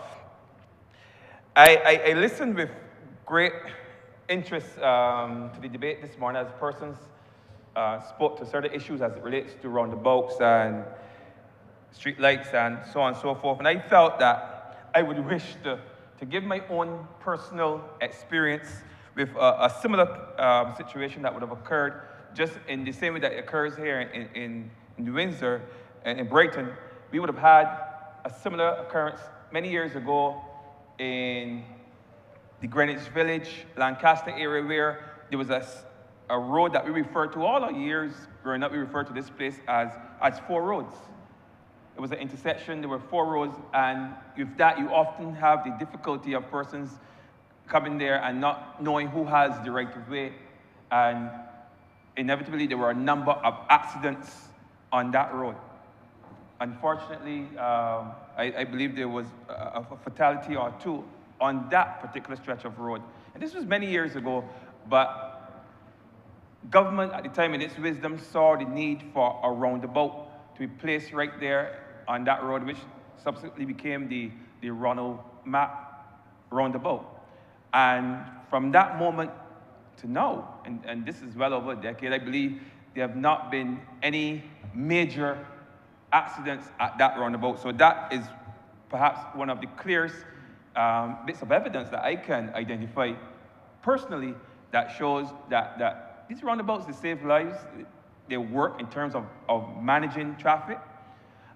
I listened with great interest to the debate this morning as persons spoke to certain issues as it relates to roundabouts and street lights and so on and so forth. And I felt that I would wish to give my own personal experience with a similar situation that would have occurred just in the same way that it occurs here in Windsor and in Brighton. We would have had a similar occurrence many years ago in the Greenwich Village, Lancaster area, where there was a road that we referred to all our years growing up. We referred to this place as 4 roads. It was an intersection, there were 4 roads, and with that you often have the difficulty of persons coming there and not knowing who has the right of way. And inevitably there were a number of accidents on that road. Unfortunately, I believe there was a fatality or 2 on that particular stretch of road. And this was many years ago, but government at the time in its wisdom saw the need for a roundabout to be placed right there on that road, which subsequently became the Ronald Map roundabout. And from that moment to now, and this is well over a decade, I believe there have not been any major accidents at that roundabout. So that is perhaps one of the clearest bits of evidence that I can identify personally that shows that these roundabouts, they save lives, they work in terms of managing traffic.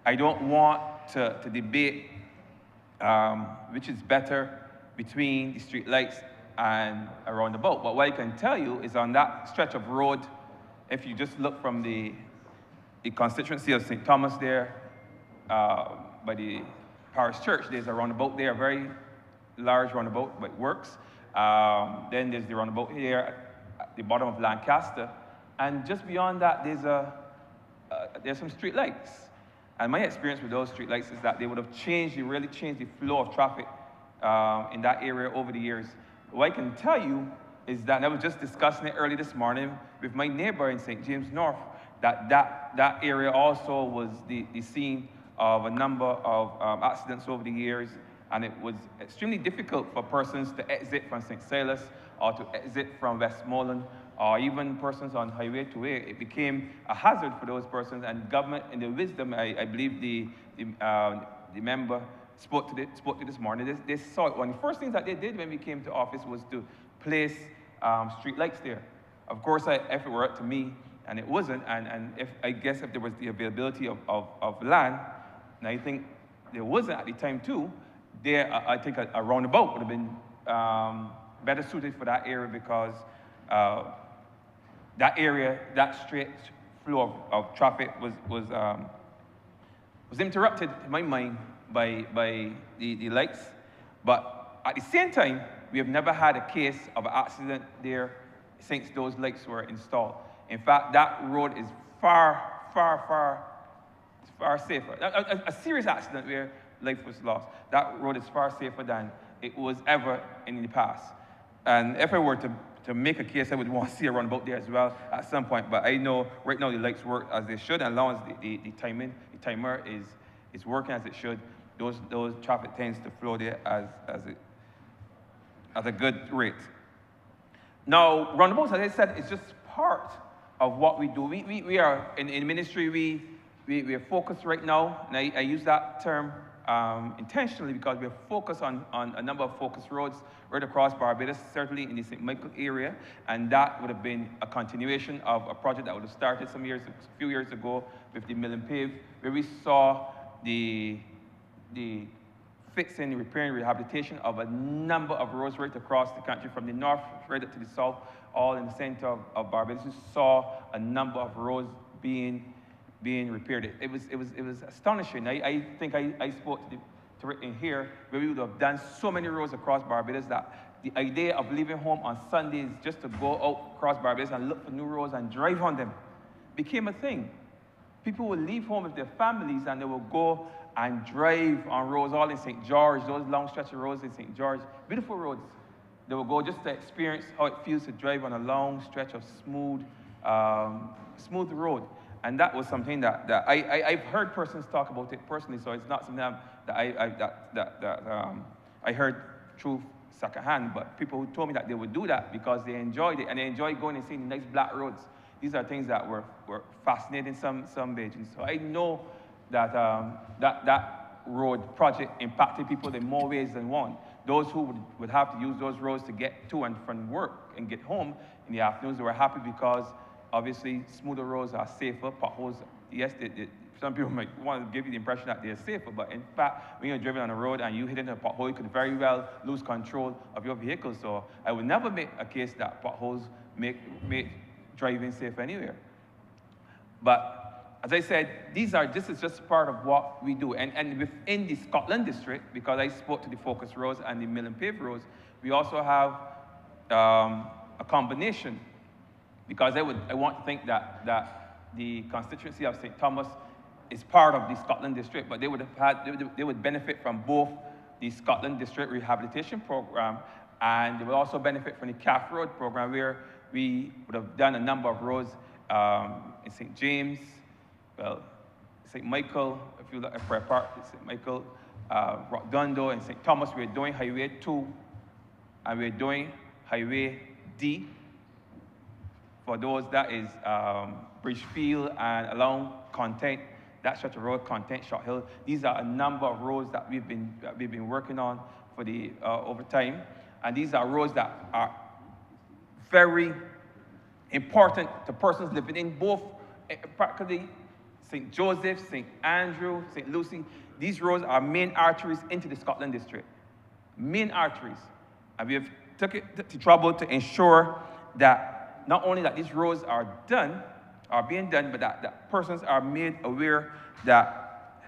I don't want to debate which is better between the street lights and a roundabout. But what I can tell you is on that stretch of road, if you just look from the constituency of St. Thomas there, by the parish church, there's a roundabout there, a very large roundabout, but it works. Then there's the roundabout here at the bottom of Lancaster. And just beyond that, there's some street lights. And my experience with those street lights is that they would have really changed the flow of traffic in that area over the years. What I can tell you is that, and I was just discussing it early this morning with my neighbor in St. James North, that area also was the scene of a number of accidents over the years, and it was extremely difficult for persons to exit from St. Silas or to exit from Westmoreland, or even persons on Highway 2A. It became a hazard for those persons, and government, in their wisdom, I believe the member spoke to this morning, they saw it. One of the first things that they did when we came to office was to place street lights there. Of course, if it were up to me, and it wasn't, and I guess if there was the availability of land, and I think there wasn't at the time too, I think a roundabout would have been better suited for that area, because that area, that straight flow of traffic was interrupted, in my mind, by the lights. But at the same time, we have never had a case of an accident there since those lights were installed. In fact, that road is far safer. A serious accident where life was lost, that road is far safer than it was ever in the past. And if I were to make a case, I would want to see a roundabout there as well at some point. But I know right now the lights work as they should, and as long as the timer is working as it should, those traffic tends to flow there at a good rate. Now, roundabouts, as I said, is just part of what we do. We are, in ministry, we are focused right now, and I use that term intentionally because we're focused on a number of focus roads right across Barbados, certainly in the St. Michael area, and that would have been a continuation of a project that would have started a few years ago with the mill and pave, where we saw the fixing, repairing, rehabilitation of a number of roads right across the country, from the north right up to the south, all in the center of Barbados. We saw a number of roads being repaired. It was astonishing. I think I spoke to Rick in here, where we would have done so many roads across Barbados that the idea of leaving home on Sundays just to go out across Barbados and look for new roads and drive on them became a thing. People would leave home with their families and they would go and drive on roads all in St. George, those long stretch of roads in St. George, beautiful roads. They would go just to experience how it feels to drive on a long stretch of smooth road. And that was something that I've heard persons talk about it personally, so it's not something that I heard through secondhand, but people who told me that they would do that because they enjoyed it, and they enjoyed going and seeing the nice black roads. These are things that were fascinating some Bajans. So I know that that road project impacted people in more ways than one. Those who would have to use those roads to get to and from work and get home in the afternoons, they were happy because obviously smoother roads are safer. Potholes, yes, some people might want to give you the impression that they're safer, but in fact, when you're driving on a road and you hit into a pothole, you could very well lose control of your vehicle. So I would never make a case that potholes make driving safe anywhere. But as I said, this is just part of what we do. And within the Scotland district, because I spoke to the focus roads and the mill and pave roads, we also have a combination, because I want to think that the constituency of St. Thomas is part of the Scotland district, but they would benefit from both the Scotland district rehabilitation program, and they would also benefit from the CAF road program, where we would have done a number of roads in St. James, well, St. Michael, if you look at Prayer Park, St. Michael, Rockdundo, and St. Thomas. We're doing Highway 2, and we're doing Highway D. For those, that is Bridgefield and along Content, that stretch of road, Content, Short Hill. These are a number of roads that we've been working on for the over time, and these are roads that are very important to persons living in both, practically St. Joseph, St. Andrew, St. Lucy. These roads are main arteries into the Scotland district, main arteries, and we have took the trouble to ensure that not only that these roads are being done, but that persons are made aware that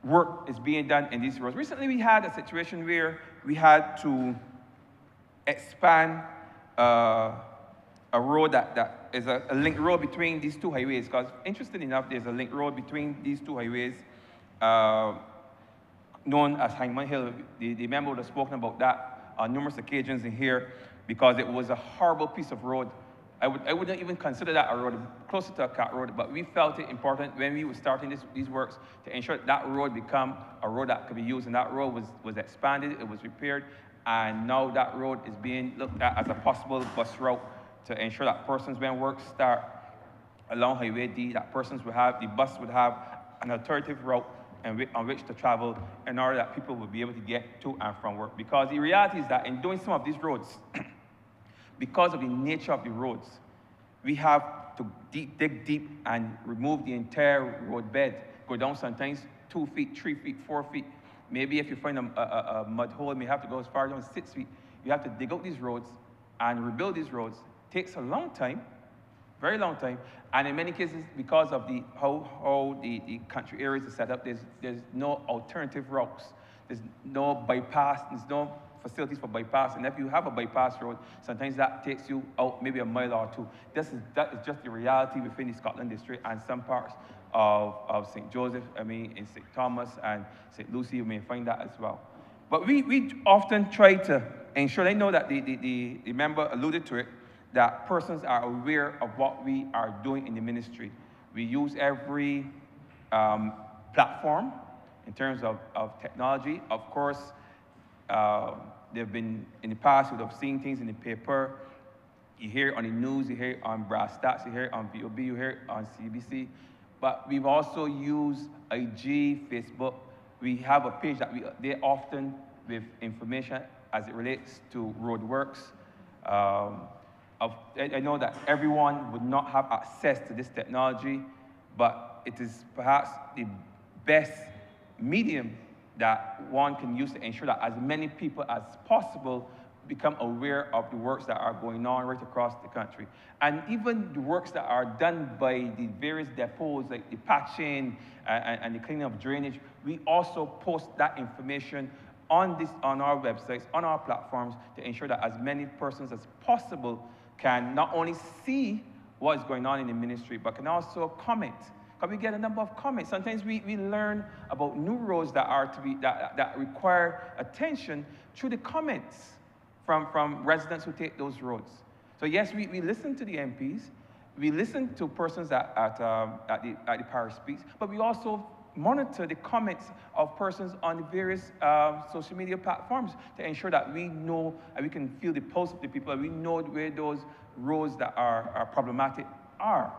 work is being done in these roads. Recently, we had a situation where we had to expand a road that is a link road between these two highways, because interestingly enough, there's a link road between these two highways known as Hangman Hill. The member would have spoken about that on numerous occasions in here, because it was a horrible piece of road. I wouldn't even consider that a road, closer to a cat road, but we felt it important when we were starting these works to ensure that road become a road that could be used, and that road was expanded, it was repaired, and now that road is being looked at as a possible bus route to ensure that persons, when work start along Highway D, that the bus would have an alternative route on which to travel in order that people would be able to get to and from work. Because the reality is that in doing some of these roads, because of the nature of the roads, we have to dig deep and remove the entire road bed, go down sometimes 2 feet, 3 feet, 4 feet. Maybe if you find a mud hole, you may have to go as far down as 6 feet. You have to dig out these roads and rebuild these roads. It takes a long time, very long time, and in many cases, because of how the country areas are set up, there's no alternative routes. There's no bypass, there's no facilities for bypass, and if you have a bypass road, sometimes that takes you out maybe a mile or two. That is just the reality within the Scotland district and some parts of St. Joseph, in St. Thomas and St. Lucy, you may find that as well. But we often try to ensure, I know that the member alluded to it, that persons are aware of what we are doing in the ministry. We use every platform in terms of technology. Of course, they've been, in the past, you would have seen things in the paper. You hear it on the news, you hear it on Brass Stats, you hear it on VOB, you hear it on CBC. But we've also used IG, Facebook. We have a page that we update often with information as it relates to roadworks. I know that everyone would not have access to this technology, but it is perhaps the best medium that one can use to ensure that as many people as possible become aware of the works that are going on right across the country. And even the works that are done by the various depots, like the patching and the cleaning of drainage, we also post that information on our websites, on our platforms, to ensure that as many persons as possible can not only see what is going on in the ministry, but can also comment. Because we get a number of comments. Sometimes we learn about new roads that require attention through the comments from residents who take those roads. So yes, we listen to the MPs, we listen to persons at the parish speaks, but we also monitor the comments of persons on the various social media platforms to ensure that we know and we can feel the pulse of the people, and we know where those roads that are problematic are.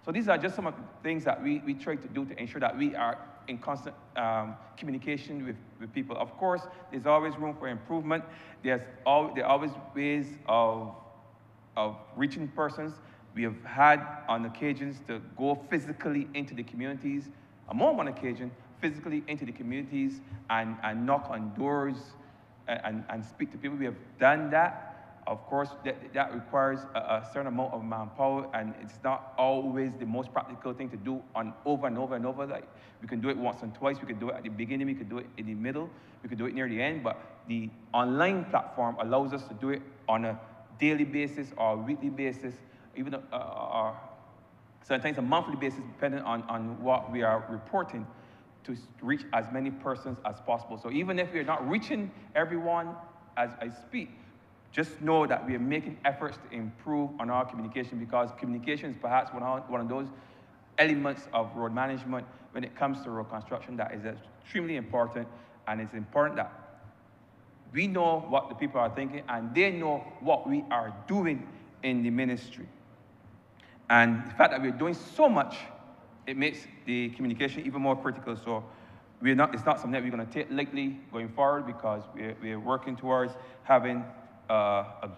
So these are just some of the things that we try to do to ensure that we are in constant communication with people. Of course, there's always room for improvement. There are always ways of reaching persons. We have had on occasions to go physically into the communities, more on one occasion, physically into the communities and knock on doors and speak to people. We have done that. Of course, that requires a certain amount of manpower, and it's not always the most practical thing to do over and over and over. Like, we can do it once and twice. We can do it at the beginning. We can do it in the middle. We can do it near the end. But the online platform allows us to do it on a daily basis or a weekly basis, even or sometimes a monthly basis, depending on what we are reporting, to reach as many persons as possible. So even if we are not reaching everyone as I speak, just know that we are making efforts to improve on our communication, because communication is perhaps one of those elements of road management when it comes to road construction that is extremely important, and it's important that we know what the people are thinking and they know what we are doing in the ministry. And the fact that we're doing so much, it makes the communication even more critical. So it's not something that we're going to take lightly going forward, because we're working towards having a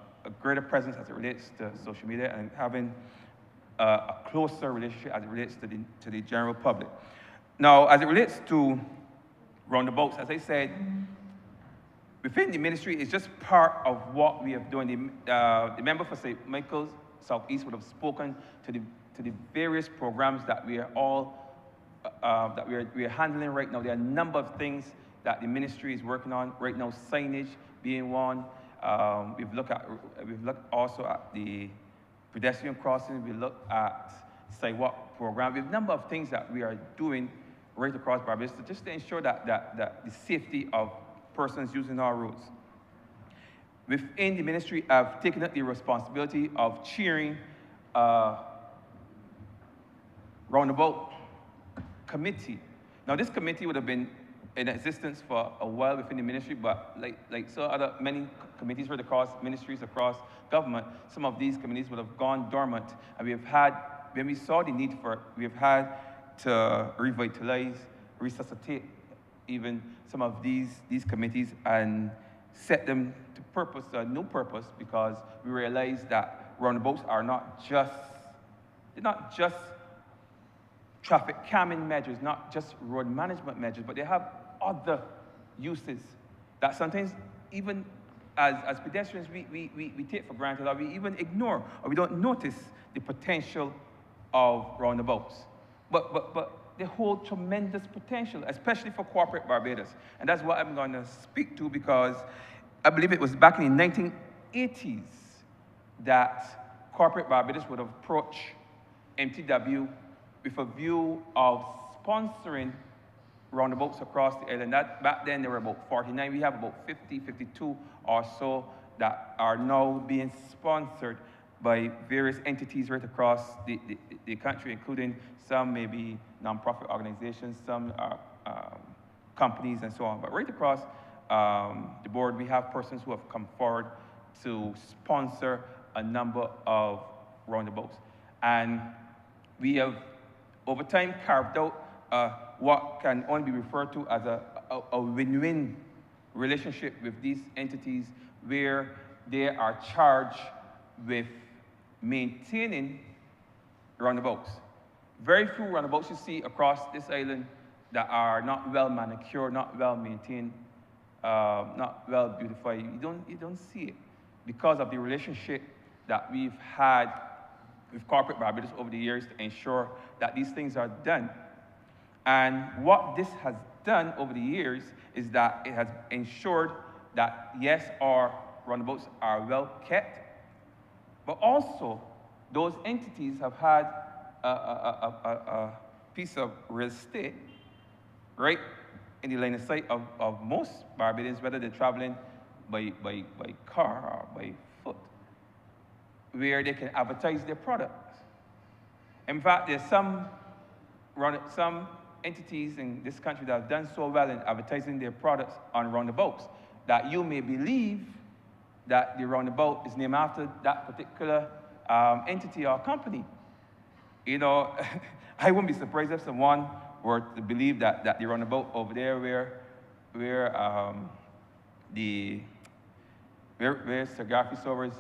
greater presence as it relates to social media and having a closer relationship as it relates to the general public. Now, as it relates to roundabouts, as I said, within the ministry, it's just part of what we have done. The member for St. Michael's Southeast would have spoken to the various programs that we are all we are handling right now. There are a number of things that the ministry is working on right now, signage being one. We've looked also at the pedestrian crossing. We look at sidewalk program. We have a number of things that we are doing right across Barbados just to ensure that the safety of persons using our roads. Within the ministry, I've taken up the responsibility of chairing a roundabout committee. Now, this committee would have been in existence for a while within the ministry, but like so many committees right across ministries across government, some of these committees would have gone dormant, and when we saw the need for it, we have had to revitalize, resuscitate even some of these committees and set them to a new purpose, because we realized that roundabouts are not just traffic calming measures, not just road management measures, but they have other uses that sometimes even as pedestrians we take for granted, or we even ignore, or we don't notice the potential of roundabouts. But they hold tremendous potential, especially for corporate Barbados. And that's what I'm going to speak to, because I believe it was back in the 1980s that corporate Barbados would approach MTW with a view of sponsoring roundabouts across the island. Back then there were about 49. We have about 52 or so that are now being sponsored by various entities right across the country, including some maybe nonprofit organizations, some are companies and so on. But right across the board, we have persons who have come forward to sponsor a number of roundabouts. And we have, over time, carved out what can only be referred to as a win-win relationship with these entities where they are charged with maintaining roundabouts. Very few roundabouts you see across this island that are not well manicured, not well maintained, not well beautified. You don't see it because of the relationship that we've had with corporate Barbados over the years to ensure that these things are done. And what this has done over the years is that it has ensured that, yes, our roundabouts are well kept, but also those entities have had a piece of real estate right in the line of sight of most Barbadians, whether they're traveling by car or by foot, where they can advertise their products. In fact, there's some entities in this country that have done so well in advertising their products on roundabouts that you may believe that the roundabout is named after that particular entity or company. You know, I wouldn't be surprised if someone were to believe that the roundabout over there where Sir Garfield Sober's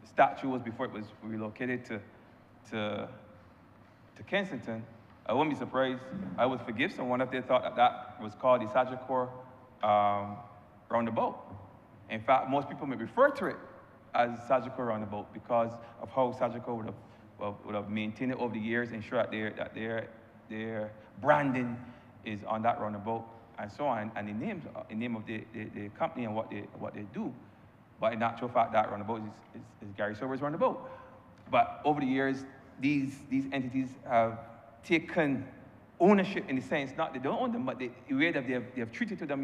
statue was before it was relocated to Kensington, I wouldn't be surprised. I would forgive someone if they thought that was called the Sagicor roundabout. In fact, most people may refer to it as Sagicor roundabout because of how Sagicor would have maintained it over the years, ensure that their branding is on that roundabout and so on, and the name of the company and what they do. But in actual fact, that roundabout is Gary Sober's roundabout. But over the years, these entities have taken ownership in the sense, not they don't own them, but the way that they have treated to them,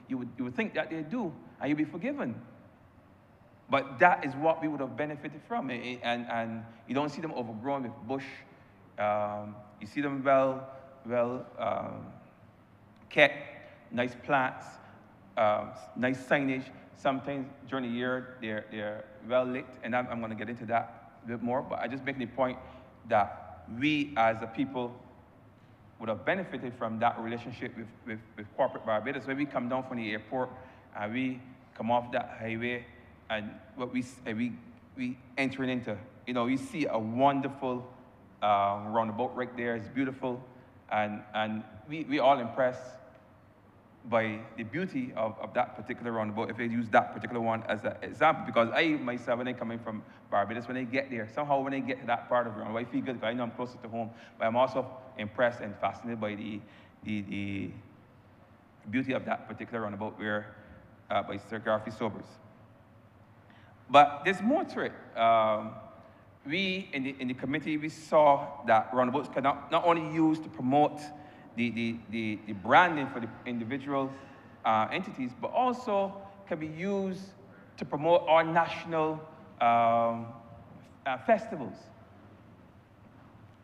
you would think that they do, and you'll be forgiven. But that is what we would have benefited from, and you don't see them overgrown with bush. You see them well kept, nice plants, nice signage. Sometimes during the year they're well lit, and I'm going to get into that a bit more. But I just make the point that we as a people would have benefited from that relationship with corporate Barbados. When we come down from the airport and we come off that highway, and what we entering into, you know, you see a wonderful roundabout right there. It's beautiful, and we all impressed by the beauty of that particular roundabout, if I use that particular one as an example, because I myself, when I come in from Barbados, when I get there, somehow when I get to that part of the roundabout, I feel good because I know I'm closer to home, but I'm also impressed and fascinated by the beauty of that particular roundabout where, by Sir Garfield Sobers. But there's more to it. We, in the committee, we saw that roundabouts can not only used to promote the branding for the individual entities, but also can be used to promote our national festivals.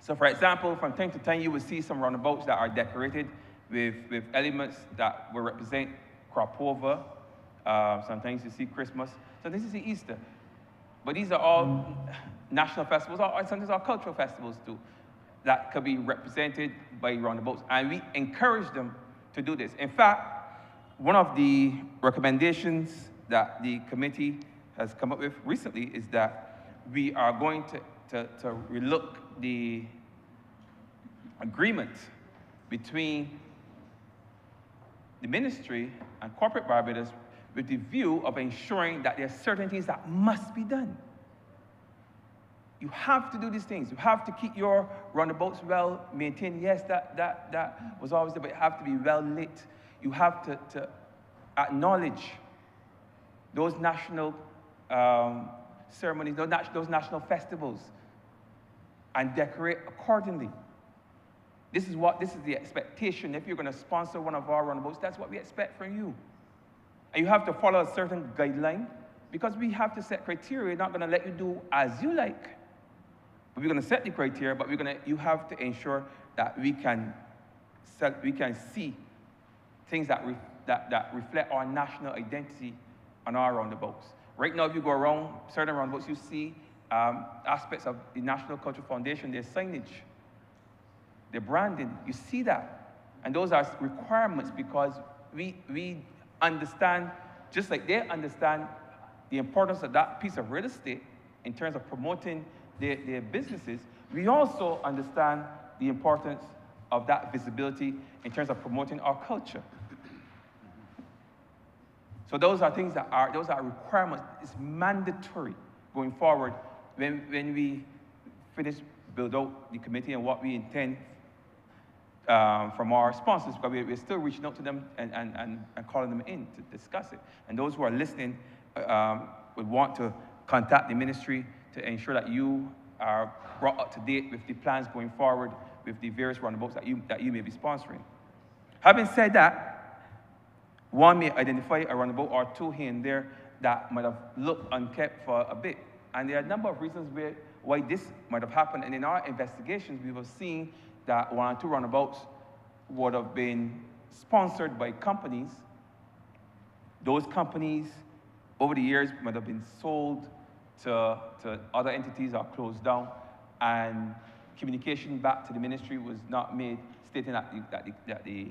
So for example, from time to time, you will see some roundabouts that are decorated with elements that will represent crop over. Sometimes you see Christmas, sometimes you see Easter. But these are all national festivals, or sometimes are cultural festivals too, that could be represented by roundabouts, and we encourage them to do this. In fact, one of the recommendations that the committee has come up with recently is that we are going to relook the agreement between the ministry and corporate Barbados with the view of ensuring that there are certain things that must be done. You have to do these things. You have to keep your roundabouts well maintained. Yes, that was always there, but it have to be well lit. You have to acknowledge those national ceremonies, those national festivals, and decorate accordingly. This is the expectation. If you're going to sponsor one of our roundabouts, that's what we expect from you. And you have to follow a certain guideline, because we have to set criteria. We're not going to let you do as you like. But we're going to set the criteria, but you have to ensure that we can see things that reflect our national identity on our roundabouts. Right now, if you go around certain roundabouts, you see aspects of the National Cultural Foundation, their signage, their branding. You see that. And those are requirements because we understand, just like they understand, the importance of that piece of real estate in terms of promoting their businesses. We also understand the importance of that visibility in terms of promoting our culture. So those are things those are requirements. It's mandatory going forward when we finish build out the committee and what we intend from our sponsors, because we're still reaching out to them and calling them in to discuss it. And those who are listening would want to contact the ministry to ensure that you are brought up to date with the plans going forward with the various roundabouts that you may be sponsoring. Having said that, one may identify a roundabout or two here and there that might have looked unkept for a bit. And there are a number of reasons why this might have happened. And in our investigations, we have seen that one or two roundabouts would have been sponsored by companies. Those companies, over the years, might have been sold to other entities or closed down. And communication back to the ministry was not made, stating that the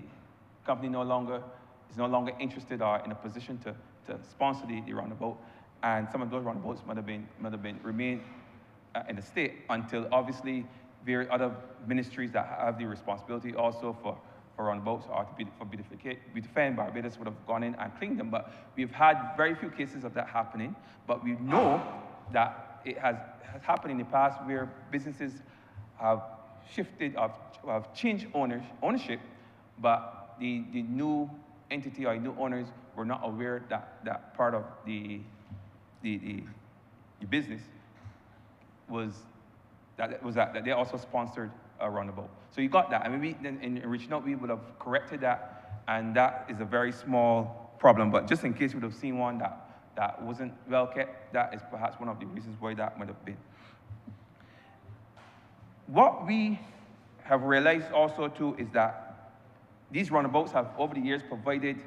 company is no longer interested or in a position to sponsor the roundabout, and some of those roundabouts might have been remain in the state until obviously various other ministries that have the responsibility also for roundabouts or for beautifying Barbados would have gone in and cleaned them. But we've had very few cases of that happening, but we know that it has happened in the past where businesses have shifted, have changed ownership, but the new entity or new owners were not aware that part of the business was that they also sponsored a roundabout. So you got that. I mean, in reaching out, we would have corrected that, and that is a very small problem. But just in case we would have seen one that wasn't well kept, that is perhaps one of the reasons why that might have been. What we have realized also too is that these roundabouts have over the years provided,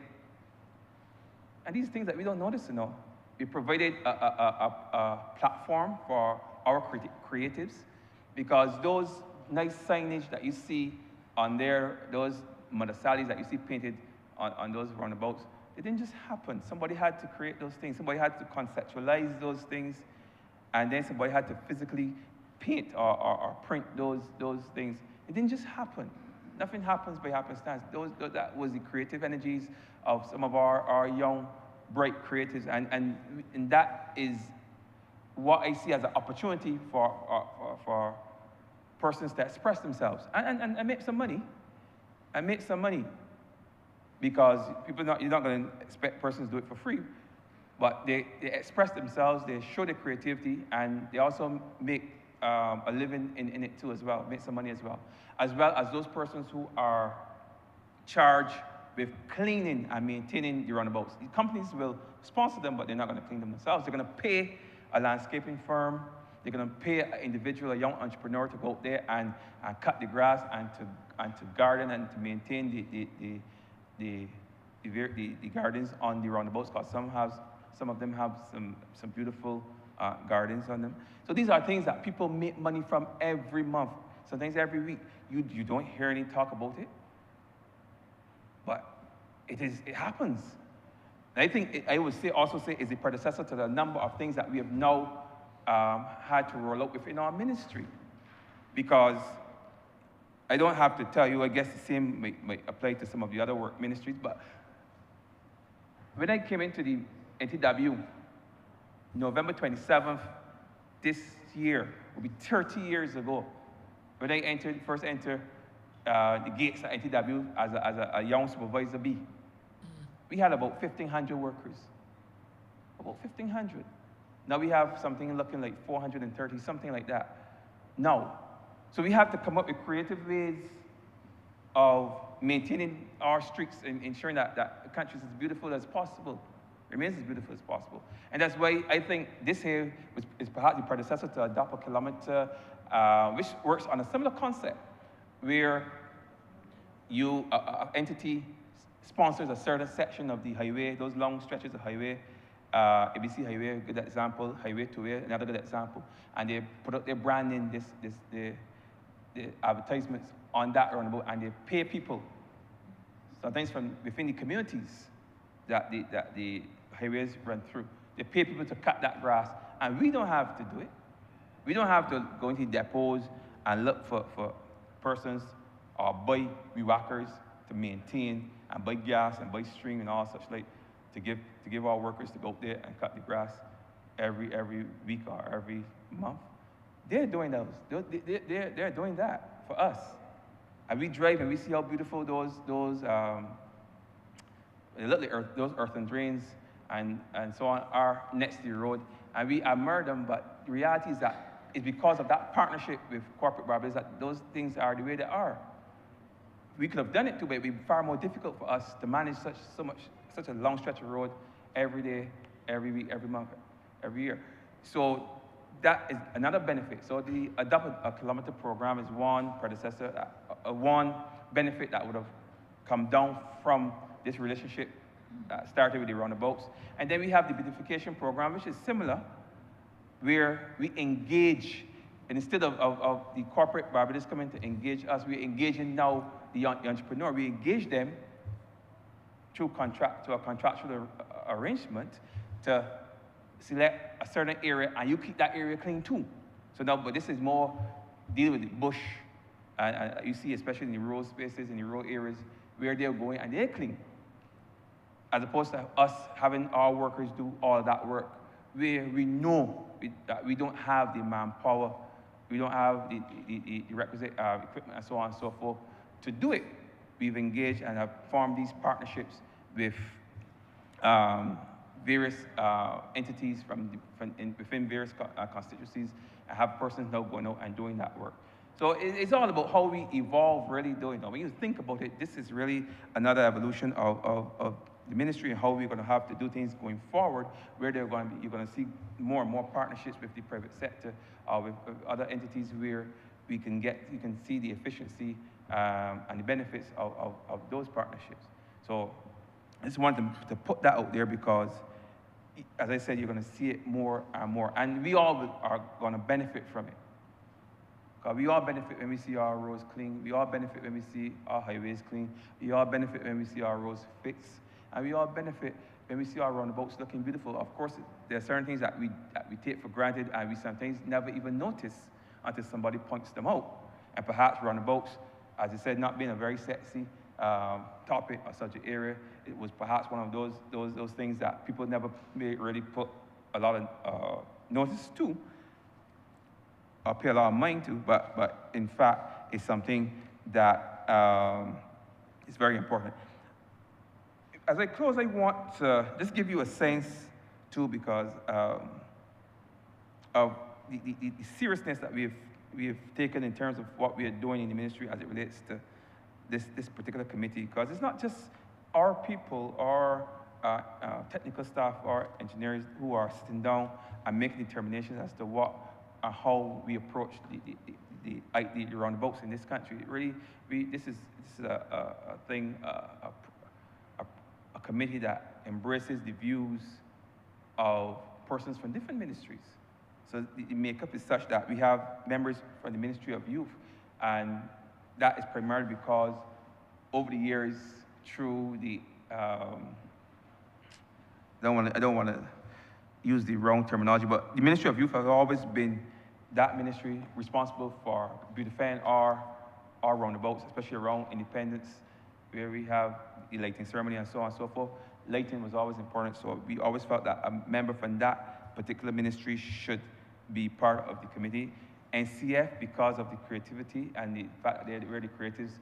and these things that we don't notice enough, we provided a platform for our creatives, because those nice signage that you see on there, those Madasalis that you see painted on those roundabouts, they didn't just happen. Somebody had to create those things. Somebody had to conceptualize those things, and then somebody had to physically paint or print those things. It didn't just happen. Nothing happens by happenstance. That was the creative energies of some of our young, bright creatives, and that is what I see as an opportunity for persons to express themselves and make some money, because you're not going to expect persons to do it for free, but they express themselves, they show their creativity, and they also make a living in it too as well, make some money as well as those persons who are charged with cleaning and maintaining the roundabouts. The companies will sponsor them, but they're not going to clean them themselves. They're going to pay a landscaping firm, they're going to pay an individual, a young entrepreneur, to go out there and cut the grass and to garden and to maintain the gardens on the roundabouts, because some of them have some beautiful gardens on them. So these are things that people make money from every month, sometimes every week. You don't hear any talk about it, but it happens. And I think I would also say is a predecessor to the number of things that we have now had to roll out within our ministry. Because I don't have to tell you, I guess the same might apply to some of the other work ministries, but when I came into the NTW, November 27th this year will be 30 years ago, when I first entered the gates at NTW as a young supervisor B. We had about 1,500 workers. About 1,500. Now we have something looking like 430, something like that. Now, so we have to come up with creative ways of maintaining our streets and ensuring that the country is as beautiful as possible, remains as beautiful as possible. And that's why I think this here is perhaps the predecessor to Adopt a Kilometer, which works on a similar concept, where an entity sponsors a certain section of the highway, those long stretches of highway. ABC Highway, a good example. Highway 2A, another good example. And they put up their branding, the advertisements on that roundabout, and they pay people, sometimes from within the communities that the highways run through. They pay people to cut that grass, and we don't have to do it. We don't have to go into depots and look for persons or buy weed whackers to maintain and buy gas and buy string and all such like to give our workers to go out there and cut the grass every week or every month. They're doing those. They're doing that for us. And we drive and we see how beautiful those earthen drains and so on are next to the road. And we admire them, but the reality is that it's because of that partnership with corporate Barbados that those things are the way they are. We could have done it too, but it would be far more difficult for us to manage such a long stretch of road every day, every week, every month, every year. So that is another benefit. So the Adopt a Kilometer program is one predecessor, one benefit that would have come down from this relationship that started with the roundabouts. And then we have the beautification program, which is similar, where we engage, and instead of the corporate Barbados coming to engage us, we're engaging now the entrepreneur. We engage them through a contractual arrangement to select a certain area, and you keep that area clean too. So now, but this is more dealing with the bush, and you see, especially in the rural spaces, in the rural areas, where they're going and they're clean, as opposed to us having our workers do all of that work, where we know that we don't have the manpower, we don't have the requisite equipment and so on and so forth to do it. We've engaged and have formed these partnerships with various entities within various constituencies, and have persons now going out and doing that work. So it's all about how we evolve, really doing it. When you think about it, this is really another evolution of the ministry and how we're going to have to do things going forward, where you're going to see more and more partnerships with the private sector or with other entities where you can see the efficiency and the benefits of those partnerships. So I just wanted to put that out there because, as I said, you're going to see it more and more. And we all are going to benefit from it. Because we all benefit when we see our roads clean. We all benefit when we see our highways clean. We all benefit when we see our roads fixed. And we all benefit when we see our roundabouts looking beautiful. Of course, there are certain things that we take for granted and we sometimes never even notice until somebody points them out. And perhaps roundabouts, as I said, not being a very sexy topic or subject area, it was perhaps one of those things that people never really put a lot of notice to or pay a lot of mind to, but in fact, it's something that is very important. As I close, I want to just give you a sense, too, because of the seriousness that we have taken in terms of what we are doing in the ministry as it relates to this particular committee, because it's not just our people, our technical staff, our engineers who are sitting down and making determinations as to what and how we approach the roundabouts in this country. Really, this is a thing, a committee that embraces the views of persons from different ministries. So the makeup is such that we have members from the Ministry of Youth, and that is primarily because over the years, through the I don't want to use the wrong terminology, but the Ministry of Youth has always been that ministry responsible for beautifying our roundabouts, especially around Independence, where we have the lighting ceremony and so on and so forth. Lighting was always important, so we always felt that a member from that particular ministry should be part of the committee. NCF, because of the creativity and the fact that they're where the creatives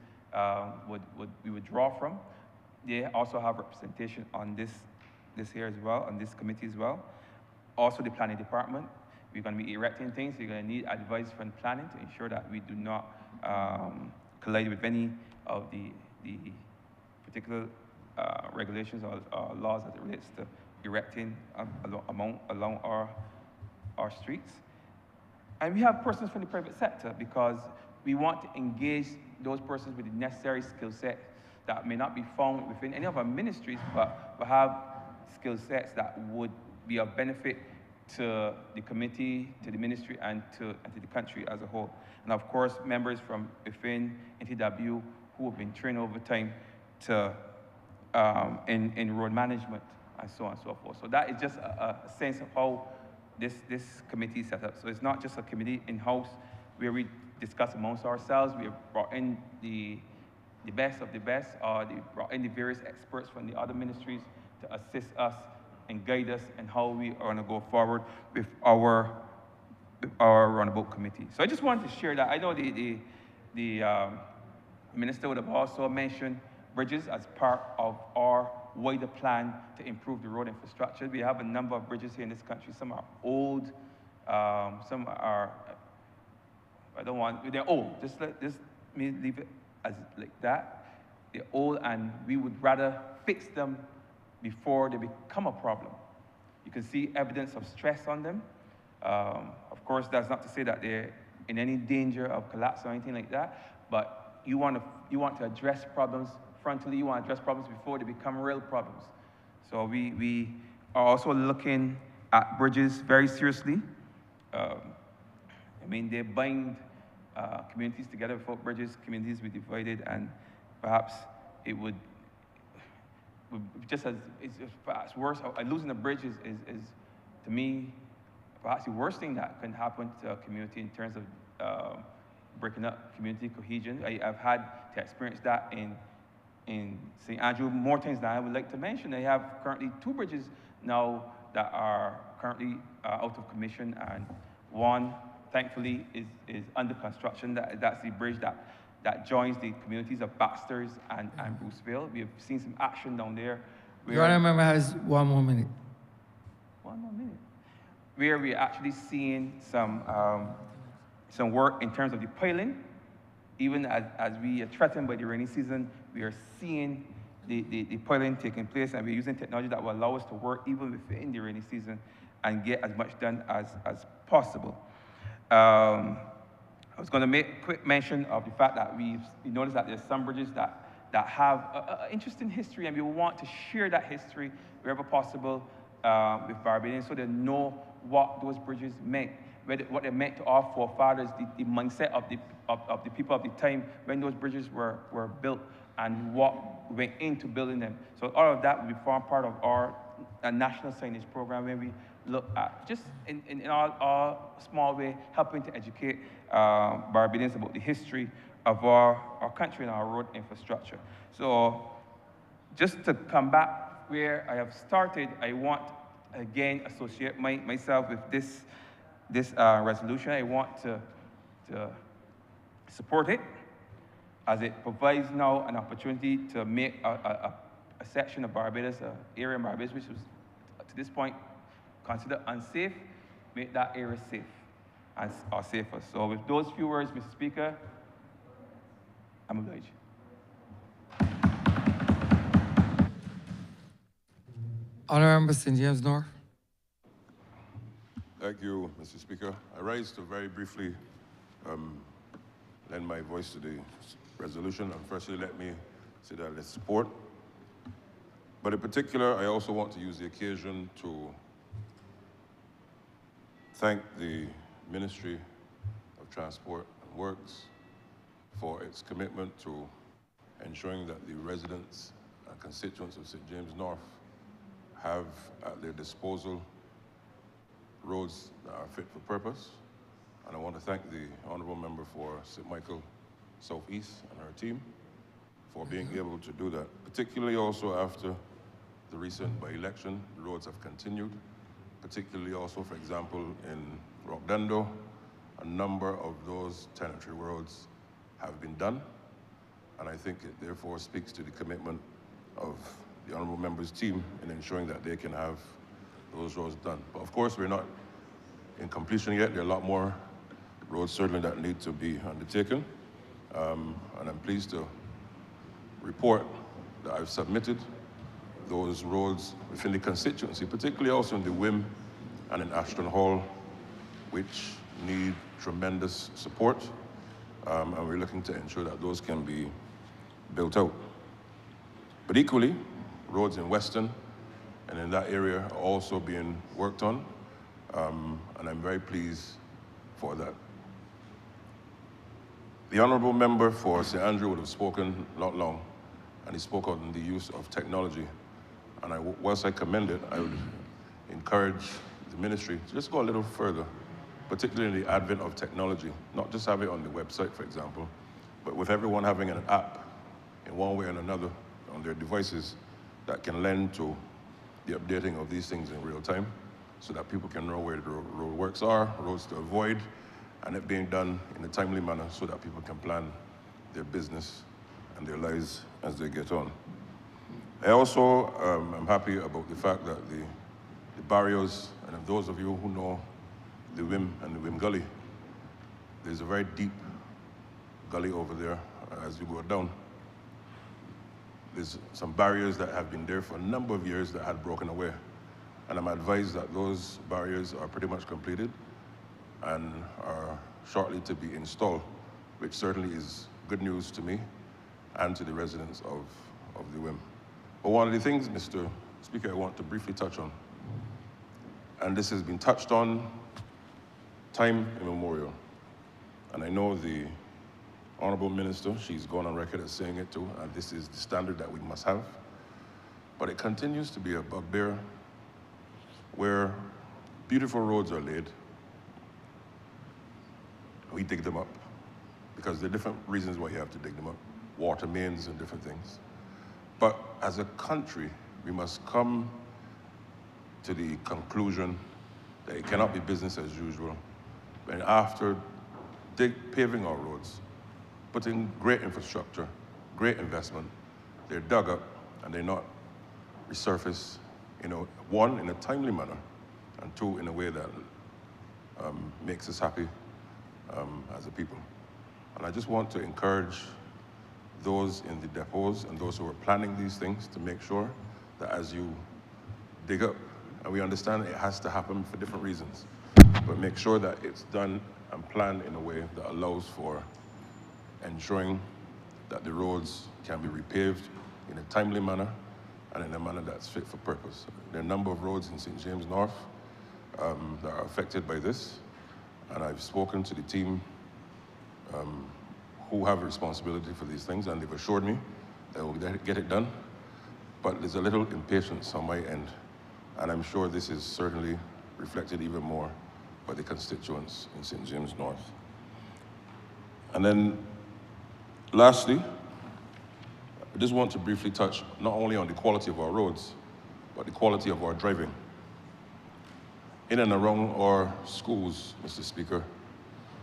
we would draw from, they also have representation on this here as well, on this committee as well. Also the planning department, we're going to be erecting things, so you're going to need advice from planning to ensure that we do not collide with any of the particular regulations or laws as it relates to erecting along our streets. And we have persons from the private sector because we want to engage those persons with the necessary skill set that may not be found within any of our ministries, but have skill sets that would be of benefit to the committee, to the ministry, and to the country as a whole. And of course, members from within NTW who have been trained over time to in road management and so on and so forth. So that is just a sense of how this committee is set up. So it's not just a committee in-house where we discuss amongst ourselves. We have brought in the best of the best, or they brought in the various experts from the other ministries to assist us and guide us in how we are going to go forward with our roundabout committee. So I just wanted to share that. I know the minister would have also mentioned bridges as part of our wider plan to improve the road infrastructure. We have a number of bridges here in this country. Some are old, some are, they're old. Just me leave it as like that. They're old, and we would rather fix them before they become a problem. You can see evidence of stress on them. Of course, that's not to say that they're in any danger of collapse or anything like that, but you want to address problems frontally. You want to address problems before they become real problems. So we are also looking at bridges very seriously. I mean, they bind communities together. Without bridges, communities will be divided, and perhaps it would just as it's perhaps worse. Losing a bridge is to me perhaps the worst thing that can happen to a community in terms of breaking up community cohesion. I've had to experience that in St. Andrew more times than I would like to mention. They have currently 2 bridges now that are currently out of commission, and one, thankfully, is under construction. That's the bridge that joins the communities of Baxter's and Bruceville. We have seen some action down there. Your Honourable member has 1 more minute. 1 more minute. Where we're actually seeing some work in terms of the piling. Even as we are threatened by the rainy season, we are seeing the piling taking place, and we're using technology that will allow us to work even within the rainy season and get as much done as possible. I was going to make a quick mention of the fact that we noticed that there's some bridges that have an interesting history, and we want to share that history wherever possible with Barbadians so they know what those bridges meant, what they meant to our forefathers, the mindset of the people of the time when those bridges were built, and what went into building them. So all of that will form part of our national signage program, where we look at, just in our small way, helping to educate Barbadians about the history of our country and our road infrastructure. So just to come back where I have started, I want again associate myself with this resolution. I want to support it, as it provides now an opportunity to make a section of Barbados, an area in Barbados which was to this point considered unsafe, make that area safe or safer. So with those few words, Mr. Speaker, I'm obliged. Honourable St. James North. Thank you, Mr. Speaker. I rise to very briefly lend my voice to the resolution. And firstly, let me say that I support. But in particular, I also want to use the occasion to thank the Ministry of Transport and Works for its commitment to ensuring that the residents and constituents of St. James North have at their disposal roads that are fit for purpose. And I want to thank the Honourable Member for St. Michael Southeast and her team for being able to do that, particularly also after the recent by-election. The roads have continued, particularly also, for example, in Rockdendo, a number of those tenantry roads have been done, and I think it therefore speaks to the commitment of the Honourable Member's team in ensuring that they can have those roads done. But of course, we're not in completion yet. There are a lot more roads certainly that need to be undertaken, and I'm pleased to report that I've submitted those roads within the constituency, particularly also in the Wim and in Ashton Hall, which need tremendous support, and we're looking to ensure that those can be built out. But equally, roads in Western and in that area are also being worked on, and I'm very pleased for that. The Honourable Member for St. Andrew would have spoken not long, and he spoke on the use of technology. And whilst I commend it, I would encourage the ministry to just go a little further, particularly in the advent of technology, not just have it on the website, for example, but with everyone having an app in one way or another on their devices that can lend to the updating of these things in real time so that people can know where the road works are, roads to avoid, and it being done in a timely manner so that people can plan their business and their lives as they get on. I also am happy about the fact that the barriers, and those of you who know the Wim and the Wim Gully, there's a very deep gully over there as you go down. There's some barriers that have been there for a number of years that had broken away. And I'm advised that those barriers are pretty much completed and are shortly to be installed, which certainly is good news to me and to the residents of the Wim. But one of the things, Mr. Speaker, I want to briefly touch on, and this has been touched on time immemorial, and I know the Honourable Minister, she's gone on record as saying it too, and this is the standard that we must have, but it continues to be a bugbear where beautiful roads are laid, we dig them up, because there are different reasons why you have to dig them up, water mains and different things. But as a country, we must come to the conclusion that it cannot be business as usual. And after paving our roads, putting great infrastructure, great investment, they're dug up and they're not resurfaced, one, in a timely manner, and two, in a way that makes us happy as a people. And I just want to encourage those in the depots and those who are planning these things to make sure that as you dig up, and we understand it has to happen for different reasons, but make sure that it's done and planned in a way that allows for ensuring that the roads can be repaved in a timely manner and in a manner that's fit for purpose. There are a number of roads in St. James North that are affected by this, and I've spoken to the team who have responsibility for these things, and they've assured me that we'll get it done. But there's a little impatience on my end, and I'm sure this is certainly reflected even more by the constituents in St. James North. And then, lastly, I just want to briefly touch not only on the quality of our roads, but the quality of our driving. In and around our schools, Mr. Speaker,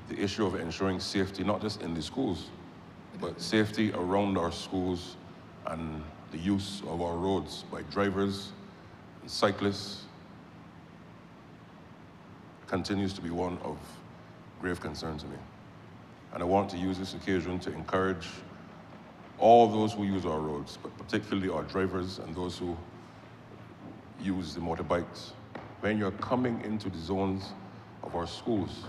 the issue of ensuring safety, not just in the schools, but safety around our schools and the use of our roads by drivers and cyclists continues to be one of grave concern to me. And I want to use this occasion to encourage all those who use our roads, but particularly our drivers and those who use the motorbikes. When you're coming into the zones of our schools,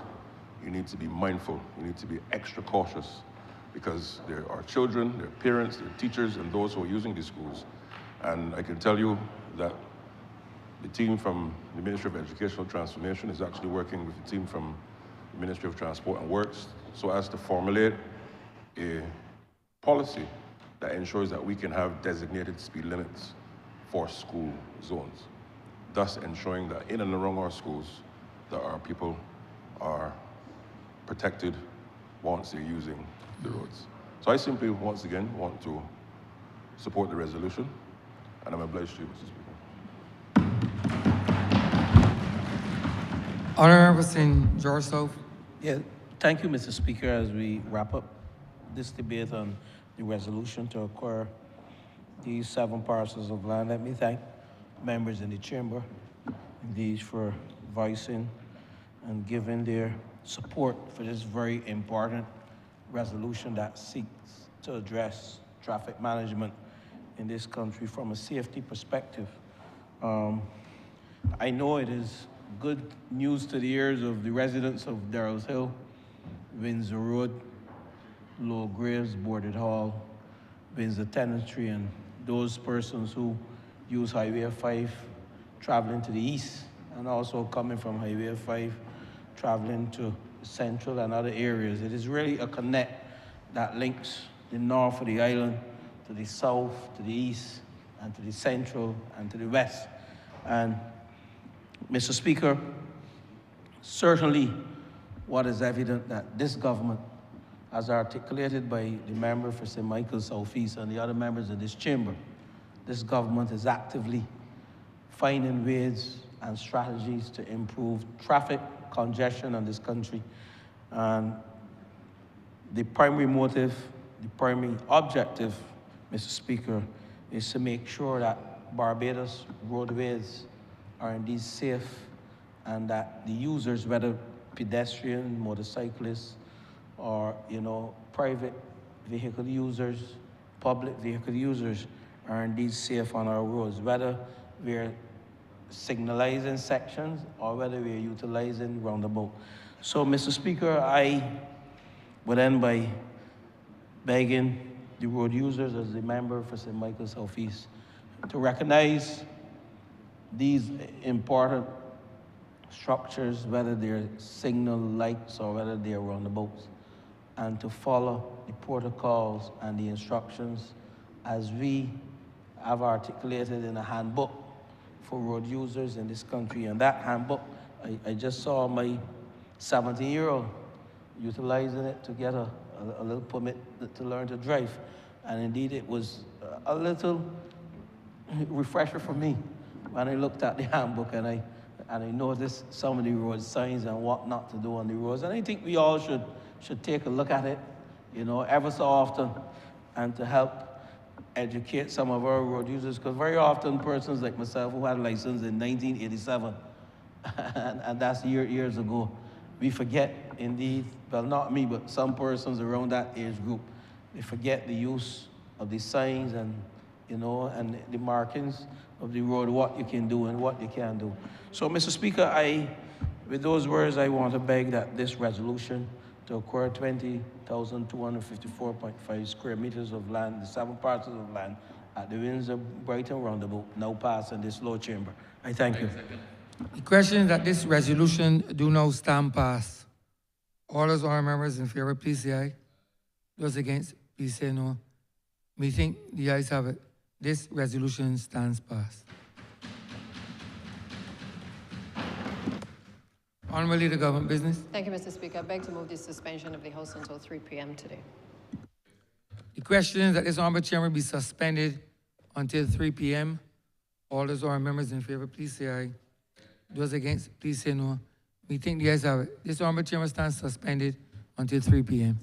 you need to be mindful, you need to be extra cautious, because there are children, there are parents, there are teachers, and those who are using these schools. And I can tell you that the team from the Ministry of Educational Transformation is actually working with the team from the Ministry of Transport and Works so as to formulate a policy that ensures that we can have designated speed limits for school zones, thus ensuring that in and around our schools, that our people are protected once they're using the roads. So I simply, once again, want to support the resolution, and I'm obliged to you, Mr. Speaker. Honourable St. George South. Yeah, thank you, Mr. Speaker. As we wrap up this debate on the resolution to acquire these 7 parcels of land, let me thank members in the chamber, indeed, for voicing and giving their support for this very important resolution that seeks to address traffic management in this country from a safety perspective. I know it is good news to the ears of the residents of Darrell's Hill, Windsor Road, Low Graves, Boarded Hall, Windsor Tenantry, and those persons who use Highway 5 traveling to the east and also coming from Highway 5 traveling to Central and other areas. It is really a connect that links the north of the island to the south, to the east, and to the central, and to the west. And, Mr. Speaker, certainly what is evident that this government, as articulated by the member for St. Michael's Southeast and the other members of this chamber, this government is actively finding ways and strategies to improve traffic congestion in this country. And the primary motive, the primary objective, Mr. Speaker, is to make sure that Barbados roadways are indeed safe and that the users, whether pedestrian, motorcyclists, or private vehicle users, public vehicle users, are indeed safe on our roads, whether we're signalizing sections or whether we're utilizing roundabout. So, Mr. Speaker, I would end by begging the road users, as the member for St. Michael's Southeast, to recognize these important structures, whether they're signal lights or whether they're roundabouts, and to follow the protocols and the instructions as we have articulated in a handbook for road users in this country. And that handbook, I just saw my 17-year-old utilizing it to get a little permit to learn to drive. And indeed, it was a little refresher for me when I looked at the handbook and I noticed some of the road signs and what not to do on the roads. And I think we all should take a look at it, ever so often, and to help educate some of our road users, because very often persons like myself who had a license in 1987, and that's years ago, we forget indeed, well, not me, but some persons around that age group, they forget the use of the signs and, and the markings of the road, what you can do and what you can't do. So, Mr. Speaker, with those words, I want to beg that this resolution to acquire 20,254.5 square meters of land, the 7 parcels of land at the Windsor Brighton Roundabout, now pass in this lower chamber. I thank you. The question is that this resolution do now stand pass. All those honourable members in favor, please say aye. Those against, please say no. We think the ayes have it. This resolution stands passed. Honourable Leader, Government Business. Thank you, Mr. Speaker. I beg to move the suspension of the House until 3 p.m. today. The question is that this honourable chamber be suspended until 3 p.m. All those honourable members in favor, please say aye. Those against, please say no. We think the ayes have it. This honourable chamber stands suspended until 3 p.m.